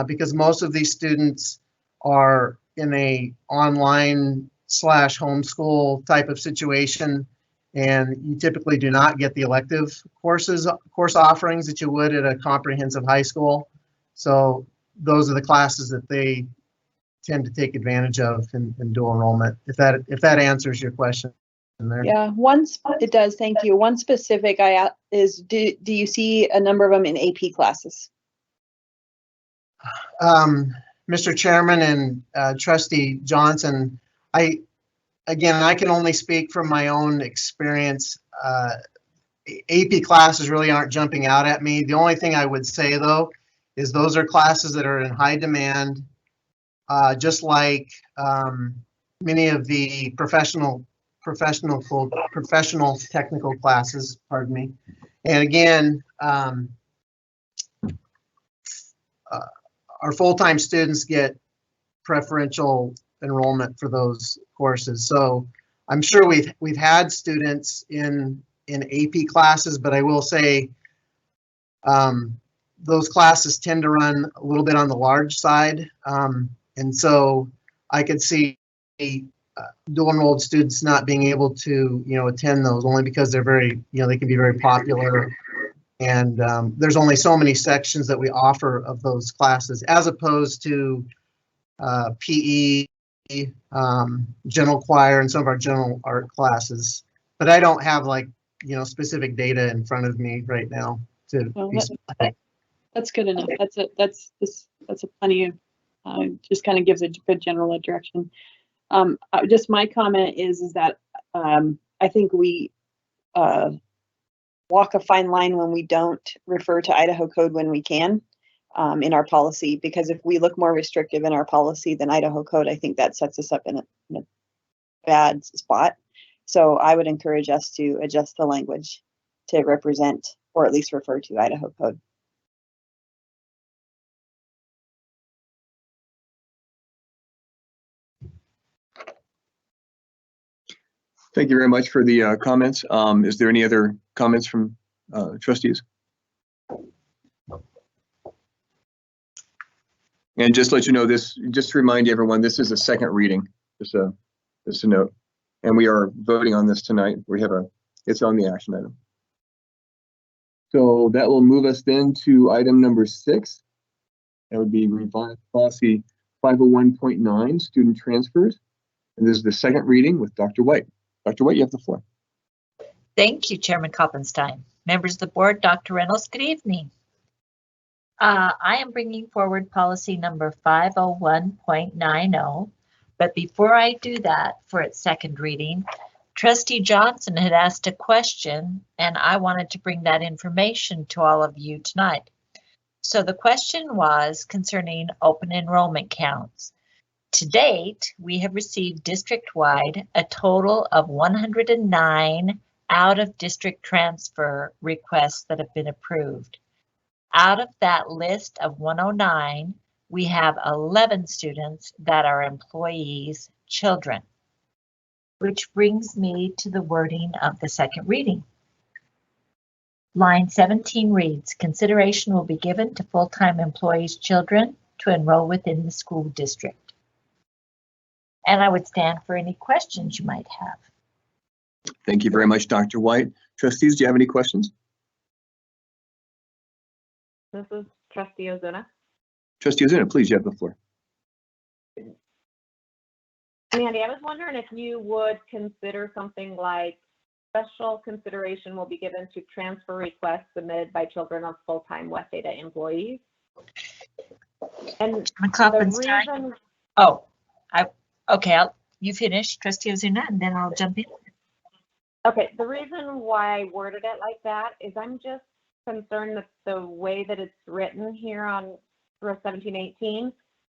because most of these students are in a online / homeschool type of situation, and you typically do not get the elective course offerings that you would at a comprehensive high school. So those are the classes that they tend to take advantage of in dual enrollment. If that answers your question there. Yeah, it does. Thank you. One specific is, do you see a number of them in AP classes? Mr. Chairman and Trustee Johnson, I can only speak from my own experience. AP classes really aren't jumping out at me. The only thing I would say, though, is those are classes that are in high demand, just like many of the professional technical classes, pardon me. And again, our full-time students get preferential enrollment for those courses. So I'm sure we've had students in AP classes, but I will say those classes tend to run a little bit on the large side. And so I could see dual enrolled students not being able to, attend those, only because they're very, they can be very popular. And there's only so many sections that we offer of those classes, as opposed to PE, general choir, and some of our general art classes. But I don't have specific data in front of me right now to be specific. That's good enough. That's a plenty of, just kind of gives a good general direction. Just my comment is that I think we walk a fine line when we don't refer to Idaho code when we can in our policy, because if we look more restrictive in our policy than Idaho code, I think that sets us up in a bad spot. So I would encourage us to adjust the language to represent, or at least refer to, Idaho code. Thank you very much for the comments. Is there any other comments from trustees? And just to let you know, just to remind everyone, this is a second reading, just a note. And we are voting on this tonight. It's on the action item. So that will move us then to item number 6. That would be revised policy 501.9, student transfers. And this is the second reading with Dr. White. Dr. White, you have the floor. Thank you, Chairman Koppenstein. Members of the board, Dr. Reynolds, good evening. I am bringing forward policy number 501.90, but before I do that for its second reading, Trustee Johnson had asked a question and I wanted to bring that information to all of you tonight. So the question was concerning open enrollment counts. To date, we have received district-wide a total of 109 out-of-district transfer requests that have been approved. Out of that list of 109, we have 11 students that are employees' children, which brings me to the wording of the second reading. Line 17 reads, consideration will be given to full-time employees' children to enroll within the school district. And I would stand for any questions you might have. Thank you very much, Dr. White. Trustees, do you have any questions? This is Trustee Ozuna. Trustee Ozuna, please, you have the floor. Mandy, I was wondering if you would consider something like special consideration will be given to transfer requests submitted by children of full-time West Ada employees. And the reason. Oh, okay. You finish, Trustee Ozuna, and then I'll jump in. Okay, the reason why I worded it like that is I'm just concerned that the way that it's written here on 1718,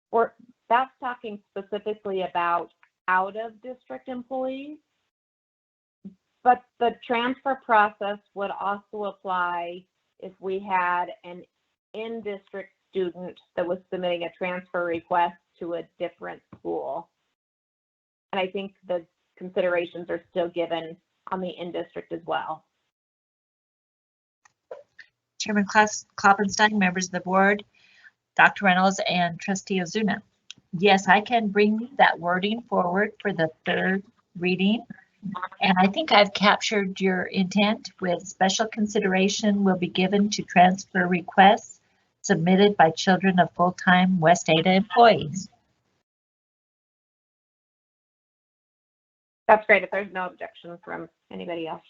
or that's talking specifically about out-of-district employees, but the transfer process would also apply if we had an in-district student that was submitting a transfer request to a different school. And I think the considerations are still given on the in-district as well. Chairman Kloppenstein, members of the board, Dr. Reynolds, and Trustee Ozuna. Yes, I can bring that wording forward for the third reading. And I think I've captured your intent with special consideration will be given to transfer requests submitted by children of full-time West Ada employees. That's great if there's no objection from anybody else.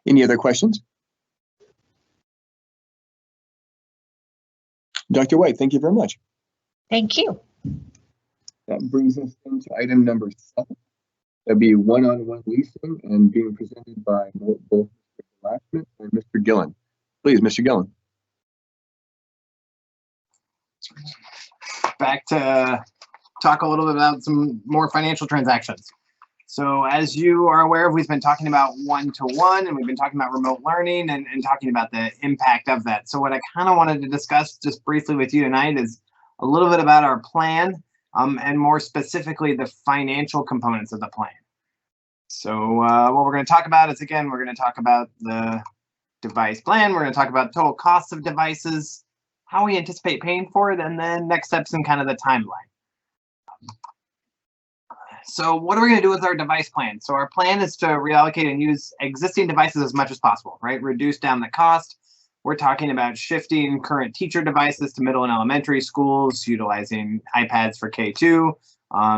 Any other questions? Dr. White, thank you very much. Thank you. That brings us into item number 7. That'd be one-on-one leasing and being presented by both Mr. Lashman and Mr. Gillen. Please, Mr. Gillen. Back to talk a little bit about some more financial transactions. So as you are aware, we've been talking about one-to-one, and we've been talking about remote learning and talking about the impact of that. So what I kind of wanted to discuss just briefly with you tonight is a little bit about our plan, and more specifically, the financial components of the plan. So what we're going to talk about is, again, we're going to talk about the device plan. We're going to talk about total costs of devices, how we anticipate paying for it, and then next steps and kind of the timeline. So what are we going to do with our device plan? So our plan is to reallocate and use existing devices as much as possible, right? Reduce down the cost. We're talking about shifting current teacher devices to middle and elementary schools, utilizing iPads for K2,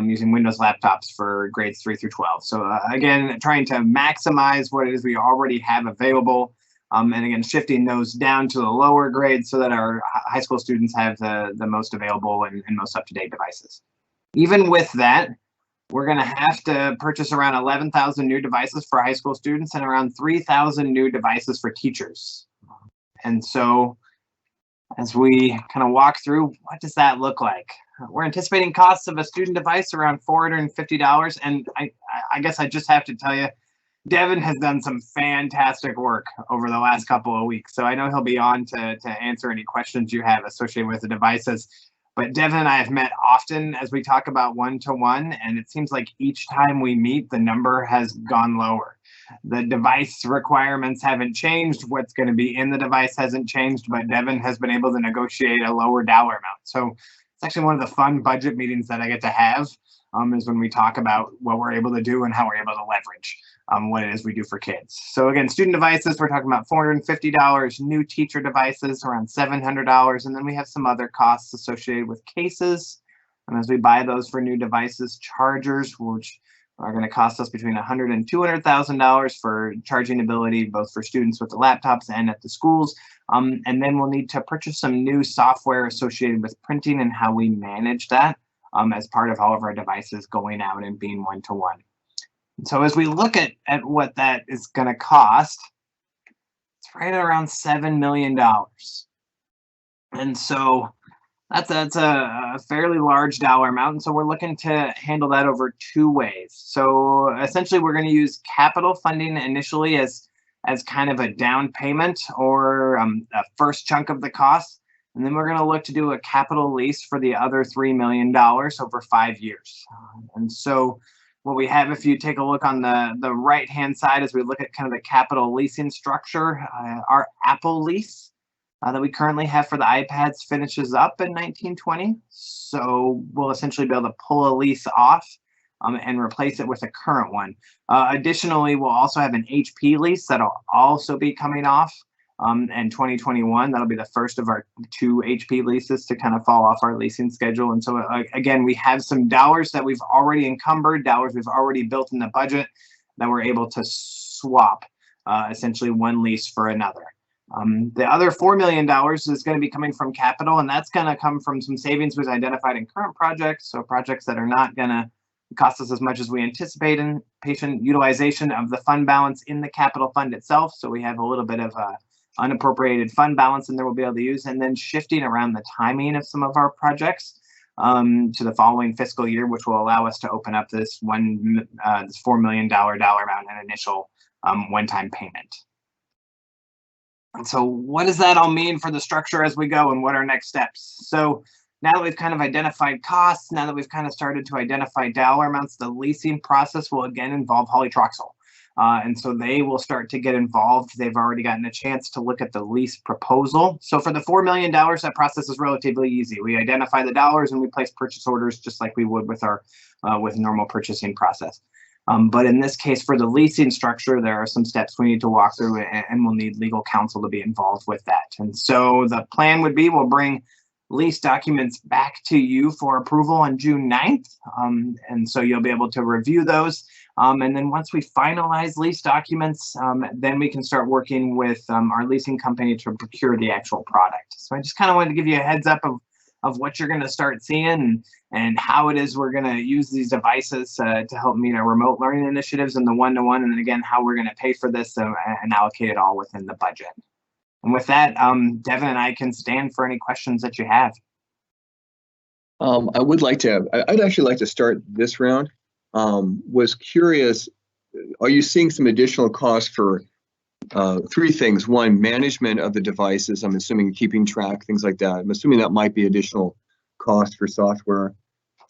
using Windows laptops for grades 3 through 12. So again, trying to maximize what it is we already have available. And again, shifting those down to the lower grades so that our high school students have the most available and most up-to-date devices. Even with that, we're going to have to purchase around 11,000 new devices for high school students and around 3,000 new devices for teachers. And so as we kind of walk through, what does that look like? We're anticipating costs of a student device around $450. And I guess I just have to tell you, Devin has done some fantastic work over the last couple of weeks. So I know he'll be on to answer any questions you have associated with the devices. But Devin and I have met often as we talk about one-to-one, and it seems like each time we meet, the number has gone lower. The device requirements haven't changed. What's going to be in the device hasn't changed, but Devin has been able to negotiate a lower dollar amount. So it's actually one of the fun budget meetings that I get to have, is when we talk about what we're able to do and how we're able to leverage what it is we do for kids. So again, student devices, we're talking about $450, new teacher devices around $700, and then we have some other costs associated with cases. And as we buy those for new devices, chargers, which are going to cost us between $100,000 and $200,000 for charging ability, both for students with the laptops and at the schools. And then we'll need to purchase some new software associated with printing and how we manage that as part of all of our devices going out and being one-to-one. So as we look at what that is going to cost, it's right around $7 million. And so that's a fairly large dollar amount. And so we're looking to handle that over 2 ways. So essentially, we're going to use capital funding initially as kind of a down payment or a first chunk of the cost. And then we're going to look to do a capital lease for the other $3 million over 5 years. And so what we have, if you take a look on the right-hand side, as we look at kind of the capital leasing structure, our Apple lease that we currently have for the iPads finishes up in 1920. So we'll essentially be able to pull a lease off and replace it with a current one. Additionally, we'll also have an HP lease that'll also be coming off in 2021. That'll be the first of our 2 HP leases to kind of fall off our leasing schedule. And so again, we have some dollars that we've already encumbered, dollars we've already built in the budget that we're able to swap essentially one lease for another. The other $4 million is going to be coming from capital, and that's going to come from some savings we've identified in current projects. So projects that are not going to cost us as much as we anticipate, in patient utilization of the fund balance in the capital fund itself. So we have a little bit of unappropriated fund balance in there we'll be able to use, and then shifting around the timing of some of our projects to the following fiscal year, which will allow us to open up this $4 million dollar amount in initial one-time payment. And so what does that all mean for the structure as we go, and what are next steps? So now that we've kind of identified costs, now that we've kind of started to identify dollar amounts, the leasing process will again involve Holly Troxel. And so they will start to get involved. They've already gotten a chance to look at the lease proposal. So for the $4 million, that process is relatively easy. We identify the dollars and we place purchase orders just like we would with our with normal purchasing process. But in this case, for the leasing structure, there are some steps we need to walk through, and we'll need legal counsel to be involved with that. And so the plan would be we'll bring lease documents back to you for approval on June 9th. And so you'll be able to review those. And then once we finalize lease documents, then we can start working with our leasing company to procure the actual product. So I just kind of wanted to give you a heads up of what you're going to start seeing and how it is we're going to use these devices to help meet our remote learning initiatives and the one-to-one, and then again, how we're going to pay for this and allocate it all within the budget. And with that, Devin and I can stand for any questions that you have. I would like to, I'd actually like to start this round. Was curious, are you seeing some additional costs for 3 things? 1, management of the devices. I'm assuming keeping track, things like that. I'm assuming that might be additional cost for software.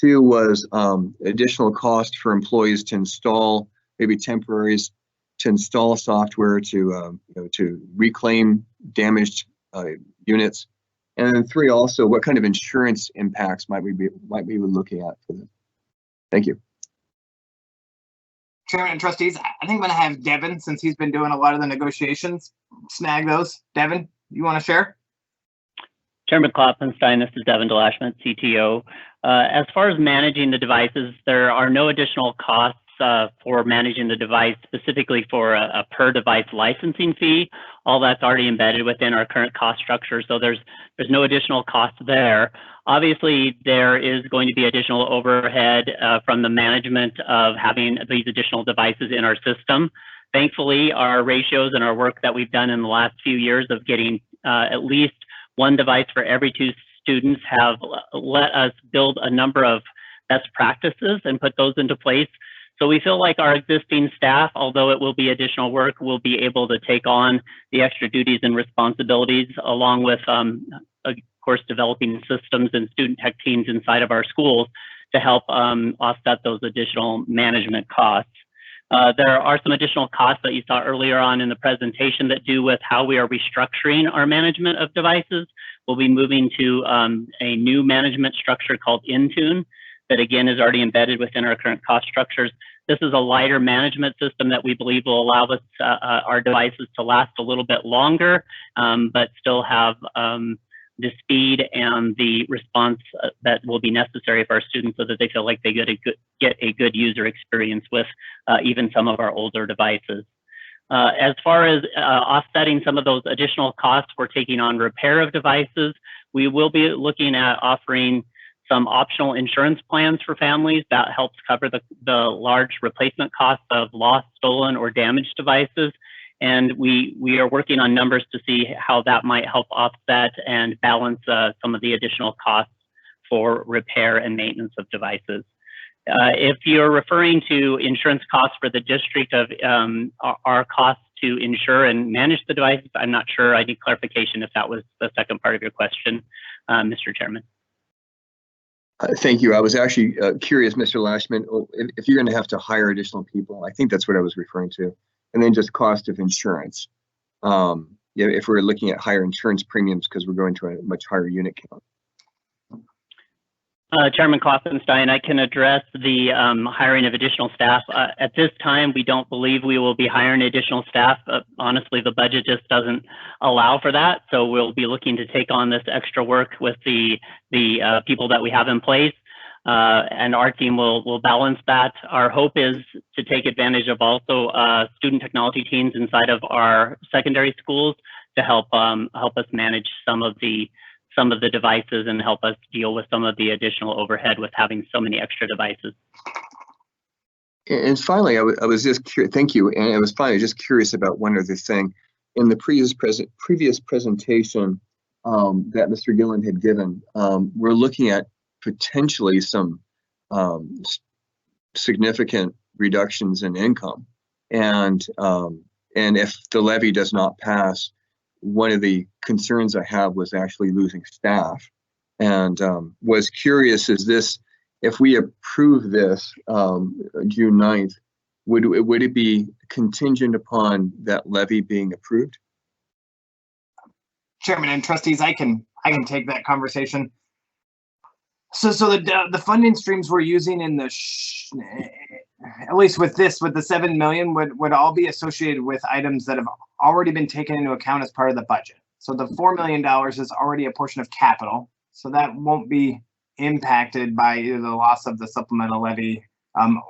2 was additional cost for employees to install, maybe temporaries, to install software to to reclaim damaged units. And then 3 also, what kind of insurance impacts might we be looking at for this? Thank you. Chairman and trustees, I think I'm going to have Devin, since he's been doing a lot of the negotiations, snag those. Devin, you want to share? Chairman Klopfenstein, this is Devin DeLashman, CTO. As far as managing the devices, there are no additional costs for managing the device, specifically for a per device licensing fee. All that's already embedded within our current cost structure, so there's no additional cost there. Obviously, there is going to be additional overhead from the management of having these additional devices in our system. Thankfully, our ratios and our work that we've done in the last few years of getting at least 1 device for every 2 students have let us build a number of best practices and put those into place. So we feel like our existing staff, although it will be additional work, will be able to take on the extra duties and responsibilities, along with, of course, developing systems and student tech teams inside of our schools to help offset those additional management costs. There are some additional costs that you saw earlier on in the presentation that do with how we are restructuring our management of devices. We'll be moving to a new management structure called Intune that again is already embedded within our current cost structures. This is a lighter management system that we believe will allow us our devices to last a little bit longer, but still have the speed and the response that will be necessary for our students so that they feel like they get a good user experience with even some of our older devices. As far as offsetting some of those additional costs we're taking on repair of devices, we will be looking at offering some optional insurance plans for families that helps cover the large replacement costs of lost, stolen, or damaged devices. And we are working on numbers to see how that might help offset and balance some of the additional costs for repair and maintenance of devices. If you're referring to insurance costs for the district of our costs to insure and manage the devices, I'm not sure. I need clarification if that was the second part of your question, Mr. Chairman. Thank you. I was actually curious, Mr. Lashman, if you're going to have to hire additional people. I think that's what I was referring to. And then just cost of insurance. If we're looking at higher insurance premiums because we're going to a much higher unit count. Chairman Klopfenstein, I can address the hiring of additional staff. At this time, we don't believe we will be hiring additional staff. Honestly, the budget just doesn't allow for that. So we'll be looking to take on this extra work with the people that we have in place. And our team will balance that. Our hope is to take advantage of also student technology teams inside of our secondary schools to help us manage some of the devices and help us deal with some of the additional overhead with having so many extra devices. And finally, I was just curious, thank you. And I was finally just curious about one other thing. In the previous presentation that Mr. Gillen had given, we're looking at potentially some significant reductions in income. And if the levy does not pass, one of the concerns I have was actually losing staff, and was curious, is this, if we approve this June 9th, would it be contingent upon that levy being approved? Chairman and trustees, I can take that conversation. So the funding streams we're using in the at least with the 7 million would all be associated with items that have already been taken into account as part of the budget. So the $4 million is already a portion of capital, so that won't be impacted by either the loss of the supplemental levy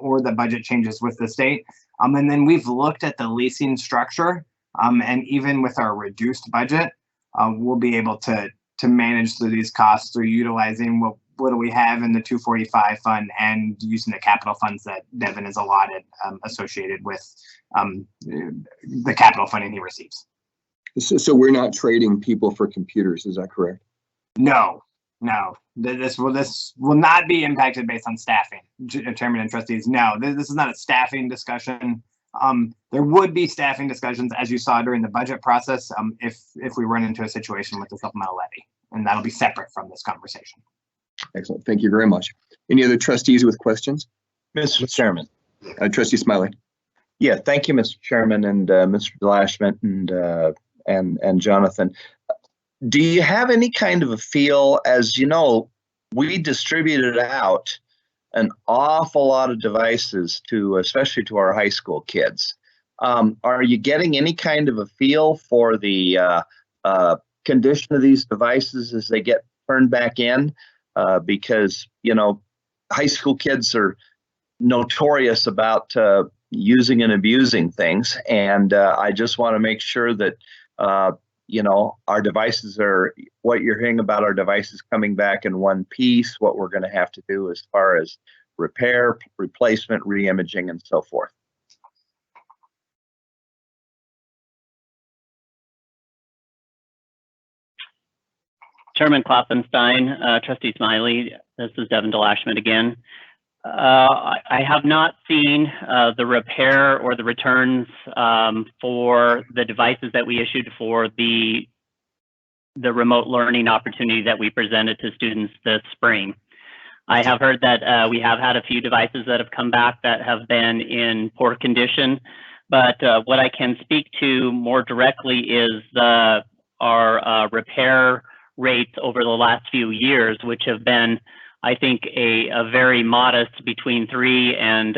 or the budget changes with the state. And then we've looked at the leasing structure, and even with our reduced budget, we'll be able to manage through these costs through utilizing what do we have in the 245 fund and using the capital funds that Devin is allotted associated with the capital funding he receives. So we're not trading people for computers, is that correct? No. This will not be impacted based on staffing, Chairman and trustees. No, this is not a staffing discussion. There would be staffing discussions, as you saw during the budget process, if we run into a situation with the supplemental levy, and that'll be separate from this conversation. Excellent. Thank you very much. Any other trustees with questions? Mr. Chairman. Trustee Smiley. Yeah, thank you, Mr. Chairman, and Mr. Delashment and Jonathan. Do you have any kind of a feel, as you know, we distributed out an awful lot of devices especially to our high school kids. Are you getting any kind of a feel for the condition of these devices as they get turned back in? Because, high school kids are notorious about using and abusing things. And I just want to make sure that, our devices are, what you're hearing about our devices coming back in one piece, what we're going to have to do as far as repair, replacement, re-imaging, and so forth. Chairman Klopfenstein, Trustee Smiley, this is Devin Delashment again. I have not seen the repair or the returns for the devices that we issued for the remote learning opportunity that we presented to students this spring. I have heard that we have had a few devices that have come back that have been in poor condition, but what I can speak to more directly is our repair rates over the last few years, which have been, I think, a very modest, between 3 and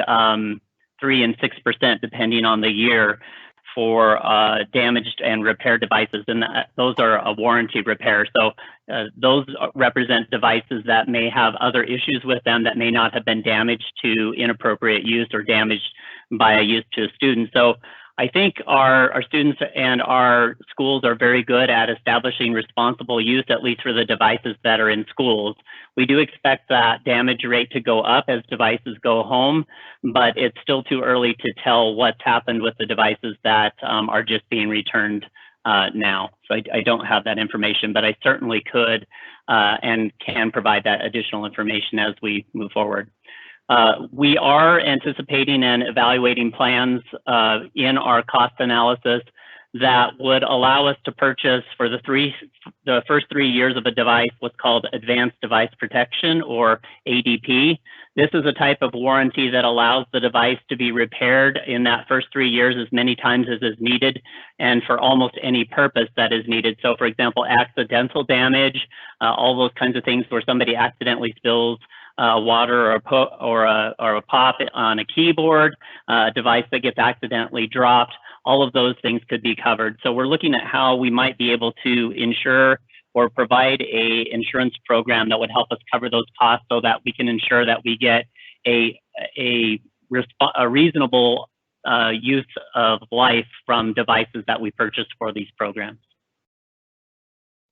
6%, depending on the year, for damaged and repaired devices, and those are a warranty repair. So those represent devices that may have other issues with them that may not have been damaged to inappropriate use or damaged by a use to a student. So I think our students and our schools are very good at establishing responsible use, at least for the devices that are in schools. We do expect that damage rate to go up as devices go home, but it's still too early to tell what's happened with the devices that are just being returned now. So I don't have that information, but I certainly could and can provide that additional information as we move forward. We are anticipating and evaluating plans in our cost analysis that would allow us to purchase for the first 3 years of a device what's called Advanced Device Protection, or ADP. This is a type of warranty that allows the device to be repaired in that first 3 years as many times as is needed and for almost any purpose that is needed. So for example, accidental damage, all those kinds of things where somebody accidentally spills water or a pop on a keyboard, a device that gets accidentally dropped, all of those things could be covered. So we're looking at how we might be able to insure or provide a insurance program that would help us cover those costs so that we can ensure that we get a reasonable use of life from devices that we purchase for these programs.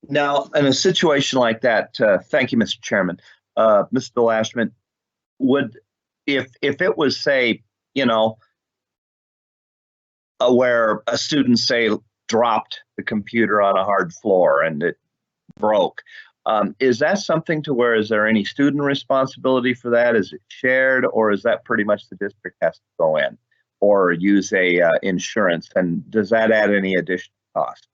Now, in a situation like that, thank you, Mr. Chairman. Mr. DeLashman, if it was, say, where a student, say, dropped the computer on a hard floor and it broke, is that something to where, is there any student responsibility for that? Is it shared, or is that pretty much the district has to go in or use a insurance? And does that add any additional cost?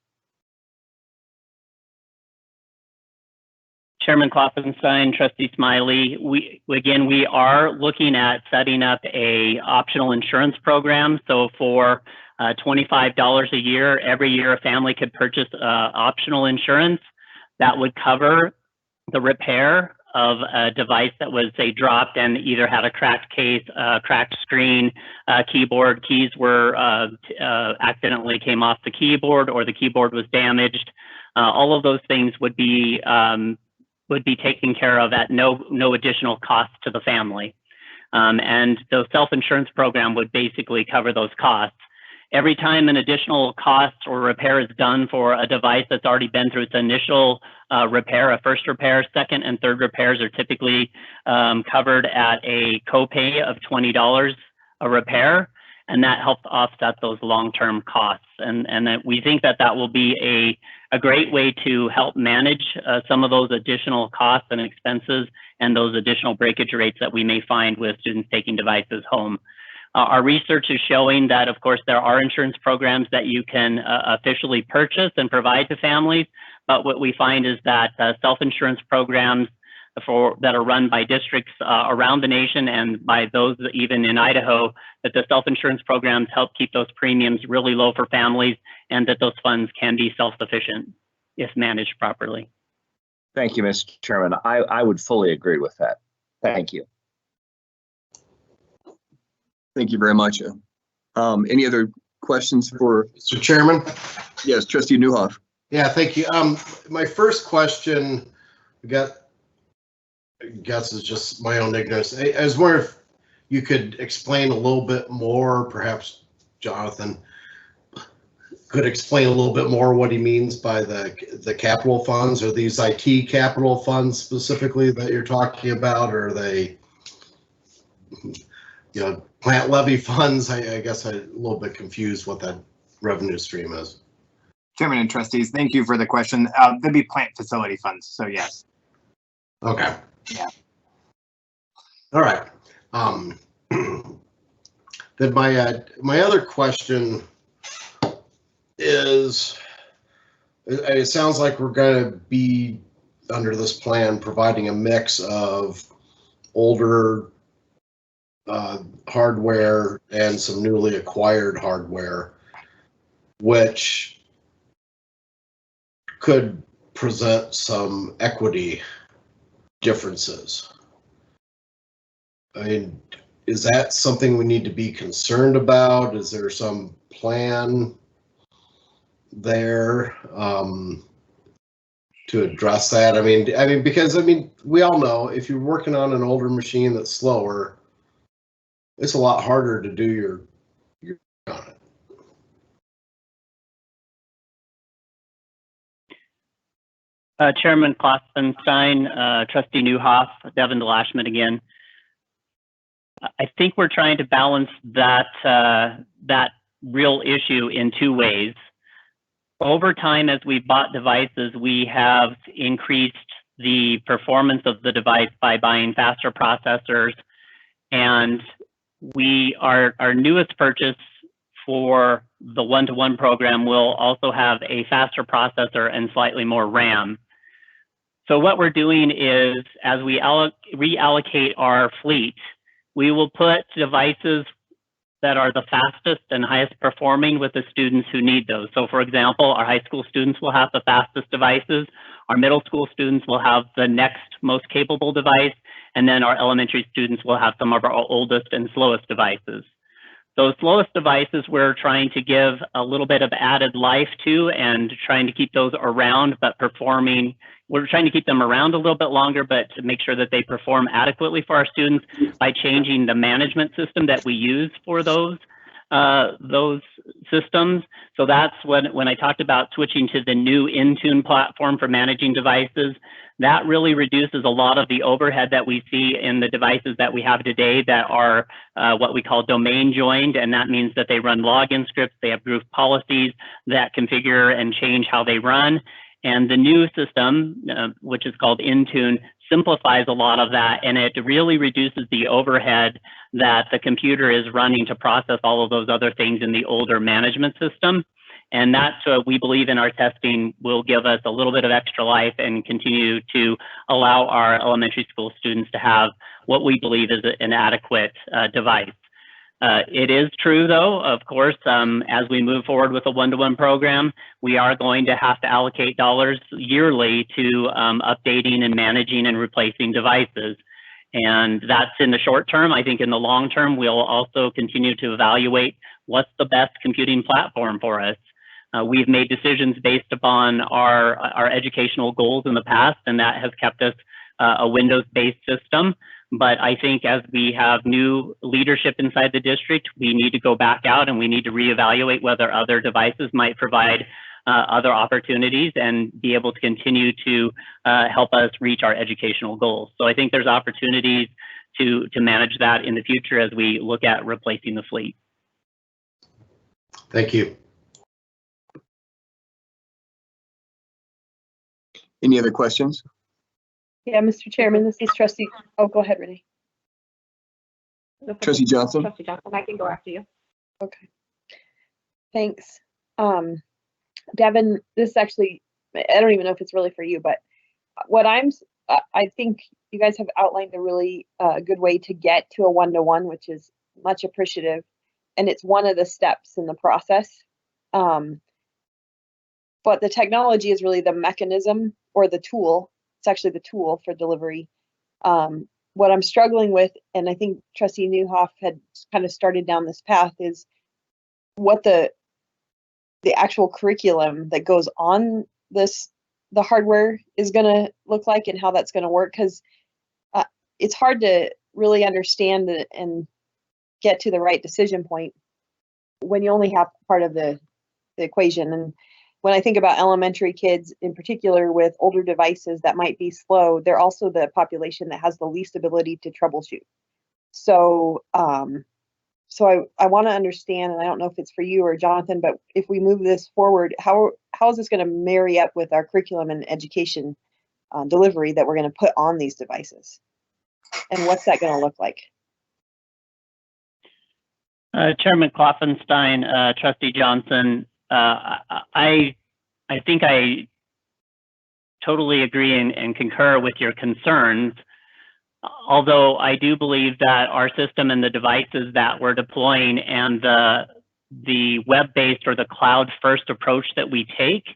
Chairman Klopfenstein, Trustee Smiley, we are looking at setting up a optional insurance program. So for $25 a year, every year a family could purchase optional insurance that would cover the repair of a device that was, say, dropped and either had a cracked case, cracked screen, keyboard, keys were accidentally came off the keyboard, or the keyboard was damaged. All of those things would be taken care of at no additional cost to the family. And the self-insurance program would basically cover those costs. Every time an additional cost or repair is done for a device that's already been through its initial repair, a first repair, second and third repairs are typically covered at a copay of $20 a repair, and that helps offset those long-term costs. And that we think that will be a great way to help manage some of those additional costs and expenses and those additional breakage rates that we may find with students taking devices home. Our research is showing that, of course, there are insurance programs that you can officially purchase and provide to families, but what we find is that self-insurance programs that are run by districts around the nation and by those even in Idaho, that the self-insurance programs help keep those premiums really low for families, and that those funds can be self-sufficient if managed properly. Thank you, Mr. Chairman. I would fully agree with that. Thank you. Thank you very much. Any other questions for Mr. Chairman? Yes, Trustee Newhoff. Yeah, thank you. My first question, I guess is just my own ignorance. I was wondering if you could explain a little bit more, perhaps Jonathan could explain a little bit more what he means by the capital funds. Are these IT capital funds specifically that you're talking about, or are they, plant levy funds? I guess I'm a little bit confused what that revenue stream is. Chairman and trustees, thank you for the question. They'd be plant facility funds, so yes. Okay. Yeah. All right. Then my other question is, it sounds like we're going to be, under this plan, providing a mix of older hardware and some newly acquired hardware, which could present some equity differences. I mean, is that something we need to be concerned about? Is there some plan there to address that? I mean, because we all know if you're working on an older machine that's slower, it's a lot harder to do your on it. Chairman Klopfenstein, Trustee Newhoff, Devin DeLashman again. I think we're trying to balance that real issue in two ways. Over time, as we've bought devices, we have increased the performance of the device by buying faster processors, and our newest purchase for the one-to-one program will also have a faster processor and slightly more RAM. So what we're doing is, as we reallocate our fleet, we will put devices that are the fastest and highest performing with the students who need those. So for example, our high school students will have the fastest devices, our middle school students will have the next most capable device, and then our elementary students will have some of our oldest and slowest devices. Those slowest devices we're trying to give a little bit of added life to and trying to keep those around but performing. We're trying to keep them around a little bit longer, but to make sure that they perform adequately for our students by changing the management system that we use for those systems. So that's when I talked about switching to the new Intune platform for managing devices. That really reduces a lot of the overhead that we see in the devices that we have today that are what we call domain joined, and that means that they run login scripts, they have group policies that configure and change how they run. And the new system, which is called Intune, simplifies a lot of that, and it really reduces the overhead that the computer is running to process all of those other things in the older management system. And that's what we believe in our testing will give us a little bit of extra life and continue to allow our elementary school students to have what we believe is an adequate device. It is true, though, of course, as we move forward with a one-to-one program, we are going to have to allocate dollars yearly to updating and managing and replacing devices. And that's in the short term. I think in the long term, we'll also continue to evaluate what's the best computing platform for us. We've made decisions based upon our educational goals in the past, and that has kept us a Windows-based system. But I think as we have new leadership inside the district, we need to go back out and we need to reevaluate whether other devices might provide other opportunities and be able to continue to help us reach our educational goals. So I think there's opportunities to manage that in the future as we look at replacing the fleet. Thank you. Any other questions? Yeah, Mr. Chairman, this is Trustee. Oh, go ahead, Renee. Trustee Johnson? Trustee Johnson, I can go after you. Okay. Thanks. Devin, this is actually, I don't even know if it's really for you, but what I think you guys have outlined a really good way to get to a one-to-one, which is much appreciative. And it's one of the steps in the process. But the technology is really the mechanism or the tool. It's actually the tool for delivery. What I'm struggling with, and I think Trustee Newhoff had kind of started down this path, is what the actual curriculum that goes on the hardware is going to look like and how that's going to work, because it's hard to really understand and get to the right decision point when you only have part of the equation. And when I think about elementary kids in particular with older devices that might be slow, they're also the population that has the least ability to troubleshoot. So I want to understand, and I don't know if it's for you or Jonathan, but if we move this forward, how is this going to marry up with our curriculum and education delivery that we're going to put on these devices? And what's that going to look like? Chairman Klopfenstein, Trustee Johnson, I think I totally agree and concur with your concerns, although I do believe that our system and the devices that we're deploying and the web-based or the cloud-first approach that we take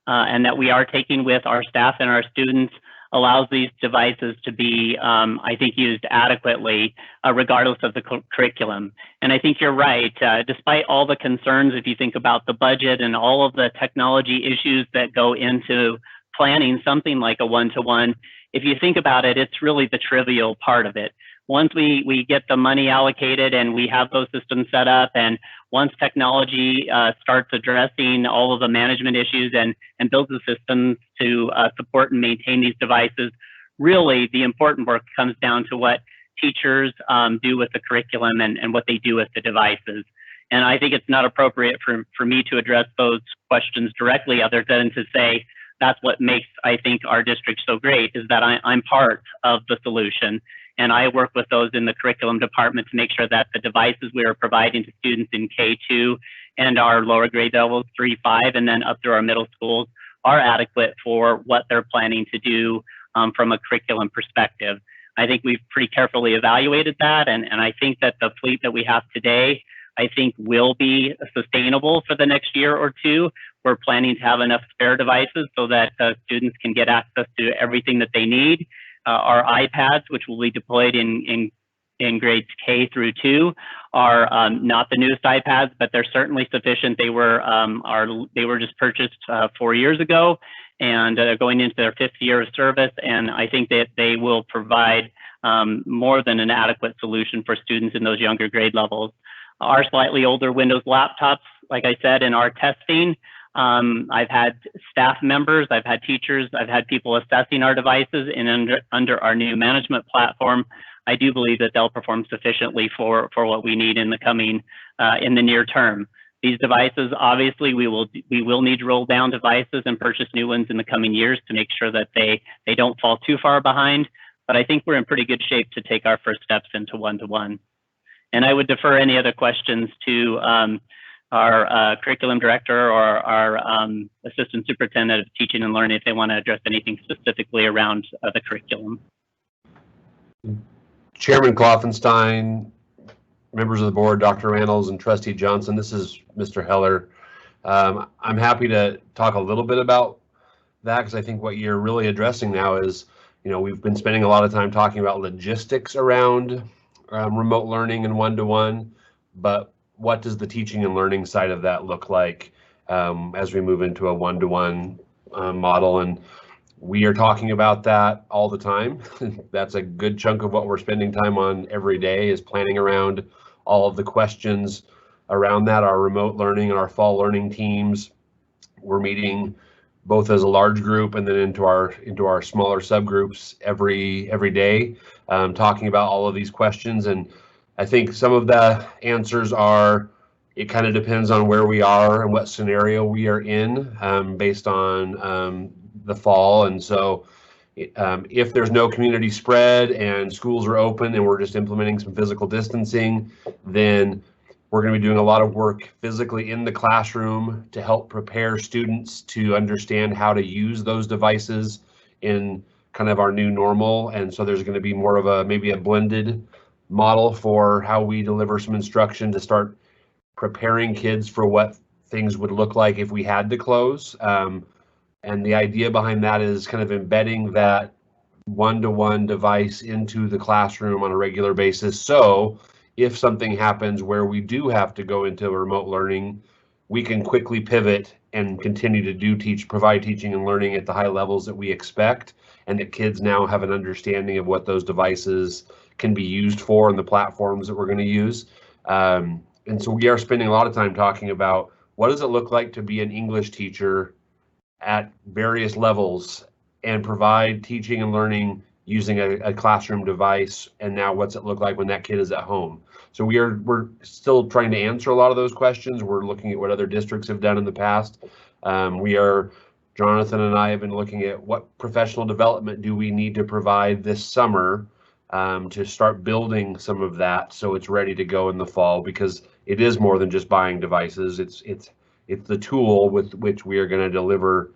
and that we are taking with our staff and our students allows these devices to be, I think, used adequately, regardless of the curriculum. And I think you're right. Despite all the concerns, if you think about the budget and all of the technology issues that go into planning something like a one-to-one, if you think about it, it's really the trivial part of it. Once we get the money allocated and we have those systems set up, and once technology starts addressing all of the management issues and builds the systems to support and maintain these devices, really the important work comes down to what teachers do with the curriculum and what they do with the devices. And I think it's not appropriate for me to address those questions directly, other than to say that's what makes, I think, our district so great, is that I'm part of the solution. and I work with those in the curriculum department to make sure that the devices we are providing to students in K2 and our lower grade levels 3, 5, and then up through our middle schools are adequate for what they're planning to do from a curriculum perspective. I think we've pretty carefully evaluated that, and I think that the fleet that we have today, I think will be sustainable for the next year or two. We're planning to have enough spare devices so that students can get access to everything that they need. Our iPads, which will be deployed in grades K through 2, are not the newest iPads, but they're certainly sufficient. They were just purchased 4 years ago, and they're going into their 5th year of service. And I think that they will provide more than an adequate solution for students in those younger grade levels. Our slightly older Windows laptops, like I said, in our testing, I've had staff members, I've had teachers, I've had people assessing our devices, and under our new management platform, I do believe that they'll perform sufficiently for what we need in the coming, in the near term. These devices, obviously, we will need to roll down devices and purchase new ones in the coming years to make sure that they don't fall too far behind. But I think we're in pretty good shape to take our first steps into one-to-one. And I would defer any other questions to our curriculum director or our assistant superintendent of teaching and learning if they want to address anything specifically around the curriculum. Chairman Klopfenstein, members of the board, Dr. Randalls, and Trustee Johnson, this is Mr. Heller. I'm happy to talk a little bit about that because I think what you're really addressing now is, we've been spending a lot of time talking about logistics around remote learning and one-to-one, but what does the teaching and learning side of that look like as we move into a one-to-one model? And we are talking about that all the time. That's a good chunk of what we're spending time on every day, is planning around all of the questions around that. Our remote learning and our fall learning teams, we're meeting both as a large group and then into our smaller subgroups every day, talking about all of these questions. And I think some of the answers are, it kind of depends on where we are and what scenario we are in based on the fall. And so if there's no community spread and schools are open and we're just implementing some physical distancing, then we're going to be doing a lot of work physically in the classroom to help prepare students to understand how to use those devices in kind of our new normal. And so there's going to be more of maybe a blended model for how we deliver some instruction to start preparing kids for what things would look like if we had to close. And the idea behind that is kind of embedding that one-to-one device into the classroom on a regular basis. So if something happens where we do have to go into remote learning, we can quickly pivot and continue to provide teaching and learning at the high levels that we expect, and that kids now have an understanding of what those devices can be used for and the platforms that we're going to use. And so we are spending a lot of time talking about what does it look like to be an English teacher at various levels and provide teaching and learning using a classroom device, and now what's it look like when that kid is at home? So we're still trying to answer a lot of those questions. We're looking at what other districts have done in the past. Jonathan and I have been looking at what professional development do we need to provide this summer to start building some of that so it's ready to go in the fall, because it is more than just buying devices. It's the tool with which we are going to deliver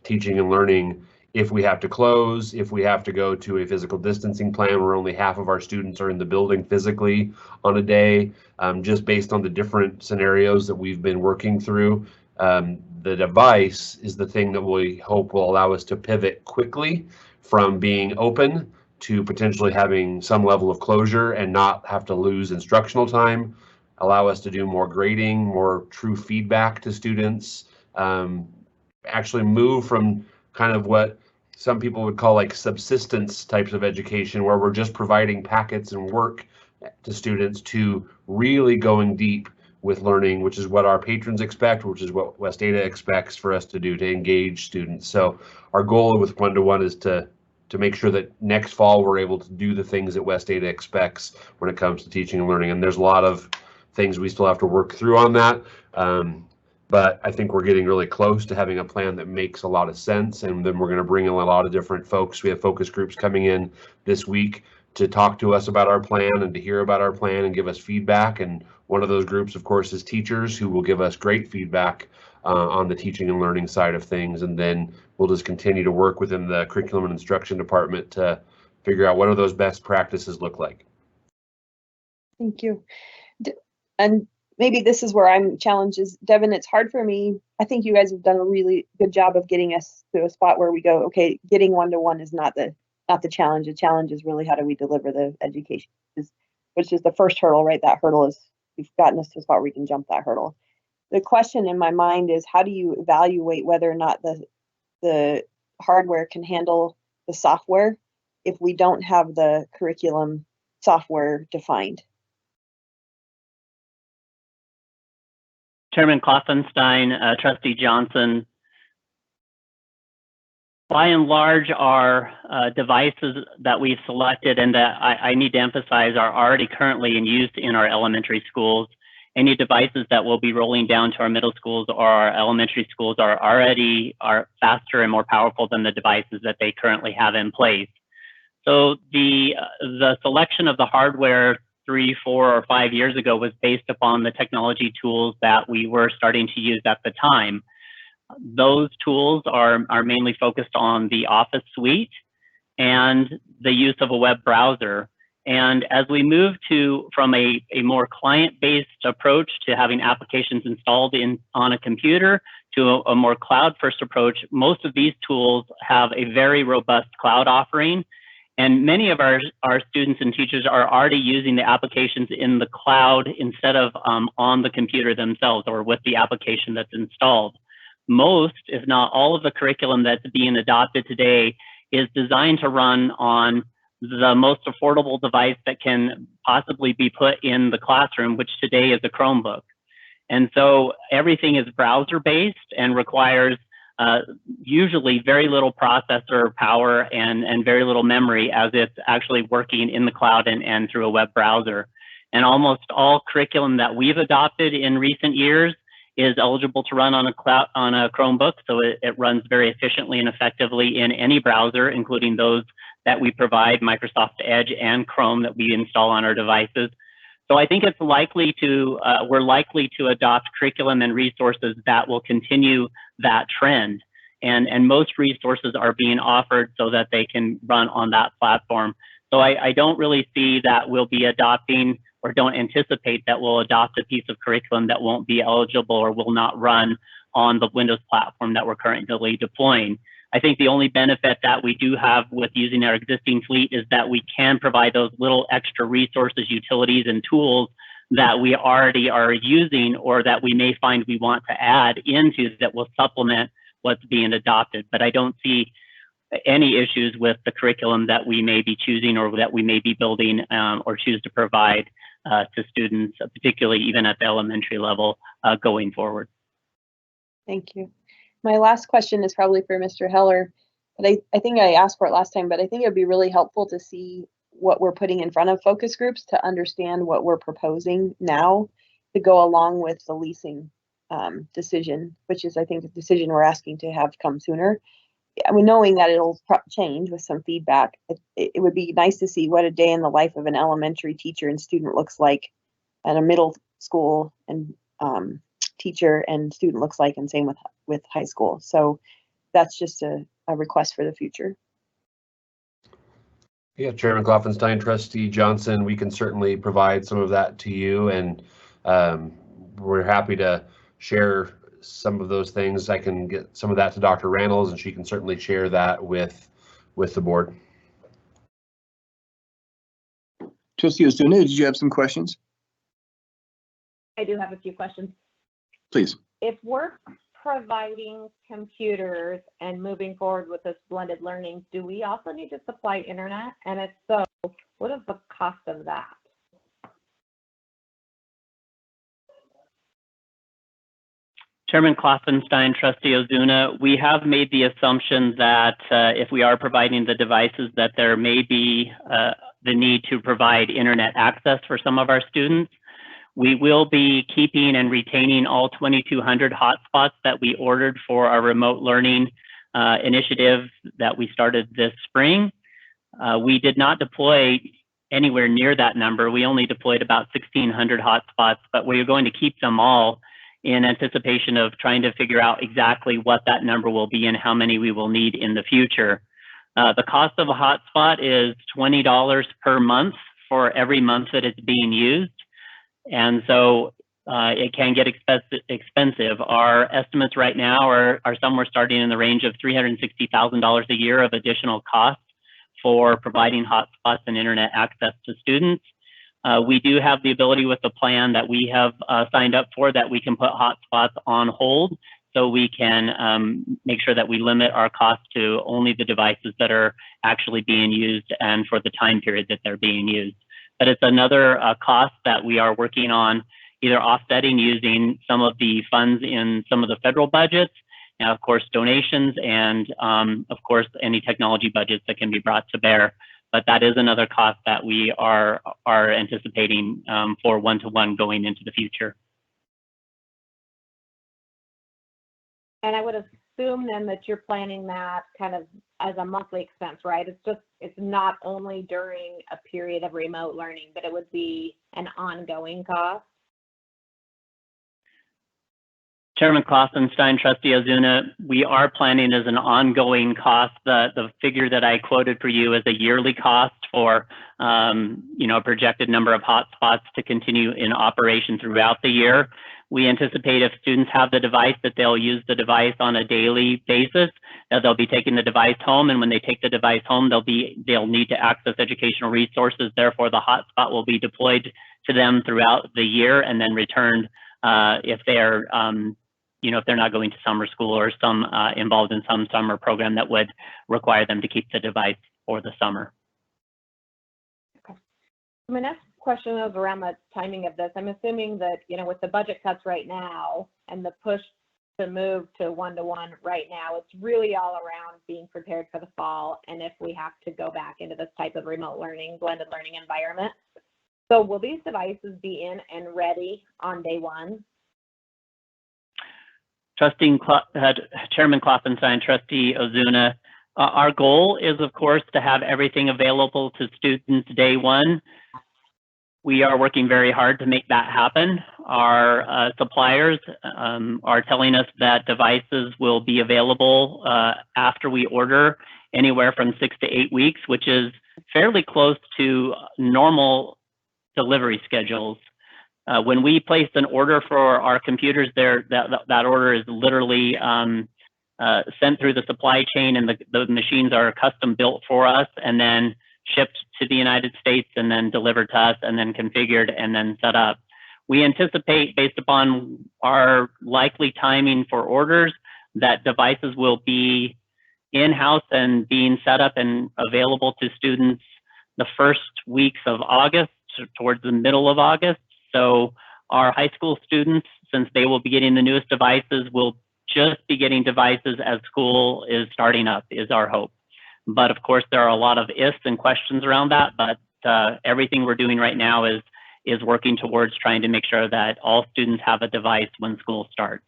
teaching and learning if we have to close, if we have to go to a physical distancing plan where only half of our students are in the building physically on a day, just based on the different scenarios that we've been working through. The device is the thing that we hope will allow us to pivot quickly from being open to potentially having some level of closure and not have to lose instructional time, allow us to do more grading, more true feedback to students, actually move from kind of what some people would call like subsistence types of education, where we're just providing packets and work to students, to really going deep with learning, which is what our patrons expect, which is what West Ada expects for us to do to engage students. So our goal with one-to-one is to make sure that next fall we're able to do the things that West Ada expects when it comes to teaching and learning. And there's a lot of things we still have to work through on that. But I think we're getting really close to having a plan that makes a lot of sense. And then we're going to bring in a lot of different folks. We have focus groups coming in this week talk to us about our plan and to hear about our plan and give us feedback. And one of those groups, of course, is teachers, who will give us great feedback on the teaching and learning side of things. And then we'll just continue to work within the curriculum and instruction department to figure out what do those best practices look like. Thank you. And maybe this is where I'm challenged is, Devin, it's hard for me. I think you guys have done a really good job of getting us to a spot where we go, okay, getting one-to-one is not the challenge. The challenge is really how do we deliver the education, which is the first hurdle, right? That hurdle is, you've gotten us to a spot where we can jump that hurdle. The question in my mind is, how do you evaluate whether or not the hardware can handle the software if we don't have the curriculum software defined? Chairman Klopfenstein, Trustee Johnson, by and large, our devices that we've selected and that I need to emphasize are already currently in use in our elementary schools. Any devices that will be rolling down to our middle schools or our elementary schools are faster and more powerful than the devices that they currently have in place. So the selection of the hardware 3, 4, or 5 years ago was based upon the technology tools that we were starting to use at the time. Those tools are mainly focused on the Office suite and the use of a web browser. And as we move from a more client-based approach to having applications installed on a computer to a more cloud-first approach, most of these tools have a very robust cloud offering. And many of our students and teachers are already using the applications in the cloud instead of on the computer themselves or with the application that's installed. Most, if not all, of the curriculum that's being adopted today is designed to run on the most affordable device that can possibly be put in the classroom, which today is a Chromebook. And so everything is browser-based and requires usually very little processor power and very little memory, as it's actually working in the cloud and through a web browser. And almost all curriculum that we've adopted in recent years is eligible to run on a Chromebook, so it runs very efficiently and effectively in any browser, including those that we provide, Microsoft Edge and Chrome, that we install on our devices. So I think it's likely to, we're likely to adopt curriculum and resources that will continue that trend. And most resources are being offered so that they can run on that platform. So I don't really see that we'll be adopting, or don't anticipate that we'll adopt a piece of curriculum that won't be eligible or will not run on the Windows platform that we're currently deploying. I think the only benefit that we do have with using our existing fleet is that we can provide those little extra resources, utilities, and tools that we already are using or that we may find we want to add into that will supplement what's being adopted. But I don't see any issues with the curriculum that we may be choosing or that we may be building or choose to provide to students, particularly even at the elementary level going forward. Thank you. My last question is probably for Mr. Heller, but I think I asked for it last time, but I think it'd be really helpful to see what we're putting in front of focus groups to understand what we're proposing now to go along with the leasing decision, which is, I think, the decision we're asking to have come sooner. I mean, knowing that it'll change with some feedback, it would be nice to see what a day in the life of an elementary teacher and student looks like, and a middle school and teacher and student looks like, and same with high school. So that's just a request for the future. Yeah, Chairman Klopfenstein, Trustee Johnson, we can certainly provide some of that to you, and we're happy to share some of those things. I can get some of that to Dr. Randalls, and she can certainly share that with the board. Trustee Ozuna, did you have some questions? I do have a few questions. Please. If we're providing computers and moving forward with this blended learning, do we also need to supply internet? And if so, what is the cost of that? Chairman Klopfenstein, Trustee Ozuna, we have made the assumption that if we are providing the devices, that there may be the need to provide internet access for some of our students. We will be keeping and retaining all 2,200 hotspots that we ordered for our remote learning initiative that we started this spring. We did not deploy anywhere near that number. We only deployed about 1,600 hotspots, but we're going to keep them all in anticipation of trying to figure out exactly what that number will be and how many we will need in the future. The cost of a hotspot is $20 per month for every month that it's being used. And so it can get expensive. Our estimates right now are somewhere starting in the range of $360,000 a year of additional costs for providing hotspots and internet access to students. We do have the ability with the plan that we have signed up for that we can put hotspots on hold, so we can make sure that we limit our costs to only the devices that are actually being used and for the time period that they're being used. But it's another cost that we are working on either offsetting using some of the funds in some of the federal budgets, and of course donations, and of course any technology budgets that can be brought to bear. But that is another cost that we are anticipating for one-to-one going into the future. And I would assume then that you're planning that kind of as a monthly expense, right? It's not only during a period of remote learning, but it would be an ongoing cost. Chairman Klopfenstein, Trustee Ozuna, we are planning as an ongoing cost. The figure that I quoted for you is a yearly cost for a projected number of hotspots to continue in operation throughout the year. We anticipate if students have the device that they'll use the device on a daily basis. They'll be taking the device home, and when they take the device home, they'll need to access educational resources. Therefore, the hotspot will be deployed to them throughout the year and then returned if they're if they're not going to summer school or some involved in some summer program that would require them to keep the device for the summer. Okay. My next question is around the timing of this. I'm assuming that, with the budget cuts right now and the push to move to one-to-one right now, it's really all around being prepared for the fall and if we have to go back into this type of remote learning, blended learning environment. So will these devices be in and ready on day one? Chairman Klopfenstein, Trustee Ozuna, our goal is, of course, to have everything available to students day one. We are working very hard to make that happen. Our suppliers are telling us that devices will be available after we order anywhere from 6 to 8 weeks, which is fairly close to normal delivery schedules. When we place an order for our computers, that order is literally sent through the supply chain, and the machines are custom built for us and then shipped to the United States and then delivered to us and then configured and then set up. We anticipate, based upon our likely timing for orders, that devices will be in-house and being set up and available to students the first weeks of August, towards the middle of August. So our high school students, since they will be getting the newest devices, will just be getting devices as school is starting up, is our hope. But of course, there are a lot of ifs and questions around that, but everything we're doing right now is working towards trying to make sure that all students have a device when school starts.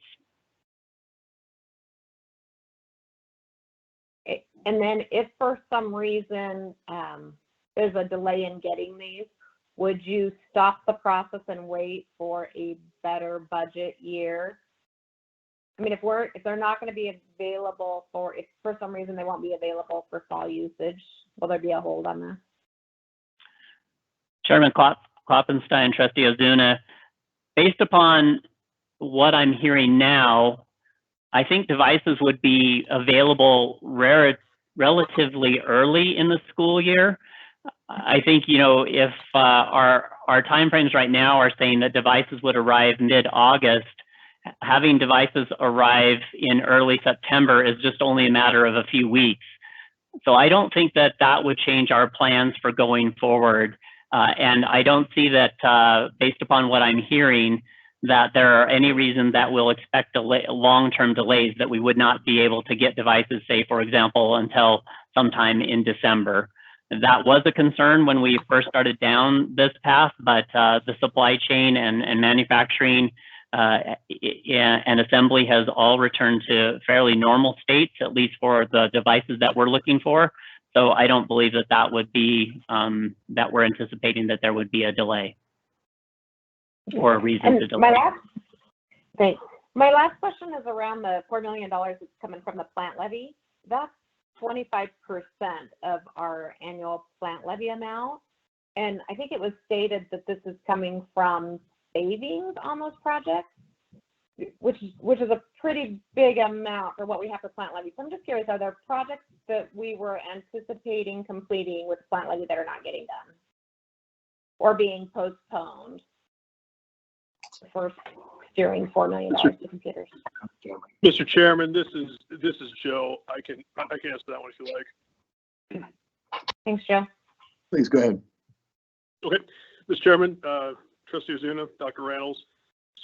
And then if for some reason there's a delay in getting these, would you stop the process and wait for a better budget year? I mean, if they're not going to be available if for some reason they won't be available for fall usage, will there be a hold on that? Chairman Klopfenstein, Trustee Ozuna, based upon what I'm hearing now, I think devices would be available relatively early in the school year. I think, if our timeframes right now are saying that devices would arrive mid-August, having devices arrive in early September is just only a matter of a few weeks. So I don't think that would change our plans for going forward. And I don't see that, based upon what I'm hearing, that there are any reason that we'll expect long-term delays, that we would not be able to get devices, say, for example, until sometime in December. That was a concern when we first started down this path, but the supply chain and manufacturing and assembly has all returned to fairly normal states, at least for the devices that we're looking for. So I don't believe that that would be, that we're anticipating that there would be a delay or a reason to delay. My last question is around the $4 million that's coming from the plant levy. That's 25% of our annual plant levy amount. And I think it was stated that this is coming from savings on those projects, which is a pretty big amount for what we have for plant levy. So I'm just curious, are there projects that we were anticipating completing with plant levy that are not getting done or being postponed for steering $4 million to computers? Mr. Chairman, this is Joe. I can answer that one if you like. Thanks, Joe. Please go ahead. Okay, Mr. Chairman, Trustee Ozuna, Dr. Reynolds.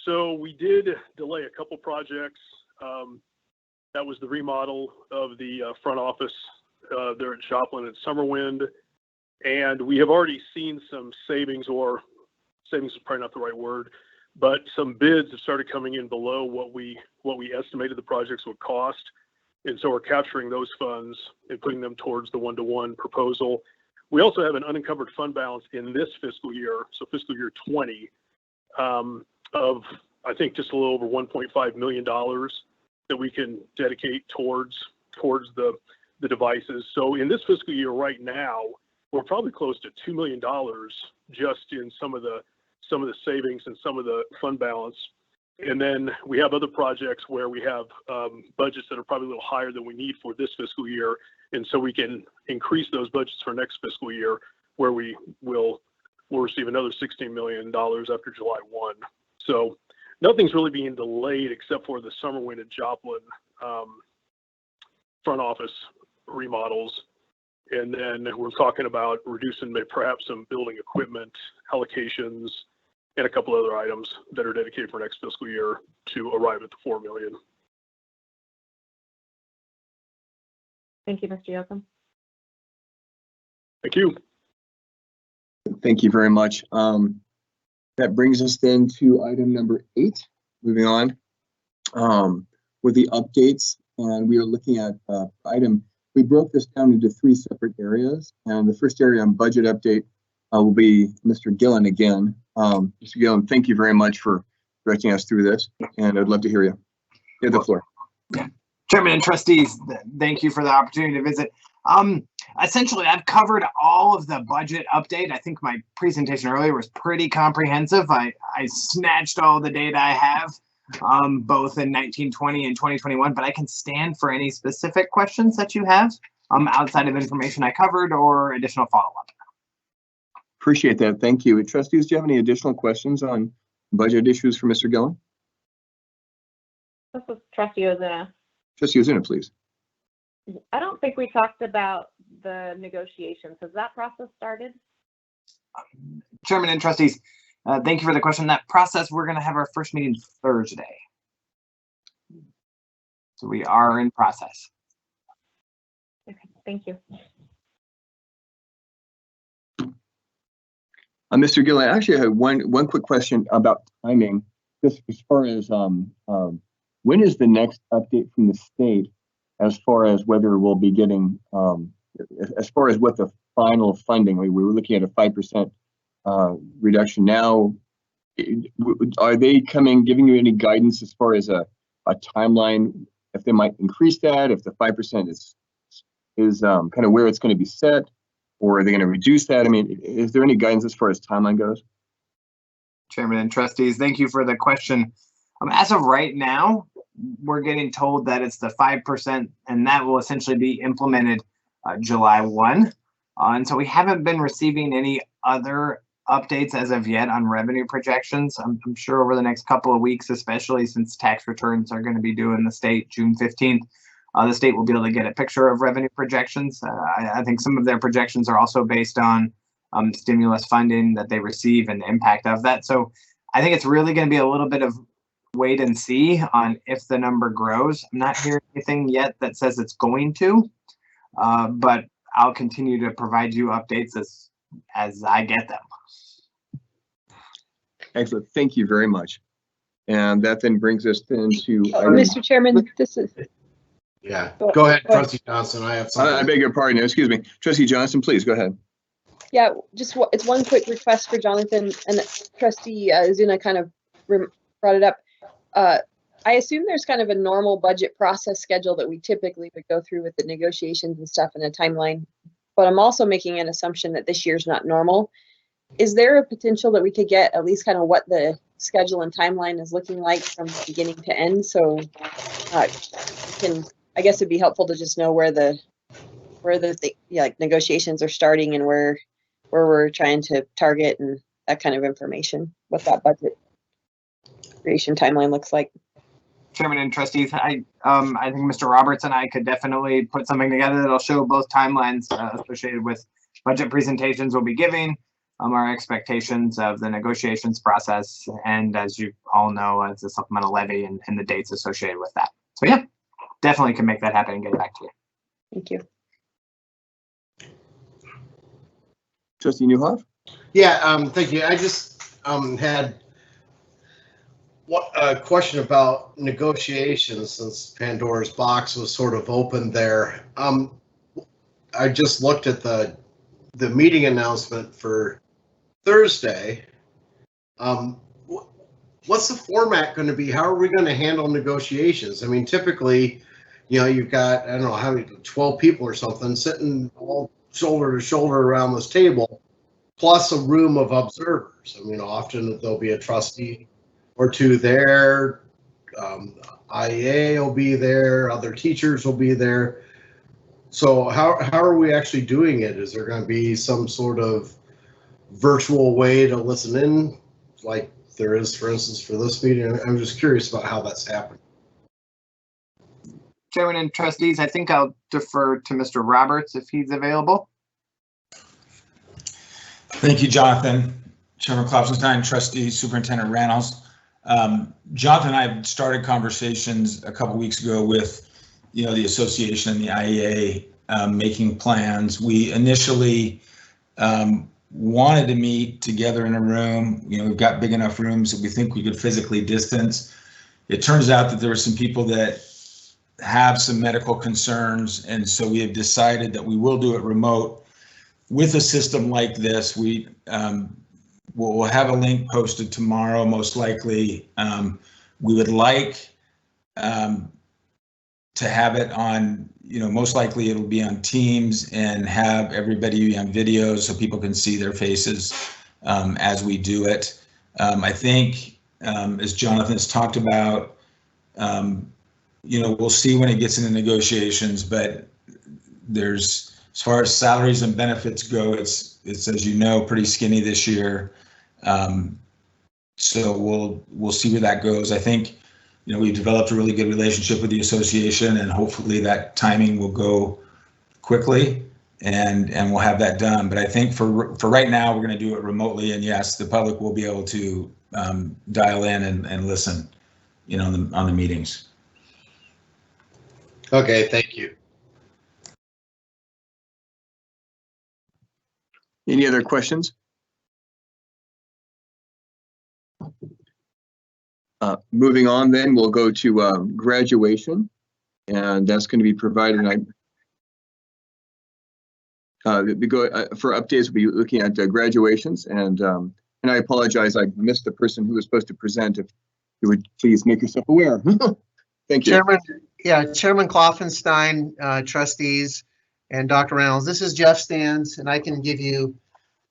So we did delay a couple projects. That was the remodel of the front office there at Joplin and Summerwind, and we have already seen some savings, or savings is probably not the right word, but some bids have started coming in below what we estimated the projects would cost. And so we're capturing those funds and putting them towards the one-to-one proposal. We also have an unencumbered fund balance in this fiscal year, so fiscal year 20, of I think just a little over $1.5 million that we can dedicate towards the devices. So in this fiscal year right now, we're probably close to $2 million just in some of the savings and some of the fund balance. And then we have other projects where we have budgets that are probably a little higher than we need for this fiscal year. And so we can increase those budgets for next fiscal year, where we'll receive another $16 million after July 1. So nothing's really being delayed except for the Summerwind and Joplin front office remodels. And then we're talking about reducing perhaps some building equipment allocations and a couple other items that are dedicated for next fiscal year to arrive at the $4 million. Thank you, Mr. Yocum. Thank you. Thank you very much. That brings us then to item number 8, moving on with the updates. And we are looking at we broke this down into 3 separate areas. And the first area on budget update will be Mr. Gillen again. Mr. Gillen, thank you very much for directing us through this, and I'd love to hear you. You have the floor. Chairman and trustees, thank you for the opportunity to visit. Essentially, I've covered all of the budget update. I think my presentation earlier was pretty comprehensive. I snatched all the data I have, both in 1920 and 2021, but I can stand for any specific questions that you have outside of information I covered or additional follow-up. Appreciate that. Thank you. Trustees, do you have any additional questions on budget issues for Mr. Gillen? This is Trustee Ozuna. Trustee Ozuna, please. I don't think we talked about the negotiations. Has that process started? Chairman and trustees, thank you for the question. That process, we're going to have our first meeting Thursday. So we are in process. Okay, thank you. Mr. Gillen, I actually had one quick question about timing, just as far as when is the next update from the state as far as whether we'll be getting, as far as what the final funding, we were looking at a 5% reduction now. Are they giving you any guidance as far as a timeline, if they might increase that, if the 5% is kind of where it's going to be set? Or are they going to reduce that? I mean, is there any guidance as far as timeline goes? Chairman and trustees, thank you for the question. As of right now, we're getting told that it's the 5%, and that will essentially be implemented July 1. And so we haven't been receiving any other updates as of yet on revenue projections. I'm sure over the next couple of weeks, especially since tax returns are going to be due in the state June 15th, the state will be able to get a picture of revenue projections. I think some of their projections are also based on stimulus funding that they receive and the impact of that. So I think it's really going to be a little bit of wait and see on if the number grows. I'm not hearing anything yet that says it's going to, but I'll continue to provide you updates as I get them. Excellent. Thank you very much. And that then brings us then to Mr. Chairman, this is Yeah, go ahead, Trustee Johnson. I have something. I beg your pardon. Excuse me. Trustee Johnson, please go ahead. Yeah, just it's one quick request for Jonathan, and Trustee Zuna kind of brought it up. I assume there's kind of a normal budget process schedule that we typically would go through with the negotiations and stuff and a timeline, but I'm also making an assumption that this year's not normal. Is there a potential that we could get at least kind of what the schedule and timeline is looking like from beginning to end? So I guess it'd be helpful to just know where the like negotiations are starting and where we're trying to target and that kind of information, what that budget creation timeline looks like. Chairman and trustees, I think Mr. Roberts and I could definitely put something together that'll show both timelines associated with budget presentations we'll be giving, our expectations of the negotiations process, and as you all know, as a supplemental levy and the dates associated with that. So yeah, definitely can make that happen and get it back to you. Thank you. Trustee Newhoff? Yeah, thank you. I just had a question about negotiations since Pandora's box was sort of open there. I just looked at the meeting announcement for Thursday. What's the format going to be? How are we going to handle negotiations? I mean, typically, you know, you've got, I don't know how many, 12 people or something sitting all shoulder to shoulder around this table, plus a room of observers. I mean, often there'll be a trustee or two there, IEA will be there, other teachers will be there. So how are we actually doing it? Is there going to be some sort of virtual way to listen in, like there is, for instance, for this meeting? I'm just curious about how that's happening. Chairman and trustees, I think I'll defer to Mr. Roberts if he's available. Thank you, Jonathan. Chairman Klopfenstein, Trustee Superintendent Reynolds. Jonathan and I started conversations a couple weeks ago with, the association and the IEA making plans. We initially wanted to meet together in a room. We've got big enough rooms that we think we could physically distance. It turns out that there were some people that have some medical concerns, and so we have decided that we will do it remote. With a system like this, we'll have a link posted tomorrow, most likely. We would like to have it on, most likely it'll be on Teams and have everybody on video so people can see their faces as we do it. I think, as Jonathan has talked about, we'll see when it gets into negotiations, but as far as salaries and benefits go, it's as you know, pretty skinny this year. So we'll see where that goes. I think, we've developed a really good relationship with the association, and hopefully that timing will go quickly and we'll have that done. But I think for right now, we're going to do it remotely, and yes, the public will be able to dial in and listen, on the meetings. Okay, thank you. Any other questions? Moving on, then we'll go to graduation, and that's going to be provided. For updates, we'll be looking at graduations, and I apologize, I missed the person who was supposed to present. If you would please make yourself aware. Thank you. Chairman Klopfenstein, trustees, and Dr. Reynolds. This is Jeff Stans, and I can give you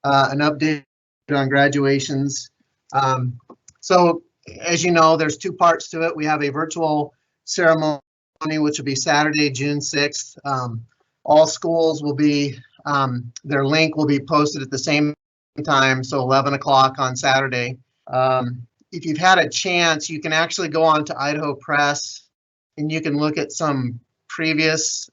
an update on graduations. So, as you know, there's two parts to it. We have a virtual ceremony, which will be Saturday, June 6th. All schools will be, their link will be posted at the same time, so 11 o'clock on Saturday. If you've had a chance, you can actually go on to Idaho Press and you can look at some previous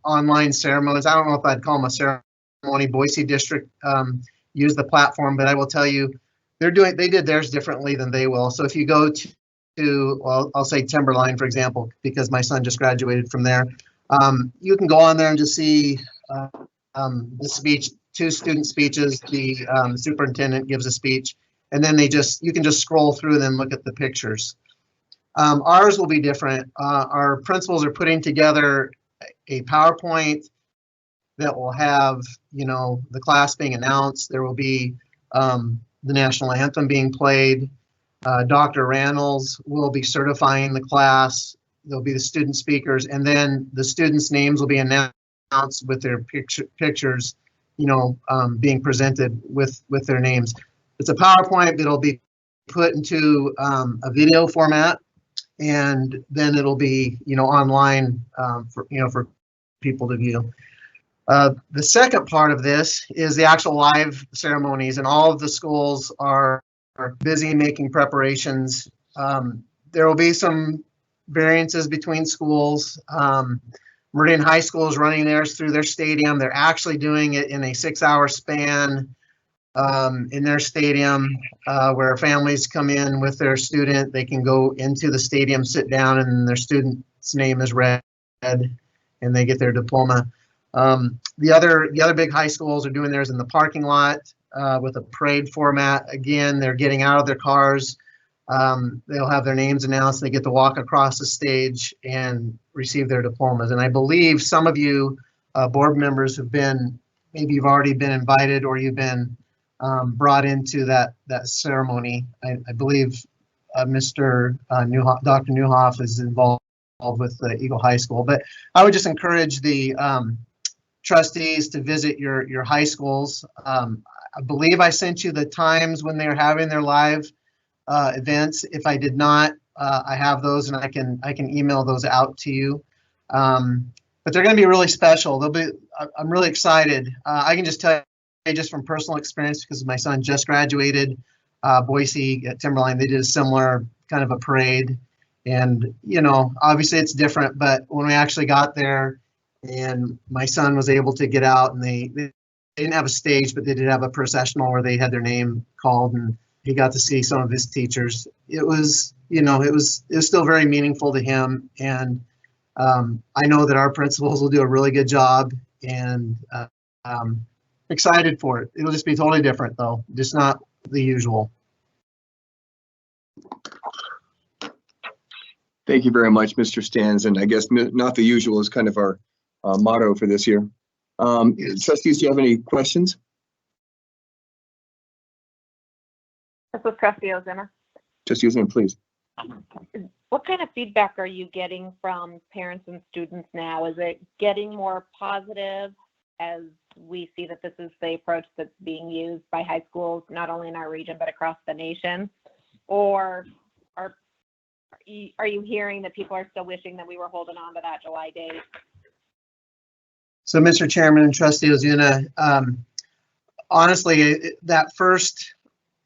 online ceremonies. I don't know if I'd call them a ceremony. Boise District used the platform, but I will tell you, they did theirs differently than they will. So if you go to well, I'll say Timberline, for example, because my son just graduated from there, you can go on there and just see the speech, two student speeches. The superintendent gives a speech, and then you can just scroll through and then look at the pictures. Ours will be different. Our principals are putting together a PowerPoint that will have, the class being announced. There will be the national anthem being played. Dr. Randalls will be certifying the class. There'll be the student speakers, and then the students' names will be announced with their pictures, being presented with their names. It's a PowerPoint that'll be put into a video format, and then it'll be, online for people to view. The second part of this is the actual live ceremonies, and all of the schools are busy making preparations. There will be some variances between schools. Meridian High School is running theirs through their stadium. They're actually doing it in a 6-hour span in their stadium, where families come in with their student. They can go into the stadium, sit down, and their student's name is read, and they get their diploma. The other big high schools are doing theirs in the parking lot with a parade format. Again, they're getting out of their cars. They'll have their names announced. They get to walk across the stage and receive their diplomas. And I believe some of you board members have been, maybe you've already been invited, or you've been brought into that ceremony. I believe Mr. Newhoff, Dr. Newhoff is involved with the Eagle High School. But I would just encourage the trustees to visit your high schools. I believe I sent you the times when they're having their live events. If I did not, I have those, and I can email those out to you. But they're going to be really special. I'm really excited. I can just tell you, just from personal experience, because my son just graduated Boise at Timberline. They did a similar kind of a parade, and obviously it's different. But when we actually got there, and my son was able to get out, and they didn't have a stage, but they did have a processional where they had their name called, and he got to see some of his teachers. It was, it was still very meaningful to him, and I know that our principals will do a really good job, and excited for it. It'll just be totally different, though, just not the usual. Thank you very much, Mr. Stans, and I guess not the usual is kind of our motto for this year. Trustees, do you have any questions? This is Trustee Ozuna. Trustee Ozuna, please. What kind of feedback are you getting from parents and students now? Is it getting more positive as we see that this is the approach that's being used by high schools, not only in our region, but across the nation? Or are you hearing that people are still wishing that we were holding on to that July date? So, Mr. Chairman and Trustee Ozuna, honestly, that first,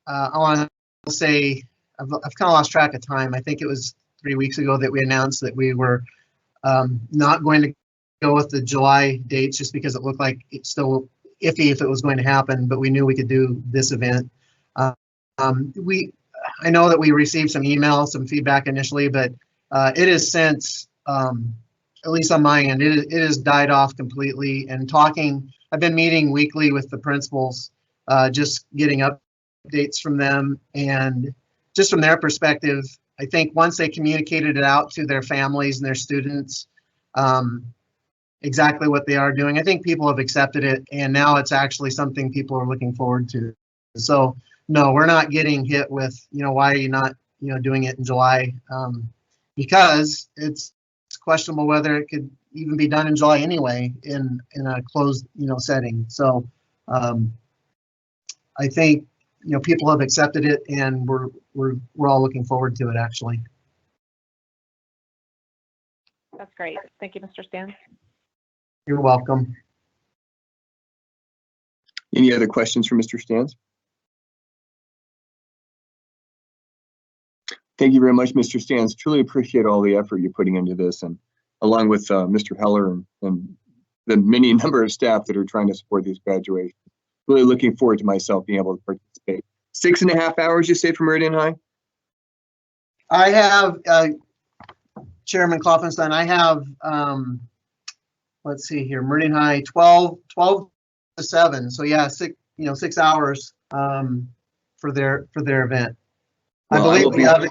I want to say, I've kind of lost track of time. I think it was 3 weeks ago that we announced that we were not going to go with the July dates, just because it looked like it's still iffy if it was going to happen, but we knew we could do this event. I know that we received some emails, some feedback initially, but it has since, at least on my end, it has died off completely. And I've been meeting weekly with the principals, just getting updates from them. And just from their perspective, I think once they communicated it out to their families and their students, exactly what they are doing, I think people have accepted it. And now it's actually something people are looking forward to. So no, we're not getting hit with, why are you not, doing it in July? Because it's questionable whether it could even be done in July anyway in a closed setting. So I think people have accepted it, and we're all looking forward to it, actually. That's great. Thank you, Mr. Stans. You're welcome. Any other questions for Mr. Stans? Thank you very much, Mr. Stans. Truly appreciate all the effort you're putting into this, and along with Mr. Heller and the many number of staff that are trying to support these graduations. Really looking forward to myself being able to participate. 6.5 hours, you say, from Meridian High? I have, Chairman Klopfenstein, I have, let's see here, Meridian High, 12 to 7. So yeah, 6 hours for their event. Well,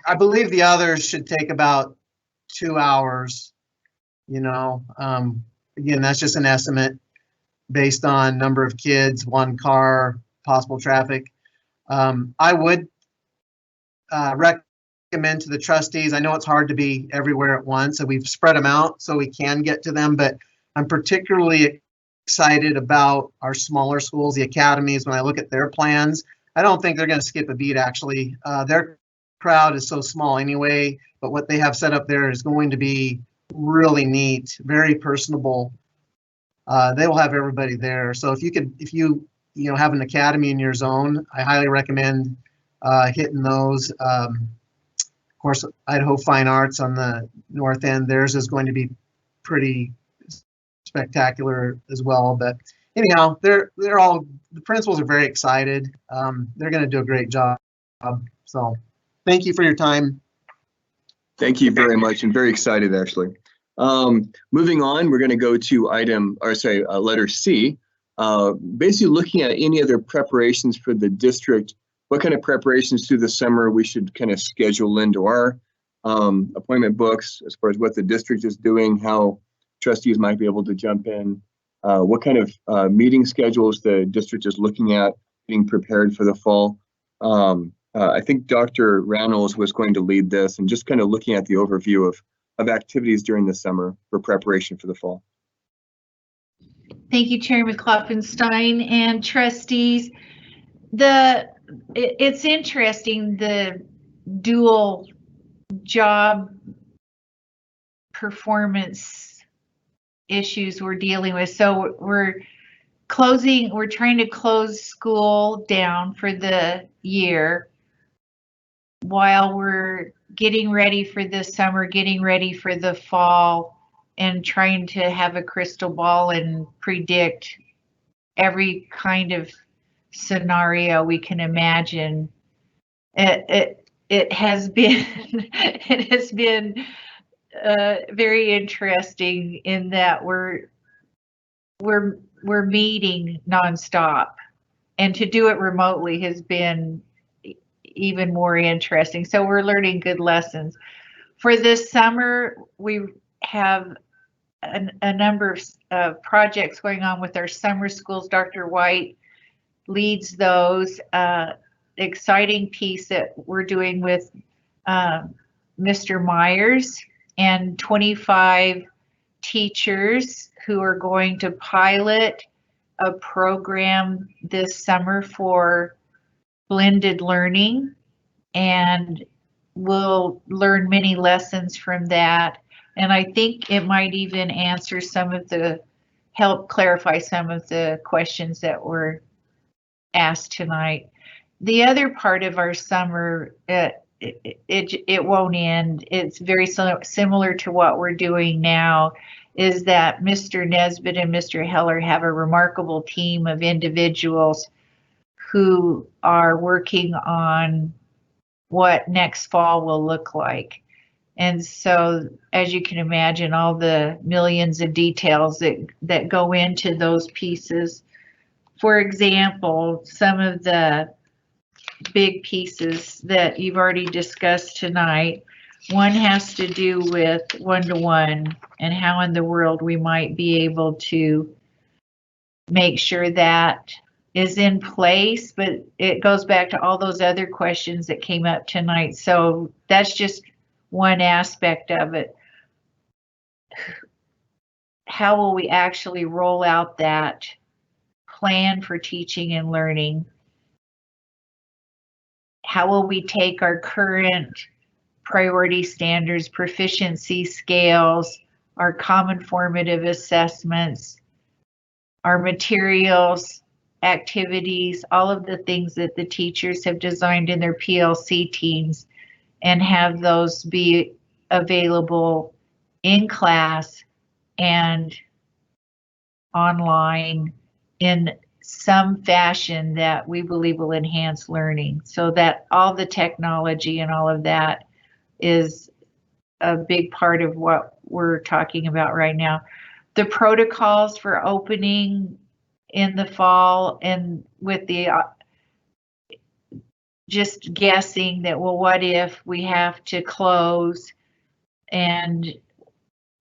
I believe the others should take about 2 hours. You know, again, that's just an estimate based on number of kids, one car, possible traffic. I would recommend to the trustees, I know it's hard to be everywhere at once, so we've spread them out so we can get to them, but I'm particularly excited about our smaller schools, the academies. When I look at their plans, I don't think they're going to skip a beat, actually. Their crowd is so small anyway, but what they have set up there is going to be really neat, very personable. They will have everybody there. So if you have an academy in your zone, I highly recommend hitting those. Of course, Idaho Fine Arts on the north end, theirs is going to be pretty spectacular as well. But anyhow, they're all, the principals are very excited. They're going to do a great job. So thank you for your time. Thank you very much, and very excited, actually. Moving on, we're going to go to letter C. Basically looking at any other preparations for the district, what kind of preparations through the summer we should kind of schedule into our appointment books as far as what the district is doing, how trustees might be able to jump in, what kind of meeting schedules the district is looking at, being prepared for the fall. I think Dr. Reynolds was going to lead this, and just kind of looking at the overview of activities during the summer for preparation for the fall. Thank you, Chairman Klopfenstein and trustees. It's interesting, the dual job performance issues we're dealing with. So we're trying to close school down for the year while we're getting ready for the summer, getting ready for the fall, and trying to have a crystal ball and predict every kind of scenario we can imagine. It has been very interesting in that we're meeting nonstop, and to do it remotely has been even more interesting. So we're learning good lessons. For this summer, we have a number of projects going on with our summer schools. Dr. White leads those. Exciting piece that we're doing with Mr. Myers and 25 teachers who are going to pilot a program this summer for blended learning, and we'll learn many lessons from that. And I think it might even help clarify some of the questions that were asked tonight. The other part of our summer, it won't end. It's very similar to what we're doing now, is that Mr. Nesbitt and Mr. Heller have a remarkable team of individuals who are working on what next fall will look like. And so, as you can imagine, all the millions of details that go into those pieces. For example, some of the big pieces that you've already discussed tonight, one has to do with one-to-one and how in the world we might be able to make sure that is in place, but it goes back to all those other questions that came up tonight. So that's just one aspect of it. How will we actually roll out that plan for teaching and learning? How will we take our current priority standards, proficiency scales, our common formative assessments, our materials, activities, all of the things that the teachers have designed in their PLC teams, and have those be available in class and online in some fashion that we believe will enhance learning, so that all the technology and all of that is a big part of what we're talking about right now. The protocols for opening in the fall, and with the just guessing that, well, what if we have to close and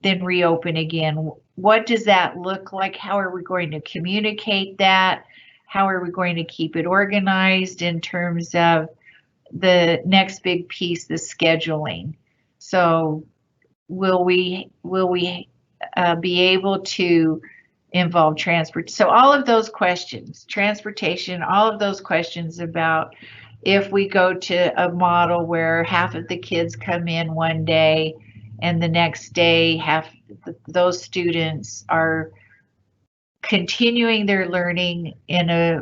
then reopen again? What does that look like? How are we going to communicate that? How are we going to keep it organized in terms of the next big piece, the scheduling? So will we be able to involve transport? So all of those questions, transportation, all of those questions about if we go to a model where half of the kids come in one day and the next day half those students are continuing their learning in a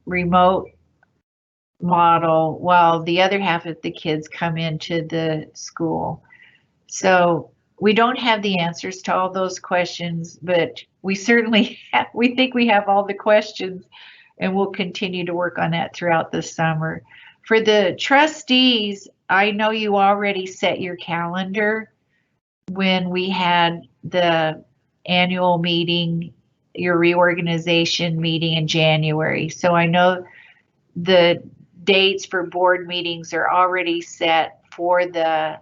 remote model while the other half of the kids come into the school. So we don't have the answers to all those questions, but we certainly we think we have all the questions, and we'll continue to work on that throughout the summer. For the trustees, I know you already set your calendar when we had the annual meeting, your reorganization meeting in January. So I know the dates for board meetings are already set for the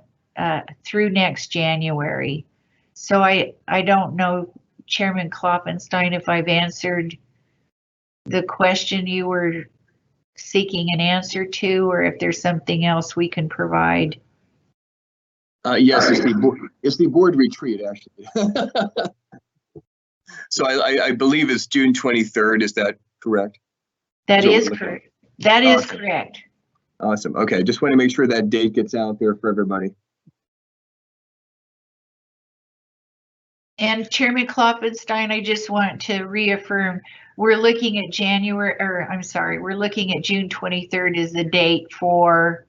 through next January. So I don't know, Chairman Kloppenstein, if I've answered the question you were seeking an answer to, or if there's something else we can provide. Yes, it's the board retreat, actually. So I believe it's June 23rd. Is that correct? That is correct. That is correct. Awesome. Okay, just want to make sure that date gets out there for everybody. And Chairman Kloppenstein, I just want to reaffirm, we're looking at we're looking at June 23rd as the date for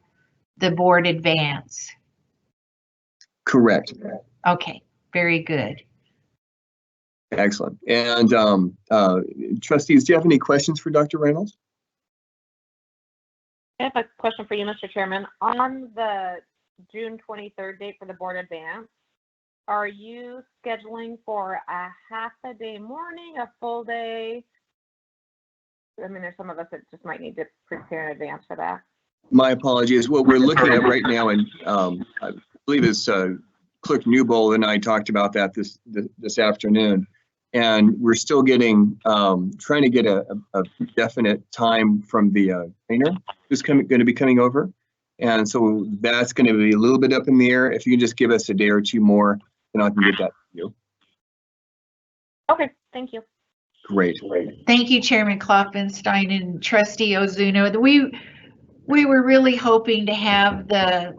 the board advance. Correct. Okay, very good. Excellent. And trustees, do you have any questions for Dr. Reynolds? I have a question for you, Mr. Chairman. On the June 23rd date for the board advance, are you scheduling for a half a day morning, a full day? I mean, there's some of us that just might need to prepare in advance for that. My apologies. What we're looking at right now, and I believe it's Clerk Newbold and I talked about that this afternoon, and we're still getting trying to get a definite time from the trainer who's going to be coming over, and so that's going to be a little bit up in the air. If you can just give us a day or two more, then I can get that to you. Okay, thank you. Great. Thank you, Chairman Kloppenstein and Trustee Ozuno. We were really hoping to have a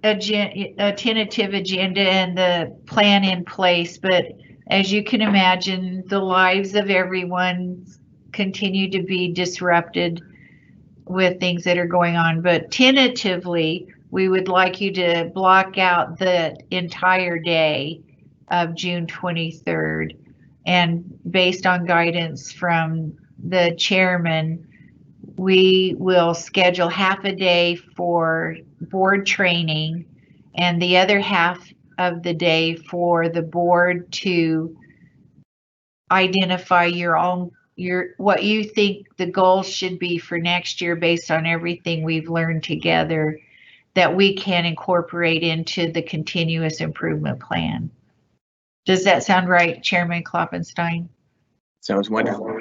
tentative agenda and the plan in place, but as you can imagine, the lives of everyone continue to be disrupted with things that are going on. But tentatively, we would like you to block out the entire day of June 23rd. And based on guidance from the chairman, we will schedule half a day for board training and the other half of the day for the board to identify what you think the goals should be for next year based on everything we've learned together that we can incorporate into the continuous improvement plan. Does that sound right, Chairman Kloppenstein? Sounds wonderful.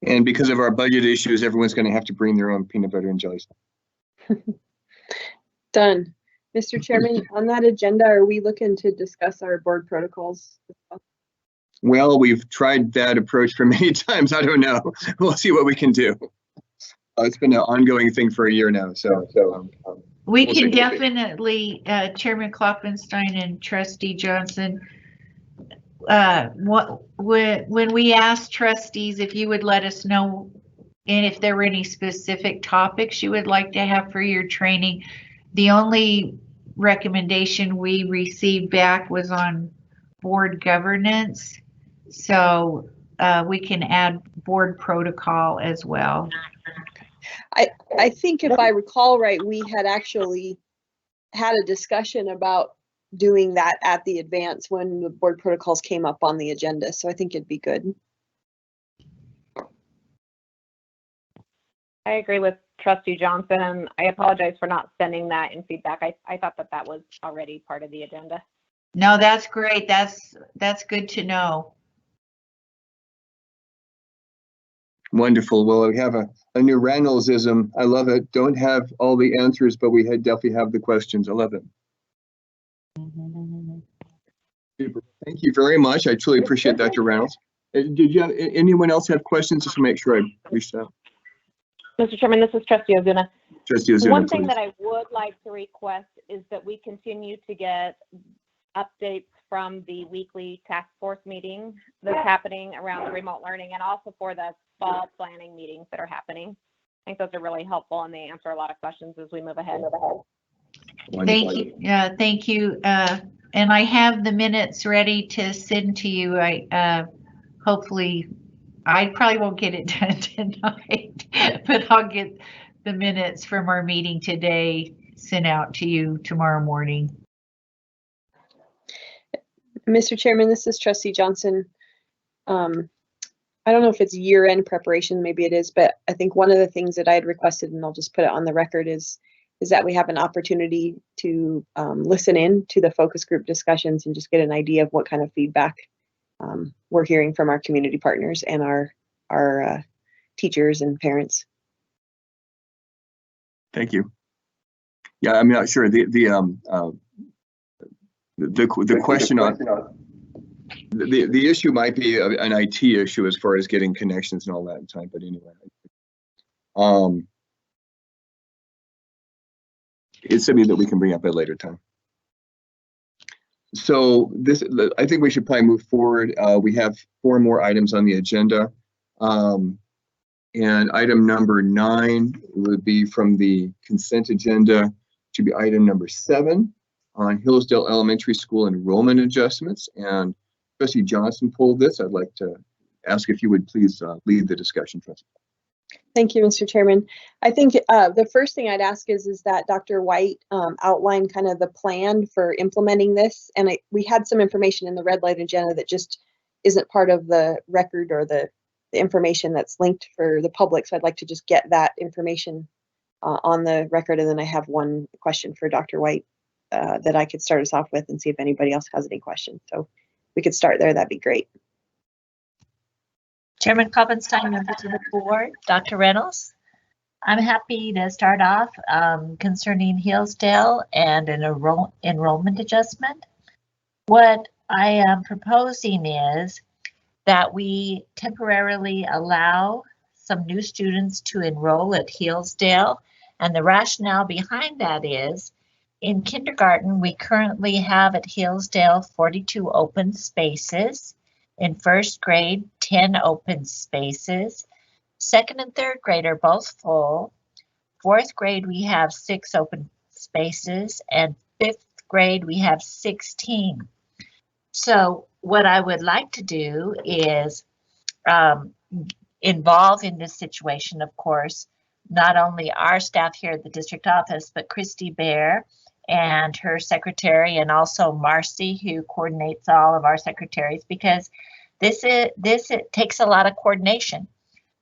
And because of our budget issues, everyone's going to have to bring their own peanut butter and jelly. Done. Mr. Chairman, on that agenda, are we looking to discuss our board protocols? Well, we've tried that approach for many times. I don't know. We'll see what we can do. It's been an ongoing thing for a year now. We can definitely, Chairman Kloppenstein and Trustee Johnson, when we asked trustees if you would let us know and if there were any specific topics you would like to have for your training, the only recommendation we received back was on board governance. So we can add board protocol as well. I think if I recall right, we had actually had a discussion about doing that at the advance when the board protocols came up on the agenda. So I think it'd be good. I agree with Trustee Johnson, and I apologize for not sending that in feedback. I thought that that was already part of the agenda. No, that's great. That's good to know. Wonderful. Well, we have a new Reynoldsism. I love it. Don't have all the answers, but we definitely have the questions. I love it. Super. Thank you very much. I truly appreciate Dr. Reynolds. Did you have anyone else have questions? Just to make sure I reached out. Mr. Chairman, this is Trustee Ozuna. Trustee Ozuna, One thing please. that I would like to request is that we continue to get updates from the weekly task force meeting that's happening around the remote learning, and also for the fall planning meetings that are happening. I think those are really helpful, and they answer a lot of questions as we move ahead. Thank you. Thank you. And I have the minutes ready to send to you. Hopefully, I probably won't get it done tonight, but I'll get the minutes from our meeting today sent out to you tomorrow morning. Mr. Chairman, this is Trustee Johnson. I don't know if it's year-end preparation, maybe it is, but I think one of the things that I had requested, and I'll just put it on the record, is that we have an opportunity to listen in to the focus group discussions and just get an idea of what kind of feedback we're hearing from our community partners and our teachers and parents. Thank you. Yeah, I'm not sure the question on the issue might be an IT issue as far as getting connections and all that in time. But anyway, it's something that we can bring up at a later time. So I think we should probably move forward. We have 4 more items on the agenda. And item number 9 would be from the consent agenda to be item number 7 on Hillsdale Elementary School enrollment adjustments. And Trustee Johnson pulled this. I'd like to ask if you would please lead the discussion, Trustee. Thank you, Mr. Chairman. I think the first thing I'd ask is that Dr. White outline kind of the plan for implementing this. And we had some information in the red light agenda that just isn't part of the record or the information that's linked for the public. So I'd like to just get that information on the record. And then I have one question for Dr. White that I could start us off with and see if anybody else has any questions. So we could start there. That'd be great. Chairman Kloppenstein, members of the board, Dr. Reynolds. I'm happy to start off concerning Hillsdale and an enrollment adjustment. What I am proposing is that we temporarily allow some new students to enroll at Hillsdale. And the rationale behind that is, in kindergarten, we currently have at Hillsdale 42 open spaces. In first grade, 10 open spaces. Second and third grade are both full. Fourth grade, we have 6 open spaces. And fifth grade, we have 16. So what I would like to do is involve in this situation, of course, not only our staff here at the district office, but Christy Bear and her secretary, and also Marcy, who coordinates all of our secretaries, because it takes a lot of coordination.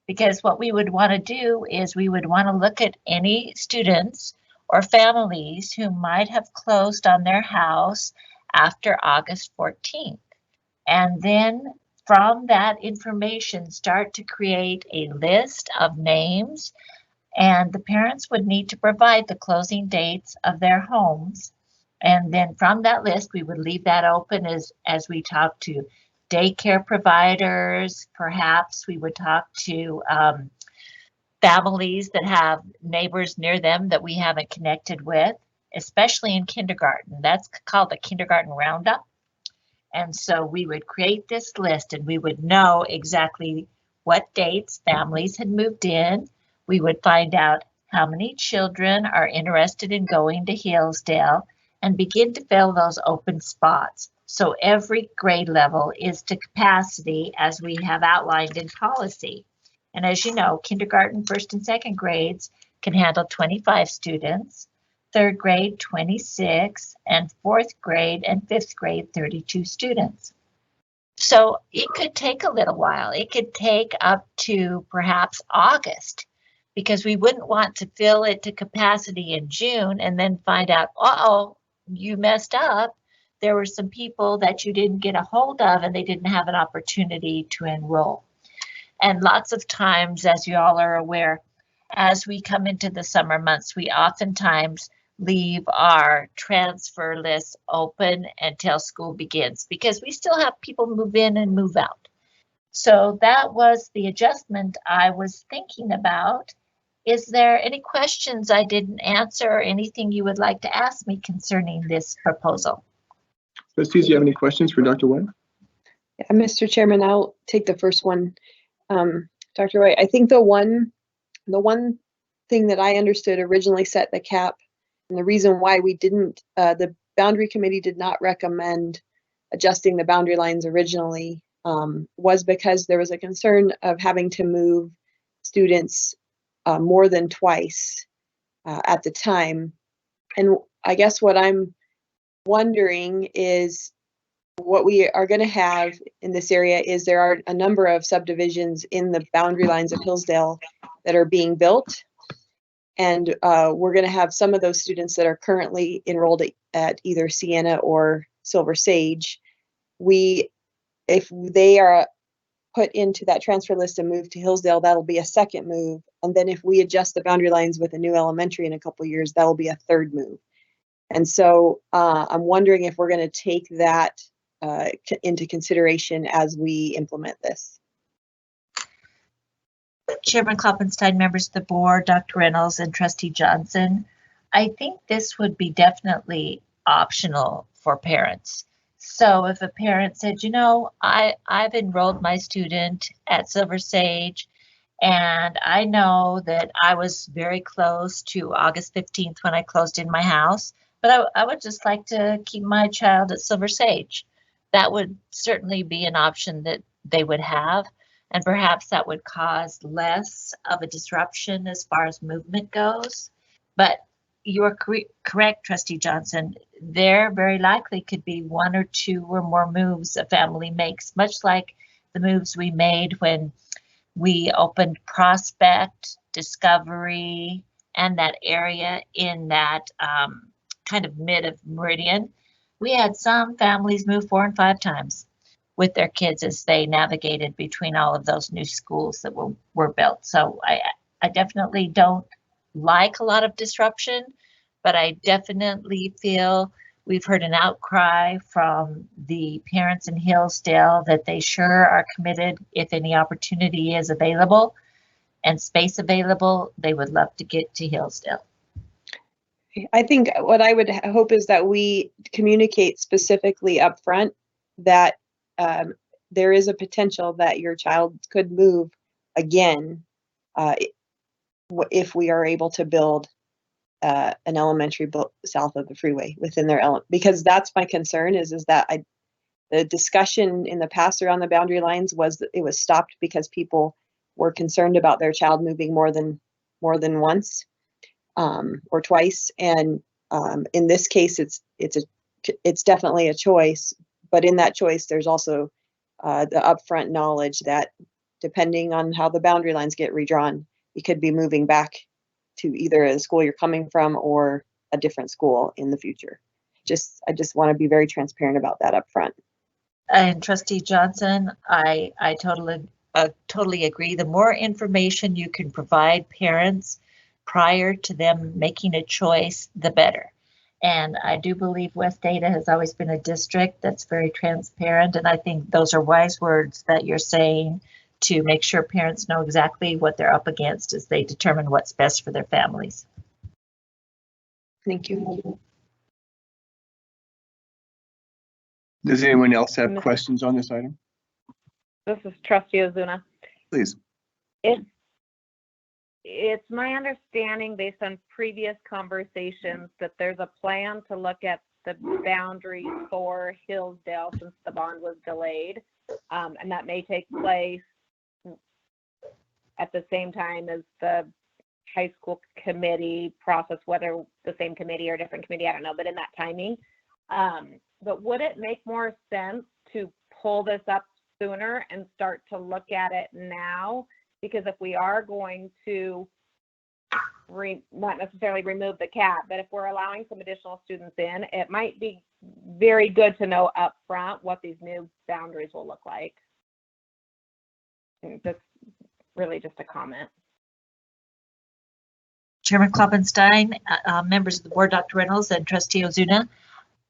Because what we would want to do is we would want to look at any students or families who might have closed on their house after August 14th. And then from that information, start to create a list of names, and the parents would need to provide the closing dates of their homes. And then from that list, we would leave that open as we talk to daycare providers. Perhaps we would talk to families that have neighbors near them that we haven't connected with, especially in kindergarten. That's called the kindergarten roundup. And so we would create this list and we would know exactly what dates families had moved in. We would find out how many children are interested in going to Hillsdale and begin to fill those open spots. So every grade level is to capacity as we have outlined in policy. And as you know, kindergarten, first and second grades can handle 25 students, third grade 26, and fourth grade and fifth grade 32 students. So it could take a little while. It could take up to perhaps August because we wouldn't want to fill it to capacity in June and then find out, uh-oh, you messed up. There were some people that you didn't get a hold of and they didn't have an opportunity to enroll. And lots of times, as you all are aware, as we come into the summer months, we oftentimes leave our transfer list open until school begins because we still have people move in and move out. So that was the adjustment I was thinking about. Is there any questions I didn't answer or anything you would like to ask me concerning this proposal? Trustees, do you have any questions for Dr. White? Yeah, Mr. Chairman, I'll take the first one. Dr. White, I think the one thing that I understood originally set the cap, and the reason why we didn't, the boundary committee did not recommend adjusting the boundary lines originally, was because there was a concern of having to move students more than twice at the time. And I guess what I'm wondering is, what we are going to have in this area is there are a number of subdivisions in the boundary lines of Hillsdale that are being built. And we're going to have some of those students that are currently enrolled at either Sienna or Silver Sage. If they are put into that transfer list and move to Hillsdale, that'll be a second move. And then if we adjust the boundary lines with a new elementary in a couple of years, that'll be a third move. And so I'm wondering if we're going to take that into consideration as we implement this. Chairman Kloppenstein, members of the board, Dr. Reynolds, and Trustee Johnson, I think this would be definitely optional for parents. So if a parent said, you know, I've enrolled my student at Silver Sage, and I know that I was very close to August 15th when I closed in my house, but I would just like to keep my child at Silver Sage. That would certainly be an option that they would have, and perhaps that would cause less of a disruption as far as movement goes. But you are correct, Trustee Johnson. There very likely could be one or two or more moves a family makes, much like the moves we made when we opened Prospect, Discovery, and that area in that kind of mid of Meridian. We had some families move 4 and 5 times with their kids as they navigated between all of those new schools that were built. So I definitely don't like a lot of disruption, but I definitely feel we've heard an outcry from the parents in Hillsdale that they sure are committed. If any opportunity is available and space available, they would love to get to Hillsdale. I think what I would hope is that we communicate specifically up front that there is a potential that your child could move again if we are able to build an elementary south of the freeway within their because that's my concern is that the discussion in the past around the boundary lines was that it was stopped because people were concerned about their child moving more than once or twice, and in this case it's definitely a choice, but in that choice there's also the upfront knowledge that depending on how the boundary lines get redrawn, you could be moving back to either a school you're coming from or a different school in the future. I just want to be very transparent about that up front. And Trustee Johnson, I totally agree. The more information you can provide parents prior to them making a choice, the better. And I do believe West Ada has always been a district that's very transparent. And I think those are wise words that you're saying to make sure parents know exactly what they're up against as they determine what's best for their families. Thank you. Does anyone else have questions on this item? This is Trustee Ozuna. Please. It's my understanding based on previous conversations that there's a plan to look at the boundaries for Hillsdale since the bond was delayed, and that may take place at the same time as the high school committee process, whether the same committee or different committee, I don't know, but in that timing. But would it make more sense to pull this up sooner and start to look at it now? Because if we are going to not necessarily remove the cap, but if we're allowing some additional students in, it might be very good to know up front what these new boundaries will look like. And that's really just a comment. Chairman Kloppenstein, members of the board, Dr. Reynolds and Trustee Ozuna.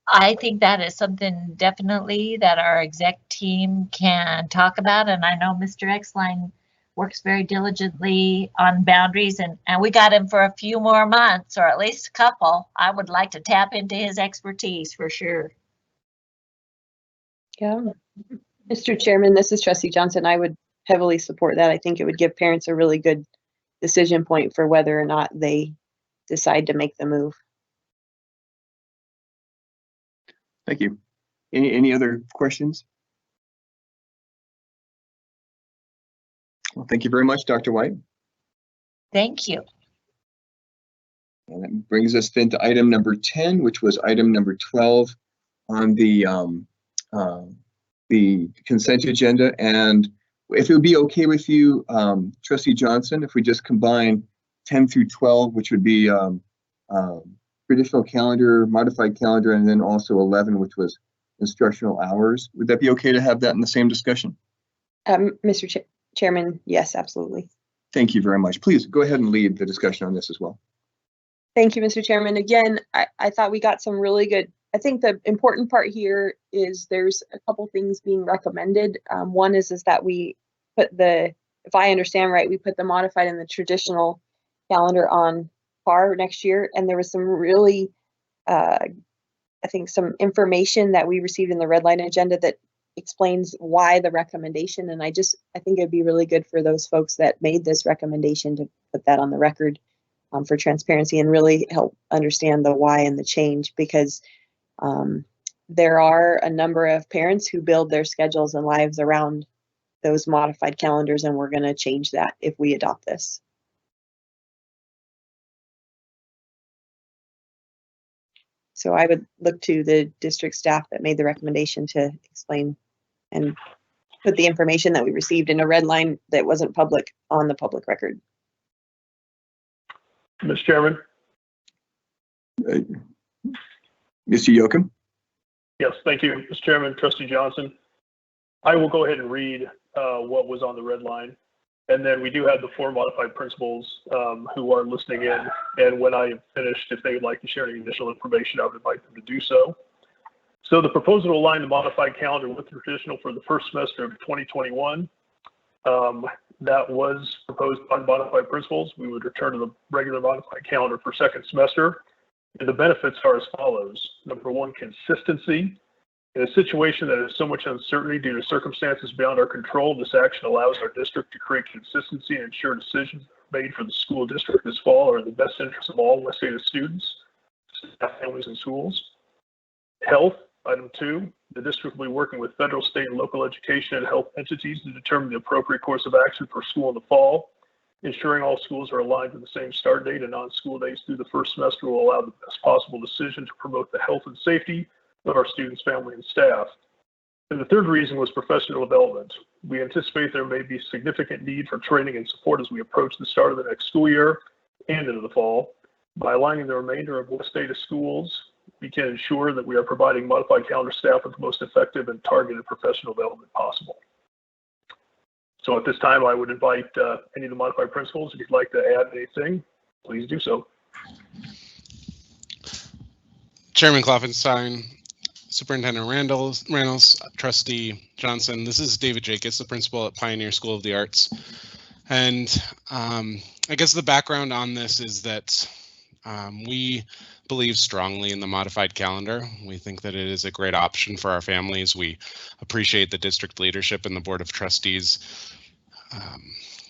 I think that is something definitely that our exec team can talk about. And I know Mr. Exline works very diligently on boundaries, and we got him for a few more months, or at least a couple. I would like to tap into his expertise for sure. Yeah. Mr. Chairman, this is Trustee Johnson. I would heavily support that. I think it would give parents a really good decision point for whether or not they decide to make the move. Thank you. Any other questions? Well, thank you very much, Dr. White. Thank you. And that brings us then to item number 10, which was item number 12 on the consent agenda. And if it would be okay with you, Trustee Johnson, if we just combine 10 through 12, which would be traditional calendar, modified calendar, and then also 11, which was instructional hours. Would that be okay to have that in the same discussion? Mr. Chairman, yes, absolutely. Thank you very much. Please go ahead and lead the discussion on this as well. Thank you, Mr. Chairman. Again, I thought we got some really good, I think the important part here is there's a couple things being recommended. One is that we put if I understand right, we put the modified and the traditional calendar on par next year. And there was some really, I think some information that we received in the red line agenda that explains why the recommendation. And I think it'd be really good for those folks that made this recommendation to put that on the record for transparency and really help understand the why and the change, because there are a number of parents who build their schedules and lives around those modified calendars, and we're going to change that if we adopt this. So I would look to the district staff that made the recommendation to explain and put the information that we received in a red line that wasn't public on the public record. Mr. Chairman. Mr. Yoakum? Yes, thank you, Mr. Chairman. Trustee Johnson. I will go ahead and read what was on the red line. And then we do have the 4 modified principals who are listening in. And when I am finished, if they would like to share any additional information, I would invite them to do so. So the proposal to align the modified calendar with the traditional for the first semester of 2021. That was proposed by the modified principals. We would return to the regular modified calendar for second semester. And the benefits are as follows. Number 1, consistency. In a situation that has so much uncertainty due to circumstances beyond our control, this action allows our district to create consistency and ensure decisions made for the school district this fall are in the best interest of all West Ada students, staff, families, and schools. Health, item 2, the district will be working with federal, state, and local education and health entities to determine the appropriate course of action for school in the fall. Ensuring all schools are aligned with the same start date and non-school days through the first semester will allow the best possible decision to promote the health and safety of our students, family, and staff. And the third reason was professional development. We anticipate there may be significant need for training and support as we approach the start of the next school year and into the fall. By aligning the remainder of West Ada schools, we can ensure that we are providing modified calendar staff with the most effective and targeted professional development possible. So at this time, I would invite any of the modified principals, if you'd like to add anything, please do so. Chairman Kloppenstein, Superintendent Reynolds, Trustee Johnson. This is David Jacobs, the principal at Pioneer School of the Arts. And I guess the background on this is that we believe strongly in the modified calendar. We think that it is a great option for our families. We appreciate the district leadership and the Board of Trustees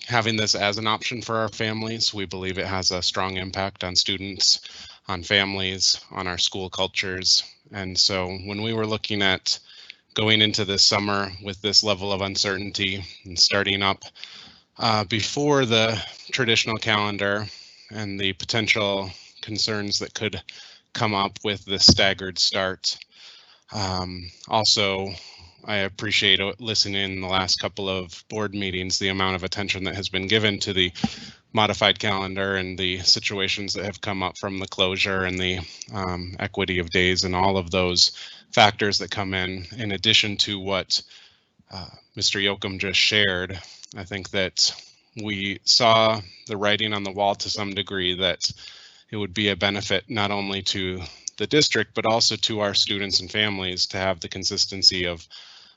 having this as an option for our families. We believe it has a strong impact on students, on families, on our school cultures. And so when we were looking at going into this summer with this level of uncertainty and starting up before the traditional calendar and the potential concerns that could come up with the staggered start. Also, I appreciate listening in the last couple of board meetings, the amount of attention that has been given to the modified calendar and the situations that have come up from the closure and the equity of days and all of those factors that come in addition to what Mr. Yoakum just shared. I think that we saw the writing on the wall to some degree that it would be a benefit not only to the district, but also to our students and families to have the consistency of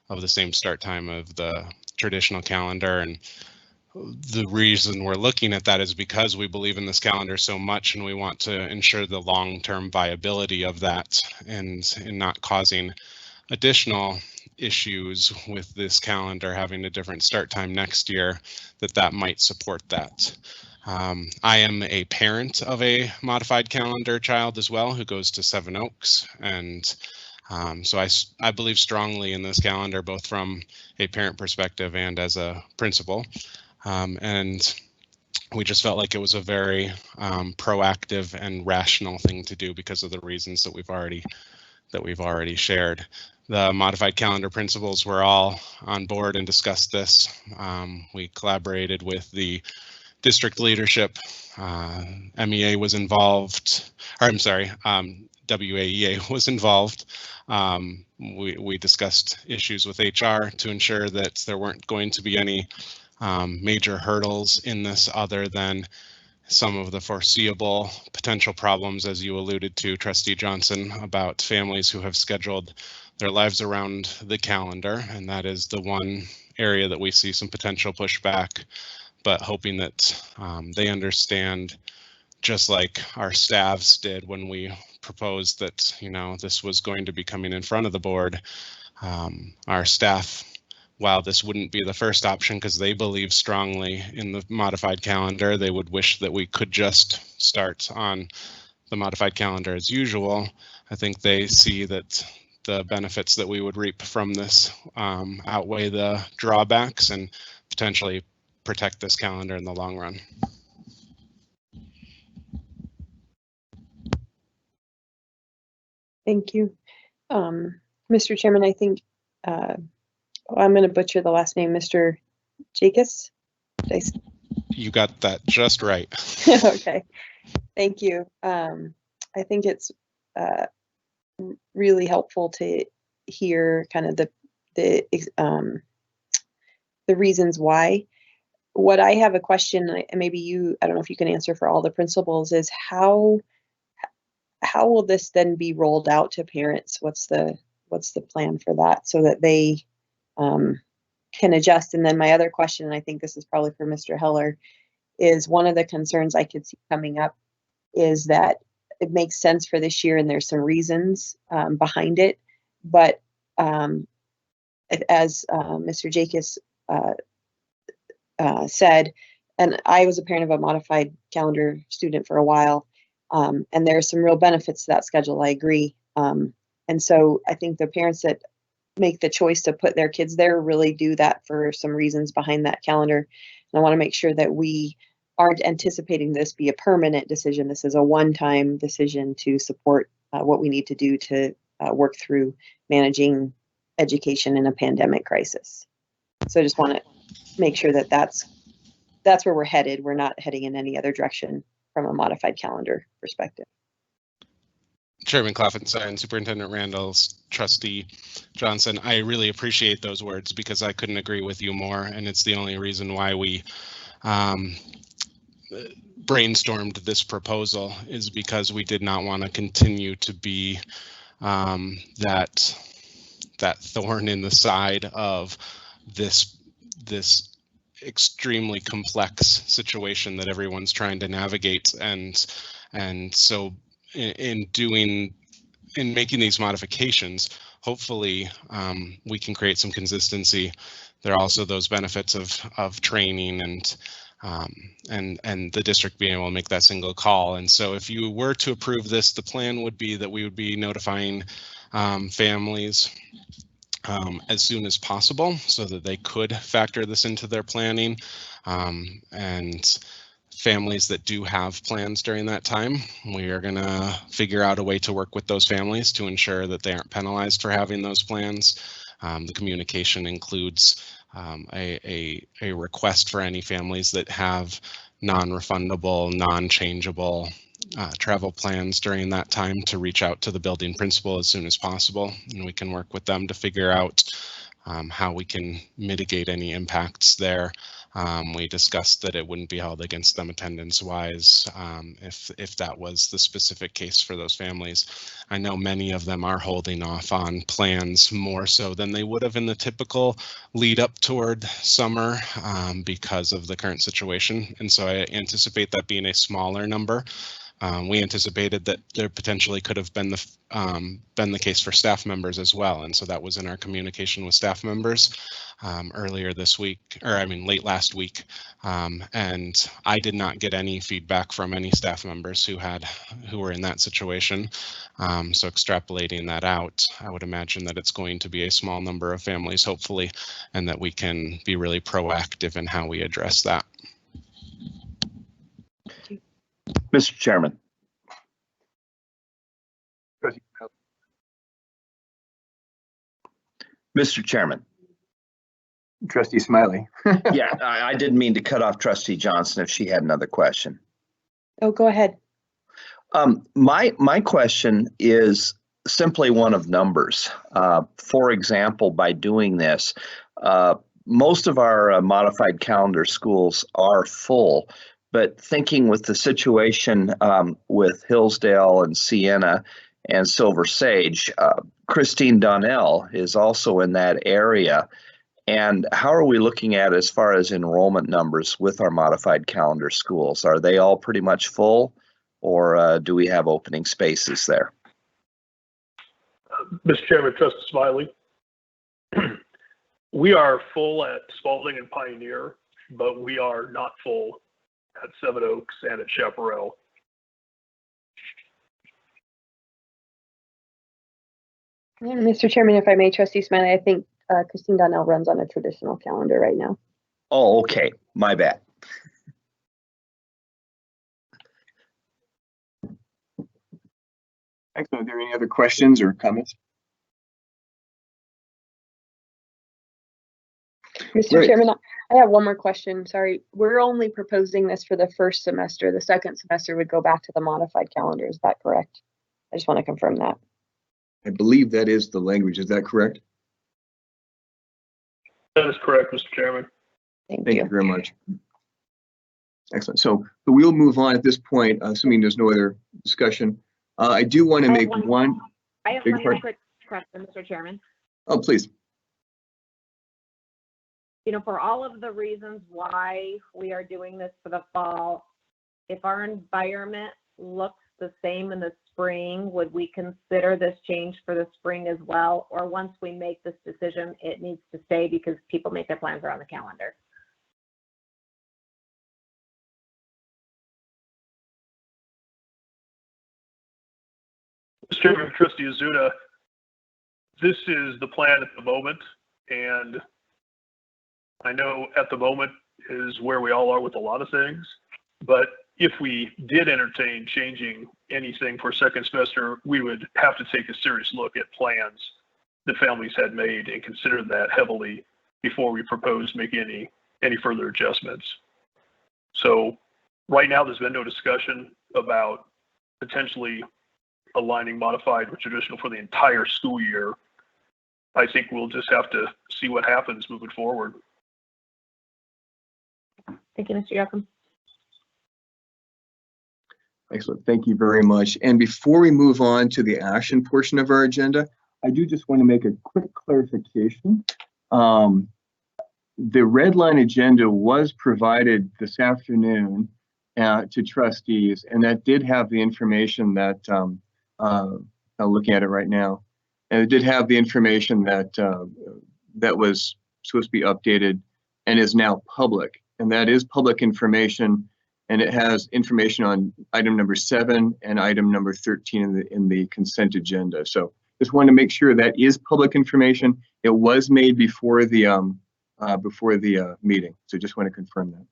the same start time of the traditional calendar. And the reason we're looking at that is because we believe in this calendar so much and we want to ensure the long-term viability of that and not causing additional issues with this calendar having a different start time next year, that might support that. I am a parent of a modified calendar child as well who goes to Seven Oaks, and so I believe strongly in this calendar, both from a parent perspective and as a principal. And we just felt like it was a very proactive and rational thing to do because of the reasons that we've already shared. The modified calendar principals were all on board and discussed this. We collaborated with the district leadership. MEA was involved, or I'm sorry, WAEA was involved. We discussed issues with HR to ensure that there weren't going to be any major hurdles in this other than some of the foreseeable potential problems, as you alluded to, Trustee Johnson, about families who have scheduled their lives around the calendar, and that is the one area that we see some potential pushback, but hoping that they understand, just like our staffs did when we proposed that, this was going to be coming in front of the board. Our staff, while this wouldn't be the first option because they believe strongly in the modified calendar, they would wish that we could just start on the modified calendar as usual. I think they see that the benefits that we would reap from this outweigh the drawbacks and potentially protect this calendar in the long run. Thank you. Mr. Chairman, I think I'm going to butcher the last name, Mr. Jacobs. You got that just right. Okay, thank you. I think it's really helpful to hear kind of the reasons why. What I have a question, and maybe I don't know if you can answer for all the principals, is how will this then be rolled out to parents? What's the plan for that so that they can adjust? And then my other question, and I think this is probably for Mr. Heller, is one of the concerns I could see coming up is that it makes sense for this year and there's some reasons behind it. But as Mr. Jacobs said, and I was a parent of a modified calendar student for a while, and there are some real benefits to that schedule, I agree. And so I think the parents that make the choice to put their kids there really do that for some reasons behind that calendar. And I want to make sure that we aren't anticipating this be a permanent decision. This is a one-time decision to support what we need to do to work through managing education in a pandemic crisis. So I just want to make sure that that's where we're headed. We're not heading in any other direction from a modified calendar perspective. Chairman Klopfenstein, Superintendent Randalls, Trustee Johnson, I really appreciate those words because I couldn't agree with you more, and it's the only reason why we brainstormed this proposal is because we did not want to continue to be that thorn in the side of this extremely complex situation that everyone's trying to navigate, and so in making these modifications, hopefully we can create some consistency. There are also those benefits of training and the district being able to make that single call. And so if you were to approve this, the plan would be that we would be notifying families as soon as possible so that they could factor this into their planning, and families that do have plans during that time, we are going to figure out a way to work with those families to ensure that they aren't penalized for having those plans. The communication includes a request for any families that have non-refundable, non-changeable travel plans during that time to reach out to the building principal as soon as possible, and we can work with them to figure out how we can mitigate any impacts there. We discussed that it wouldn't be held against them attendance-wise if that was the specific case for those families. I know many of them are holding off on plans more so than they would have in the typical lead up toward summer because of the current situation, and so I anticipate that being a smaller number. We anticipated that there potentially could have been the case for staff members as well, and so that was in our communication with staff members earlier this week, or I mean late last week, and I did not get any feedback from any staff members who were in that situation. So extrapolating that out, I would imagine that it's going to be a small number of families, hopefully, and that we can be really proactive in how we address that. Mr. Chairman. Mr. Chairman. Trustee Smiley. Yeah, I didn't mean to cut off Trustee Johnson if she had another question. Oh, go ahead. My question is simply one of numbers. For example, by doing this, most of our modified calendar schools are full, but thinking with the situation with Hillsdale and Sienna and Silver Sage, Christine Donnell is also in that area. And how are we looking at as far as enrollment numbers with our modified calendar schools? Are they all pretty much full, or do we have opening spaces there? Mr. Chairman, Trustee Smiley, we are full at Spalding and Pioneer, but we are not full at Seven Oaks and at Chaparral. Mr. Chairman, if I may, Trustee Smiley, I think Christine Donnell runs on a traditional calendar right now. Oh, okay. My bad. Excellent. Are there any other questions or comments? Mr. Chairman, I have one more question. Sorry. We're only proposing this for the first semester. The second semester would go back to the modified calendar. Is that correct? I just want to confirm that. I believe that is the language. Is that correct? That is correct, Mr. Chairman. Thank you very much. Excellent. So we'll move on at this point, assuming there's no other discussion. I do want to make one. I have one quick question, Mr. Chairman. Oh, please. You know, for all of the reasons why we are doing this for the fall, if our environment looks the same in the spring, would we consider this change for the spring as well? Or once we make this decision, it needs to stay because people make their plans around the calendar? Mr. Chairman, Trustee Ozuna, this is the plan at the moment, and I know at the moment is where we all are with a lot of things, but if we did entertain changing anything for second semester, we would have to take a serious look at plans the families had made and consider that heavily before we propose making any further adjustments. So right now, there's been no discussion about potentially aligning modified with traditional for the entire school year. I think we'll just have to see what happens moving forward. Thank you, Mr. Yocum. Excellent. Thank you very much. And before we move on to the action portion of our agenda, I do just want to make a quick clarification. The red line agenda was provided this afternoon to trustees, and that did have the information that I'm looking at it right now, and it did have the information that that was supposed to be updated and is now public, and that is public information, and it has information on item number 7 and item number 13 in the consent agenda. So just wanted to make sure that is public information. It was made before the meeting, so just want to confirm that.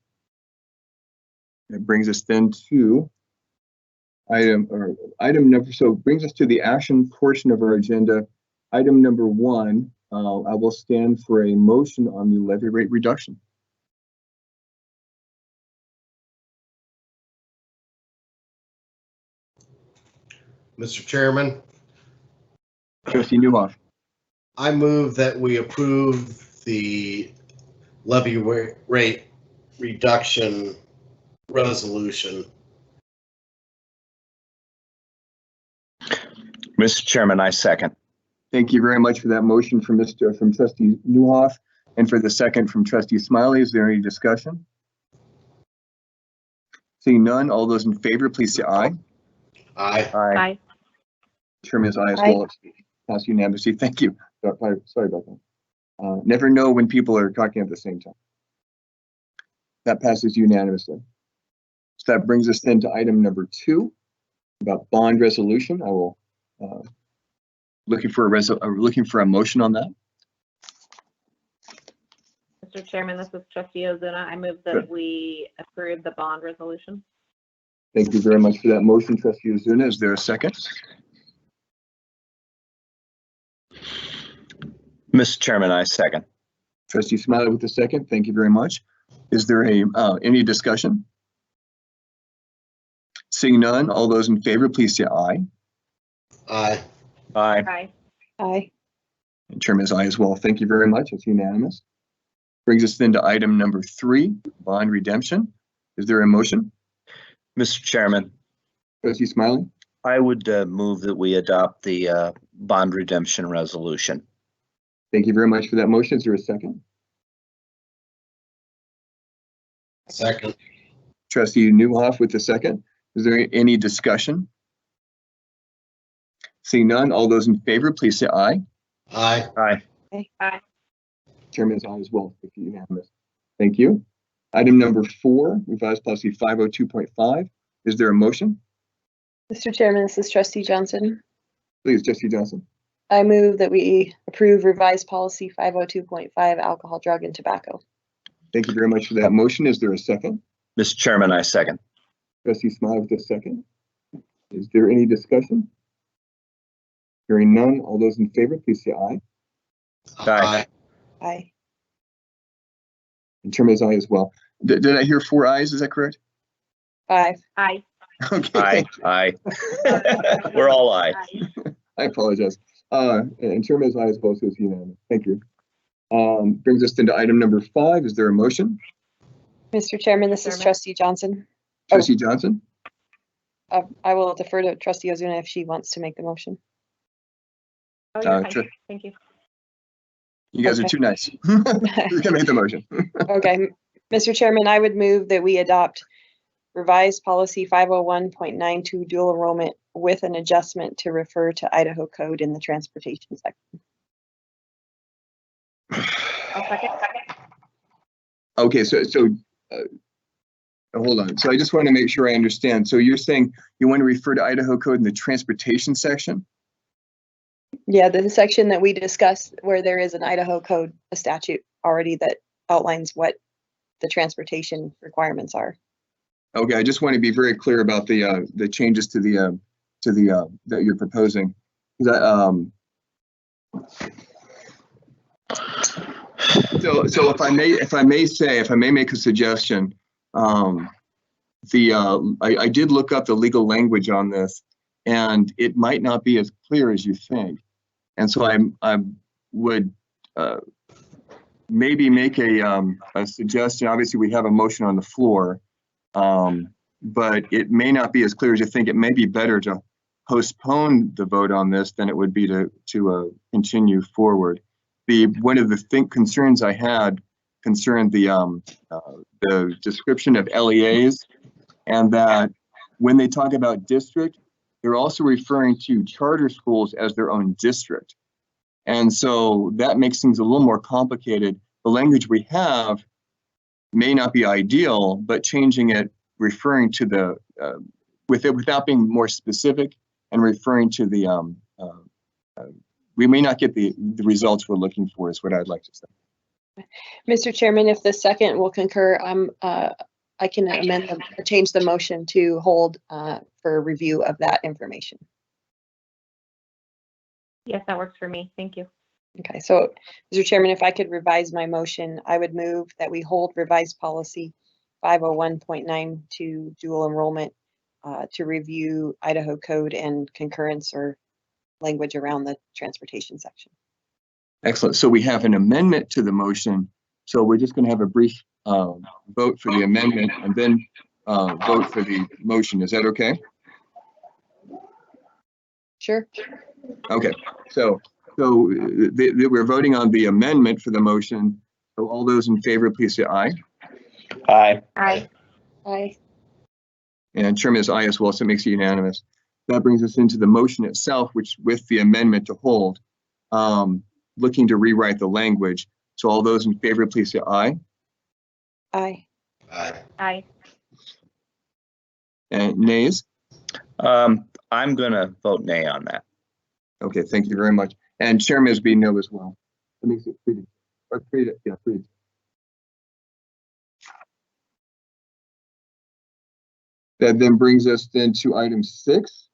That brings us then to item number, so brings us to the action portion of our agenda. Item number 1, I will stand for a motion on the levy rate reduction. Mr. Chairman, Trustee Newhoff. I move that we approve the levy rate reduction resolution. Mr. Chairman, I second. Thank you very much for that motion from Trustee Newhoff and for the second from Trustee Smiley. Is there any discussion? Seeing none, all those in favor, please say aye. Aye. Aye. Chairman is aye as well. Pass unanimously. Thank you. Sorry about that. Never know when people are talking at the same time. That passes unanimously. So that brings us then to item number 2 about bond resolution. I will looking for a motion on that. Mr. Chairman, this is Trustee Ozuna. I move that we approve the bond resolution. Thank you very much for that motion, Trustee Ozuna. Is there a second? Mr. Chairman, I second. Trustee Smiley with the second. Thank you very much. Is there any discussion? Seeing none, all those in favor, please say aye. Aye. Aye. Aye. Aye. And Chairman is aye as well. Thank you very much. It's unanimous. Brings us then to item number 3, bond redemption. Is there a motion? Mr. Chairman, Trustee Smiley. I would move that we adopt the bond redemption resolution. Thank you very much for that motion. Is there a second? Second. Trustee Newhoff with the second. Is there any discussion? Seeing none, all those in favor, please say aye. Aye. Aye. Aye. Chairman is aye as well. Thank you, unanimous. Thank you. Item number 4, revised policy 502.5. Is there a motion? Mr. Chairman, this is Trustee Johnson. Please, Trustee Johnson. I move that we approve revised policy 502.5 alcohol, drug, and tobacco. Thank you very much for that motion. Is there a second? Mr. Chairman, I second. Trustee Smiley with a second. Is there any discussion? Hearing none, all those in favor, please say aye. Aye. Aye. And Chairman is aye as well. Did I hear 4 ayes? Is that correct? 5. Aye. Okay. Aye. We're all aye. I apologize. And Chairman is aye as well, so it's unanimous. Thank you. Brings us into item number 5. Is there a motion? Mr. Chairman, this is Trustee Johnson. Trustee Johnson? I will defer to Trustee Ozuna if she wants to make the motion. Oh, you're fine. Thank you. You guys are too nice. Who's gonna make the motion? Okay. Mr. Chairman, I would move that we adopt revised policy 501.92 dual enrollment with an adjustment to refer to Idaho code in the transportation section. I'll second. Okay, so hold on. So I just want to make sure I understand. So you're saying you want to refer to Idaho code in the transportation section? Yeah, the section that we discussed where there is an Idaho code, a statute already that outlines what the transportation requirements are. Okay, I just want to be very clear about the changes to the that you're proposing. So if I may make a suggestion, I did look up the legal language on this, and it might not be as clear as you think. And so I would maybe make a suggestion. Obviously, we have a motion on the floor, but it may not be as clear as you think. It may be better to postpone the vote on this than it would be to continue forward. One of the concerns I had concerned the description of LEAs, and that when they talk about district, they're also referring to charter schools as their own district. And so that makes things a little more complicated. The language we have may not be ideal, but changing it, referring to the, without being more specific and referring to the, we may not get the results we're looking for is what I'd like to say. Mr. Chairman, if the second will concur, I can amend or change the motion to hold for review of that information. Yes, that works for me. Thank you. Okay, so Mr. Chairman, if I could revise my motion, I would move that we hold revised policy 501.92 dual enrollment to review Idaho code and concurrence or language around the transportation section. Excellent. So we have an amendment to the motion. So we're just going to have a brief vote for the amendment and then vote for the motion. Is that okay? Sure. Okay. So we're voting on the amendment for the motion. So all those in favor, please say aye. Aye. Aye. Aye. And Chairman is aye as well, so it makes it unanimous. That brings us into the motion itself, which with the amendment to hold, looking to rewrite the language. So all those in favor, please say aye. Aye. Aye. Aye. And nays? I'm going to vote nay on that. Okay, thank you very much. And Chairman is being no as well. That makes it three. Yeah, three. That then brings us then to item 6,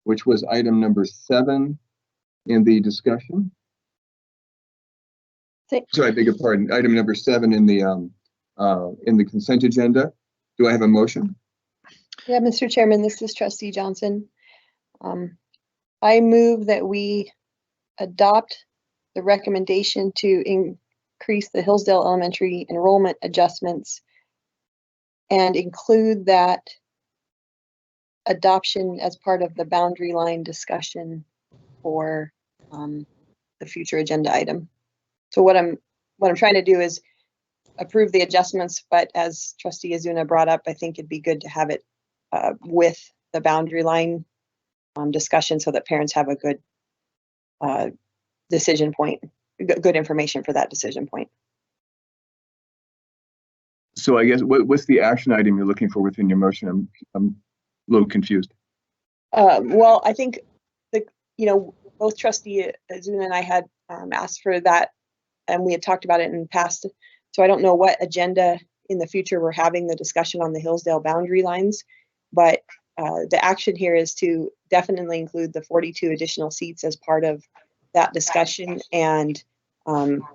which was item number 7 in the discussion. So I beg your pardon, item number 7 in the consent agenda. Do I have a motion? Yeah, Mr. Chairman, this is Trustee Johnson. I move that we adopt the recommendation to increase the Hillsdale Elementary enrollment adjustments and include that adoption as part of the boundary line discussion for the future agenda item. So what I'm trying to do is approve the adjustments, but as Trustee Azuna brought up, I think it'd be good to have it with the boundary line discussion so that parents have a good decision point, good information for that decision point. So I guess what's the action item you're looking for within your motion? I'm a little confused. Well, I think both Trustee Azuna and I had asked for that, and we had talked about it in the past. So I don't know what agenda in the future we're having the discussion on the Hillsdale boundary lines, but the action here is to definitely include the 42 additional seats as part of that discussion. And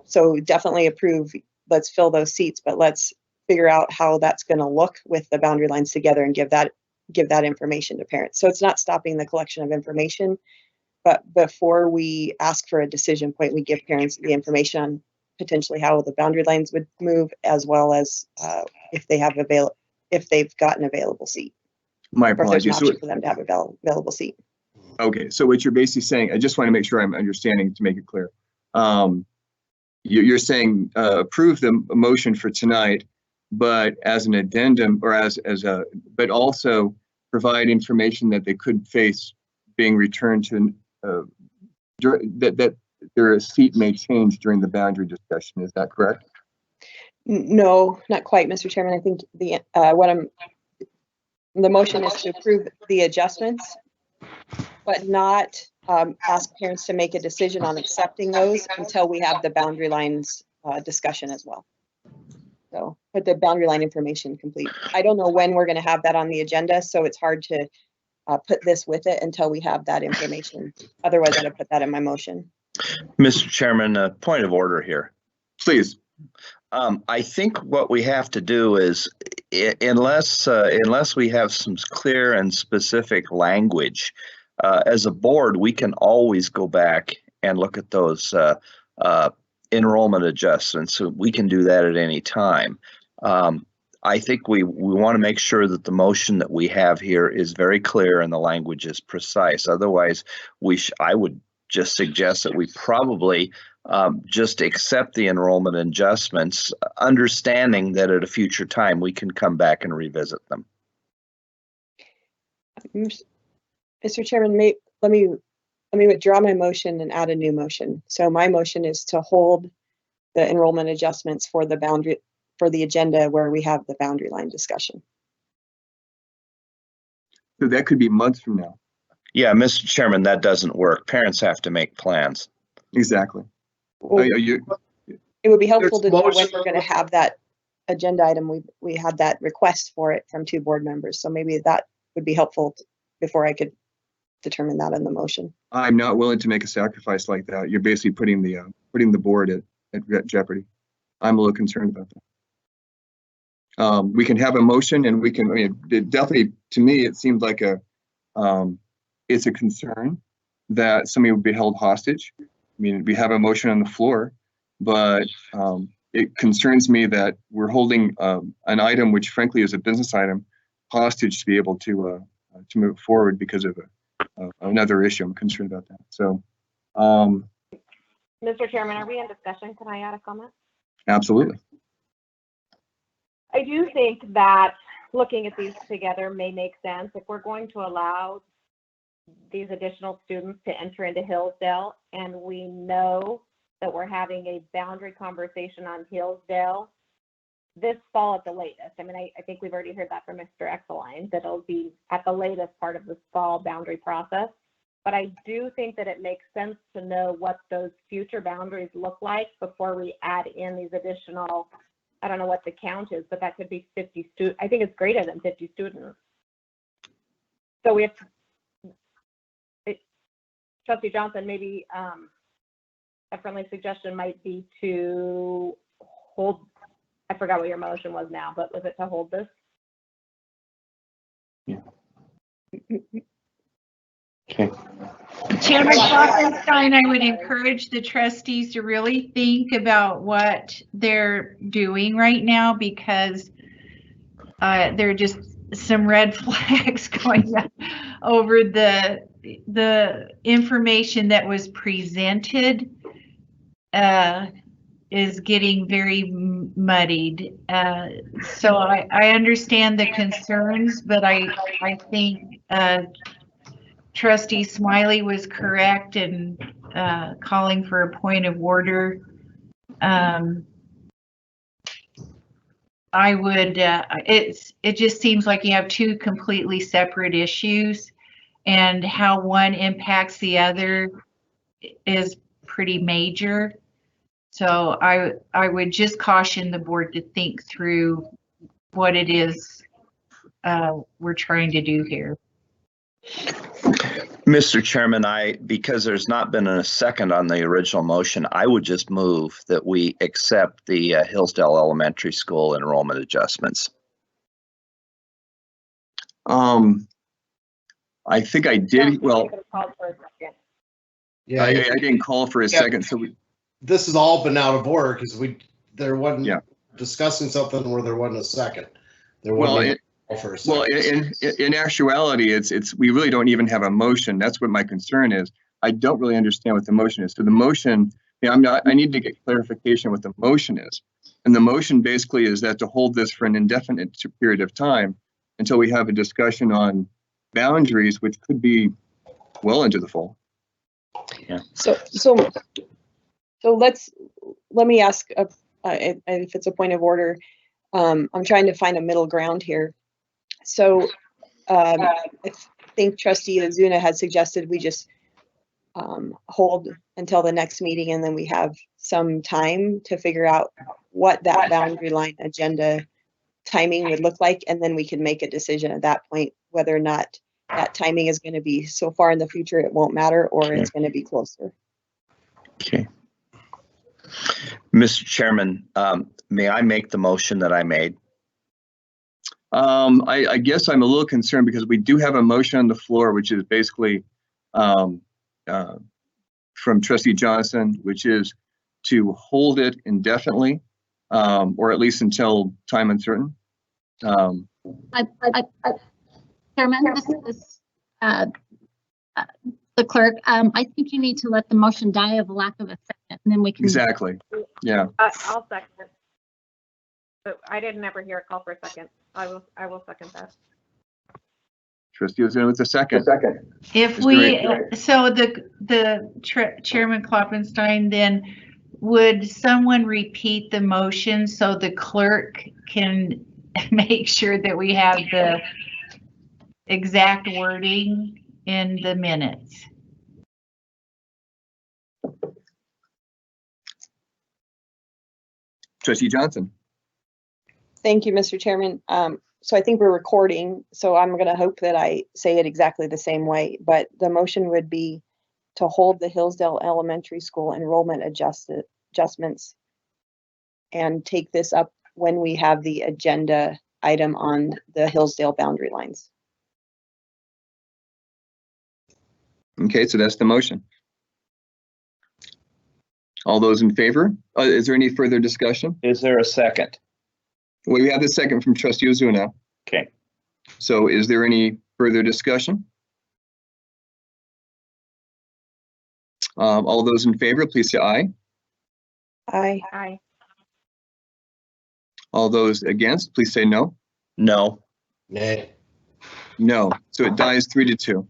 so definitely approve, let's fill those seats, but let's figure out how that's going to look with the boundary lines together and give that information to parents. So it's not stopping the collection of information, but before we ask for a decision point, we give parents the information on potentially how the boundary lines would move, as well as if they've got an available seat. My or if there's an apologies. option for them to have a available seat. Okay, so what you're basically saying, I just want to make sure I'm understanding to make it clear. You're saying approve the motion for tonight, but as an addendum or but also provide information that they could face being returned to that their seat may change during the boundary discussion. Is that correct? No, not quite, Mr. Chairman. I think the motion is to approve the adjustments, but not ask parents to make a decision on accepting those until we have the boundary lines discussion as well. So, but the boundary line information complete. I don't know when we're going to have that on the agenda, so it's hard to put this with it until we have that information. Otherwise, I'd have put that in my motion. Mr. Chairman, a point of order here. Please. I think what we have to do is, unless we have some clear and specific language, as a board, we can always go back and look at those enrollment adjustments. So we can do that at any time. I think we want to make sure that the motion that we have here is very clear and the language is precise. Otherwise, I would just suggest that we probably just accept the enrollment adjustments, understanding that at a future time we can come back and revisit them. Mr. Chairman, let me withdraw my motion and add a new motion. So my motion is to hold the enrollment adjustments for the agenda where we have the boundary line discussion. So that could be months from now. Yeah, Mr. Chairman, that doesn't work. Parents have to make plans. Exactly. Well, it would be helpful to know when we're going to have that agenda item. We had that request for it from 2 board members, so maybe that would be helpful before I could determine that in the motion. I'm not willing to make a sacrifice like that. You're basically putting the board at jeopardy. I'm a little concerned about that. we can have a motion, and we can, I mean, it definitely, to me, it seems like it's a concern that somebody would be held hostage. I mean, we have a motion on the floor, but it concerns me that we're holding an item, which frankly is a business item, hostage to be able to move forward because of another issue. I'm concerned about that. So, Mr. Chairman, are we in discussion? Can I add a comment? absolutely. I do think that looking at these together may make sense. If we're going to allow these additional students to enter into Hillsdale, and we know that we're having a boundary conversation on Hillsdale this fall at the latest. I mean, I think we've already heard that from Mr. Exeline, that it'll be at the latest part of this fall boundary process. But I do think that it makes sense to know what those future boundaries look like before we add in these additional, I don't know what the count is, but that could be 50 students. I think it's greater than 50 students. So we have to, Trustee Johnson, maybe a friendly suggestion might be to hold, I forgot what your motion was now, but was it to hold this? Yeah. Okay. Chairman Klopfenstein, I would encourage the trustees to really think about what they're doing right now, because there are just some red flags going over the information that was presented is getting very muddied. So I understand the concerns, but I think Trustee Smiley was correct in calling for a point of order. I would, it just seems like you have two completely separate issues, and how one impacts the other is pretty major. So I would just caution the board to think through what it is we're trying to do here. Mr. Chairman, because there's not been a second on the original motion, I would just move that we accept the Hillsdale Elementary School enrollment adjustments. I think I did. Well, Yeah, I didn't call for a second. So this has all been out of order because there wasn't discussing something where there wasn't a second. There wasn't for a second. Well, in actuality, we really don't even have a motion. That's what my concern is. I don't really understand what the motion is. So the motion, I need to get clarification what the motion is. And the motion basically is that to hold this for an indefinite period of time until we have a discussion on boundaries, which could be well into the fall. Yeah. So let me ask if it's a point of order. I'm trying to find a middle ground here. So I think Trustee Ozuna had suggested we just hold until the next meeting, and then we have some time to figure out what that boundary line agenda timing would look like, and then we can make a decision at that point whether or not that timing is going to be so far in the future it won't matter, or it's going to be closer. Okay. Mr. Chairman, may I make the motion that I made? I guess I'm a little concerned because we do have a motion on the floor, which is basically from Trustee Johnson, which is to hold it indefinitely, or at least until time uncertain. Chairman, this is the clerk. I think you need to let the motion die of lack of a second, and then we can. Exactly. Yeah. I'll second it. But I didn't ever hear a call for a second. I will second that. Trustee Ozuna with the second. If so the Chairman Klopfenstein, then would someone repeat the motion so the clerk can make sure that we have the exact wording in the minutes? Trustee Johnson. Thank you, Mr. Chairman. So I think we're recording, so I'm going to hope that I say it exactly the same way, but the motion would be to hold the Hillsdale Elementary School enrollment adjustments and take this up when we have the agenda item on the Hillsdale boundary lines. Okay, so that's the motion. All those in favor? Is there any further discussion? Is there a second? Well, we have the second from Trustee Ozuna. Okay. So is there any further discussion? All those in favor, please say aye. Aye. Aye. All those against, please say no. No. Nay. No. So it dies 3-2.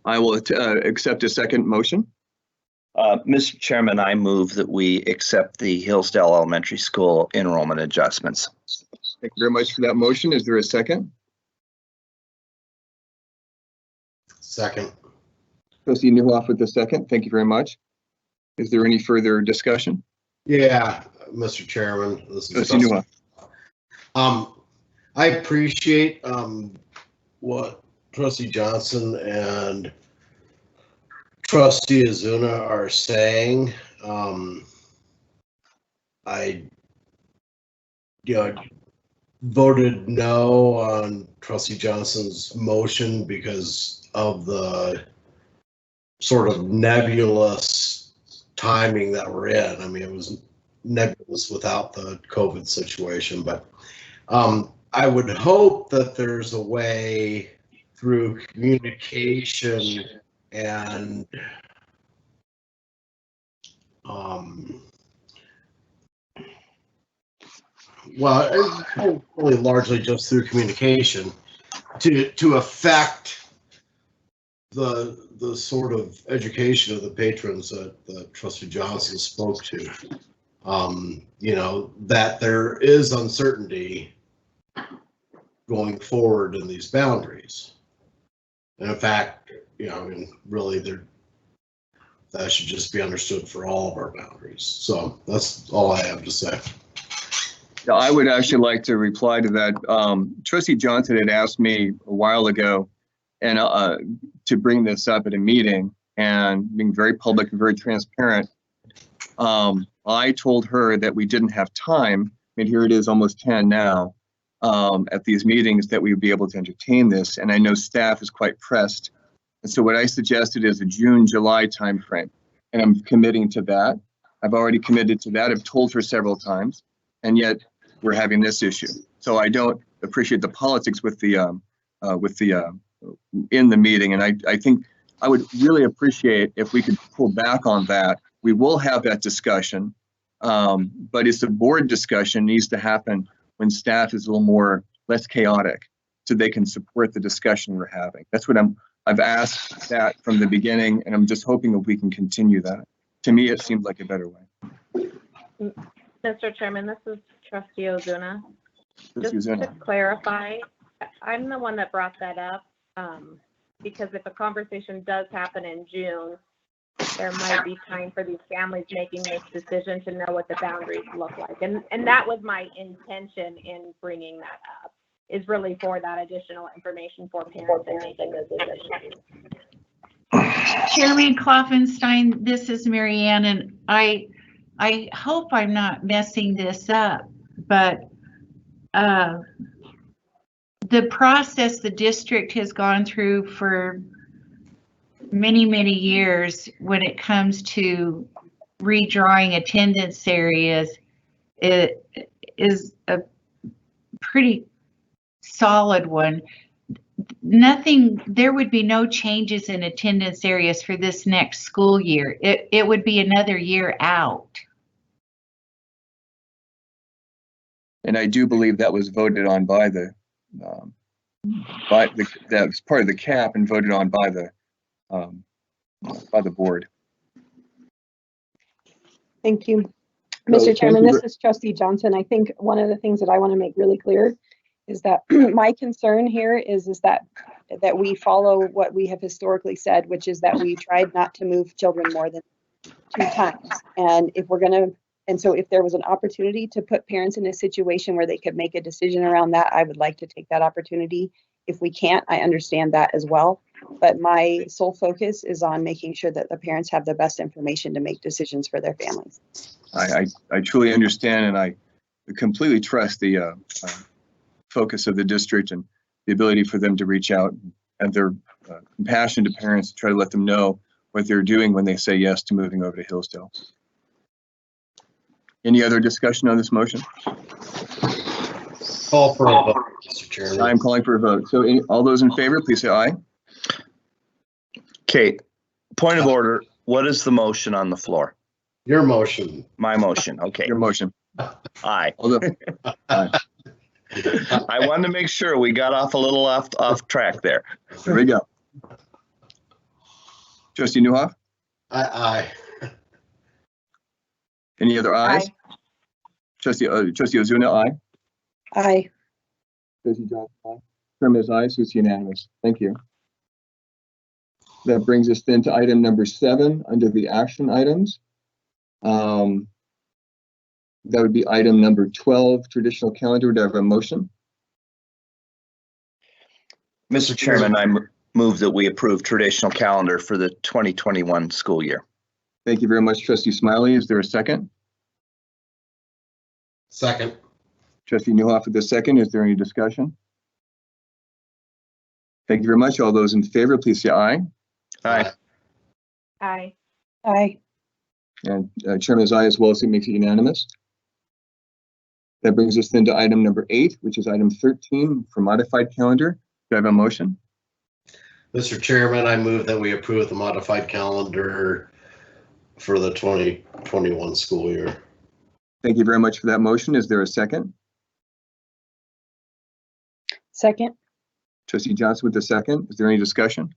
I will accept a second motion. Mr. Chairman, I move that we accept the Hillsdale Elementary School enrollment adjustments. Thank you very much for that motion. Is there a second? Second. Trustee Newhoff with the second. Thank you very much. Is there any further discussion? Yeah, Mr. Chairman, this is Trustee Newhoff. I appreciate what Trustee Johnson and Trustee Ozuna are saying. I voted no on Trustee Johnson's motion because of the sort of nebulous timing that we're in. I mean, it was nebulous without the COVID situation, but I would hope that there's a way through communication and well, really largely just through communication to affect the sort of education of the patrons that Trustee Johnson spoke to. That there is uncertainty going forward in these boundaries. And in fact, really that should just be understood for all of our boundaries. So that's all I have to say. Yeah, I would actually like to reply to that. Trustee Johnson had asked me a while ago and to bring this up at a meeting, and being very public and very transparent. I told her that we didn't have time. I mean, here it is almost 10 now at these meetings that we would be able to entertain this. And I know staff is quite pressed. And so what I suggested is a June, July timeframe. And I'm committing to that. I've already committed to that. I've told her several times, and yet we're having this issue. So I don't appreciate the politics with the in the meeting. And I think I would really appreciate if we could pull back on that. We will have that discussion, but it's a board discussion needs to happen when staff is a little less chaotic, so they can support the discussion we're having. That's what I've asked that from the beginning, and I'm just hoping that we can continue that. To me, it seems like a better way. Mr. Chairman, this is Trustee Ozuna. Trustee Just Ozuna. to clarify, I'm the one that brought that up because if a conversation does happen in June, there might be time for these families making this decision to know what the boundaries look like. And that was my intention in bringing that up, is really for that additional information for parents in making those decisions. Chairman Klopfenstein, this is Mary Ann, and I hope I'm not messing this up, but the process the district has gone through for many, many years when it comes to redrawing attendance areas, it is a pretty solid one. There would be no changes in attendance areas for this next school year. It would be another year out. And I do believe that was voted on by that was part of the cap and voted on by the board. Thank you. So, Mr. Chairman, thank you. this is Trustee Johnson. I think one of the things that I want to make really clear is that my concern here is that we follow what we have historically said, which is that we tried not to move children more than 2 times. And so if there was an opportunity to put parents in a situation where they could make a decision around that, I would like to take that opportunity. If we can't, I understand that as well. But my sole focus is on making sure that the parents have the best information to make decisions for their families. I truly understand, and completely trust the focus of the district and the ability for them to reach out and their compassion to parents to try to let them know what they're doing when they say yes to moving over to Hillsdale. Any other discussion on this motion? Call for a vote, Mr. Chairman. I'm calling for a vote. So all those in favor, please say aye. Kate, point of order. What is the motion on the floor? Your motion. My motion. Okay. Your motion. Aye. Aye. I wanted to make sure we got off a little off track there. There we go. Trustee Newhoff? Aye. Any other ayes? Aye. Trustee Ozuna, aye. Aye. Trustee Johnson, aye. Chairman is aye, so it's unanimous. Thank you. That brings us then to item number 7 under the action items. That would be item number 12, traditional calendar. Do I have a motion? Mr. Chairman, I move that we approve traditional calendar for the 2021 school year. Thank you very much, Trustee Smiley. Is there a second? Second. Trustee Newhoff with the second. Is there any discussion? Thank you very much. All those in favor, please say aye. Aye. Aye. Aye. And Chairman is aye as well, so it makes it unanimous. That brings us then to item number 8, which is item 13 for modified calendar. Do I have a motion? Mr. Chairman, I move that we approve the modified calendar for the 2021 school year. Thank you very much for that motion. Is there a second? Second. Trustee Johnson with the second. Is there any discussion?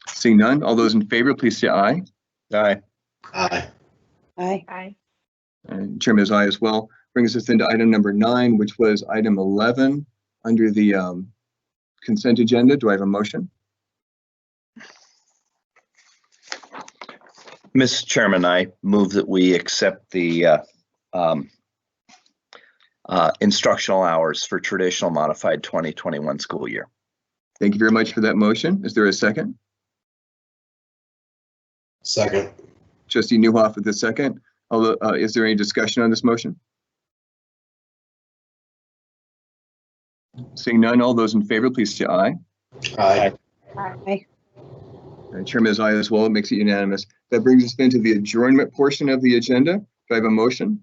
Seeing none, all those in favor, please say aye. Aye. Aye. Aye. Aye. And Chairman is aye as well. Brings us into item number 9, which was item 11 under the consent agenda. Do I have a motion? Mr. Chairman, I move that we accept the instructional hours for traditional modified 2021 school year. Thank you very much for that motion. Is there a second? Second. Trustee Newhoff with the second. Is there any discussion on this motion? Seeing none, all those in favor, please say aye. Aye. Aye. And Chairman is aye as well. It makes it unanimous. That brings us then to the adjournment portion of the agenda. Do I have a motion?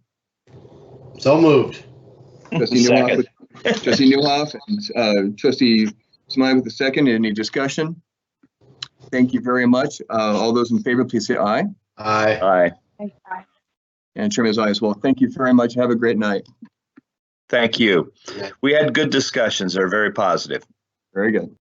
So moved. Trustee Newhoff and Trustee Smiley with the second. Any discussion? Thank you very much. All those in favor, please say aye. Aye. Aye. Aye. And Chairman is aye as well. Thank you very much. Have a great night. Thank you. We had good discussions. They're very positive. Very good.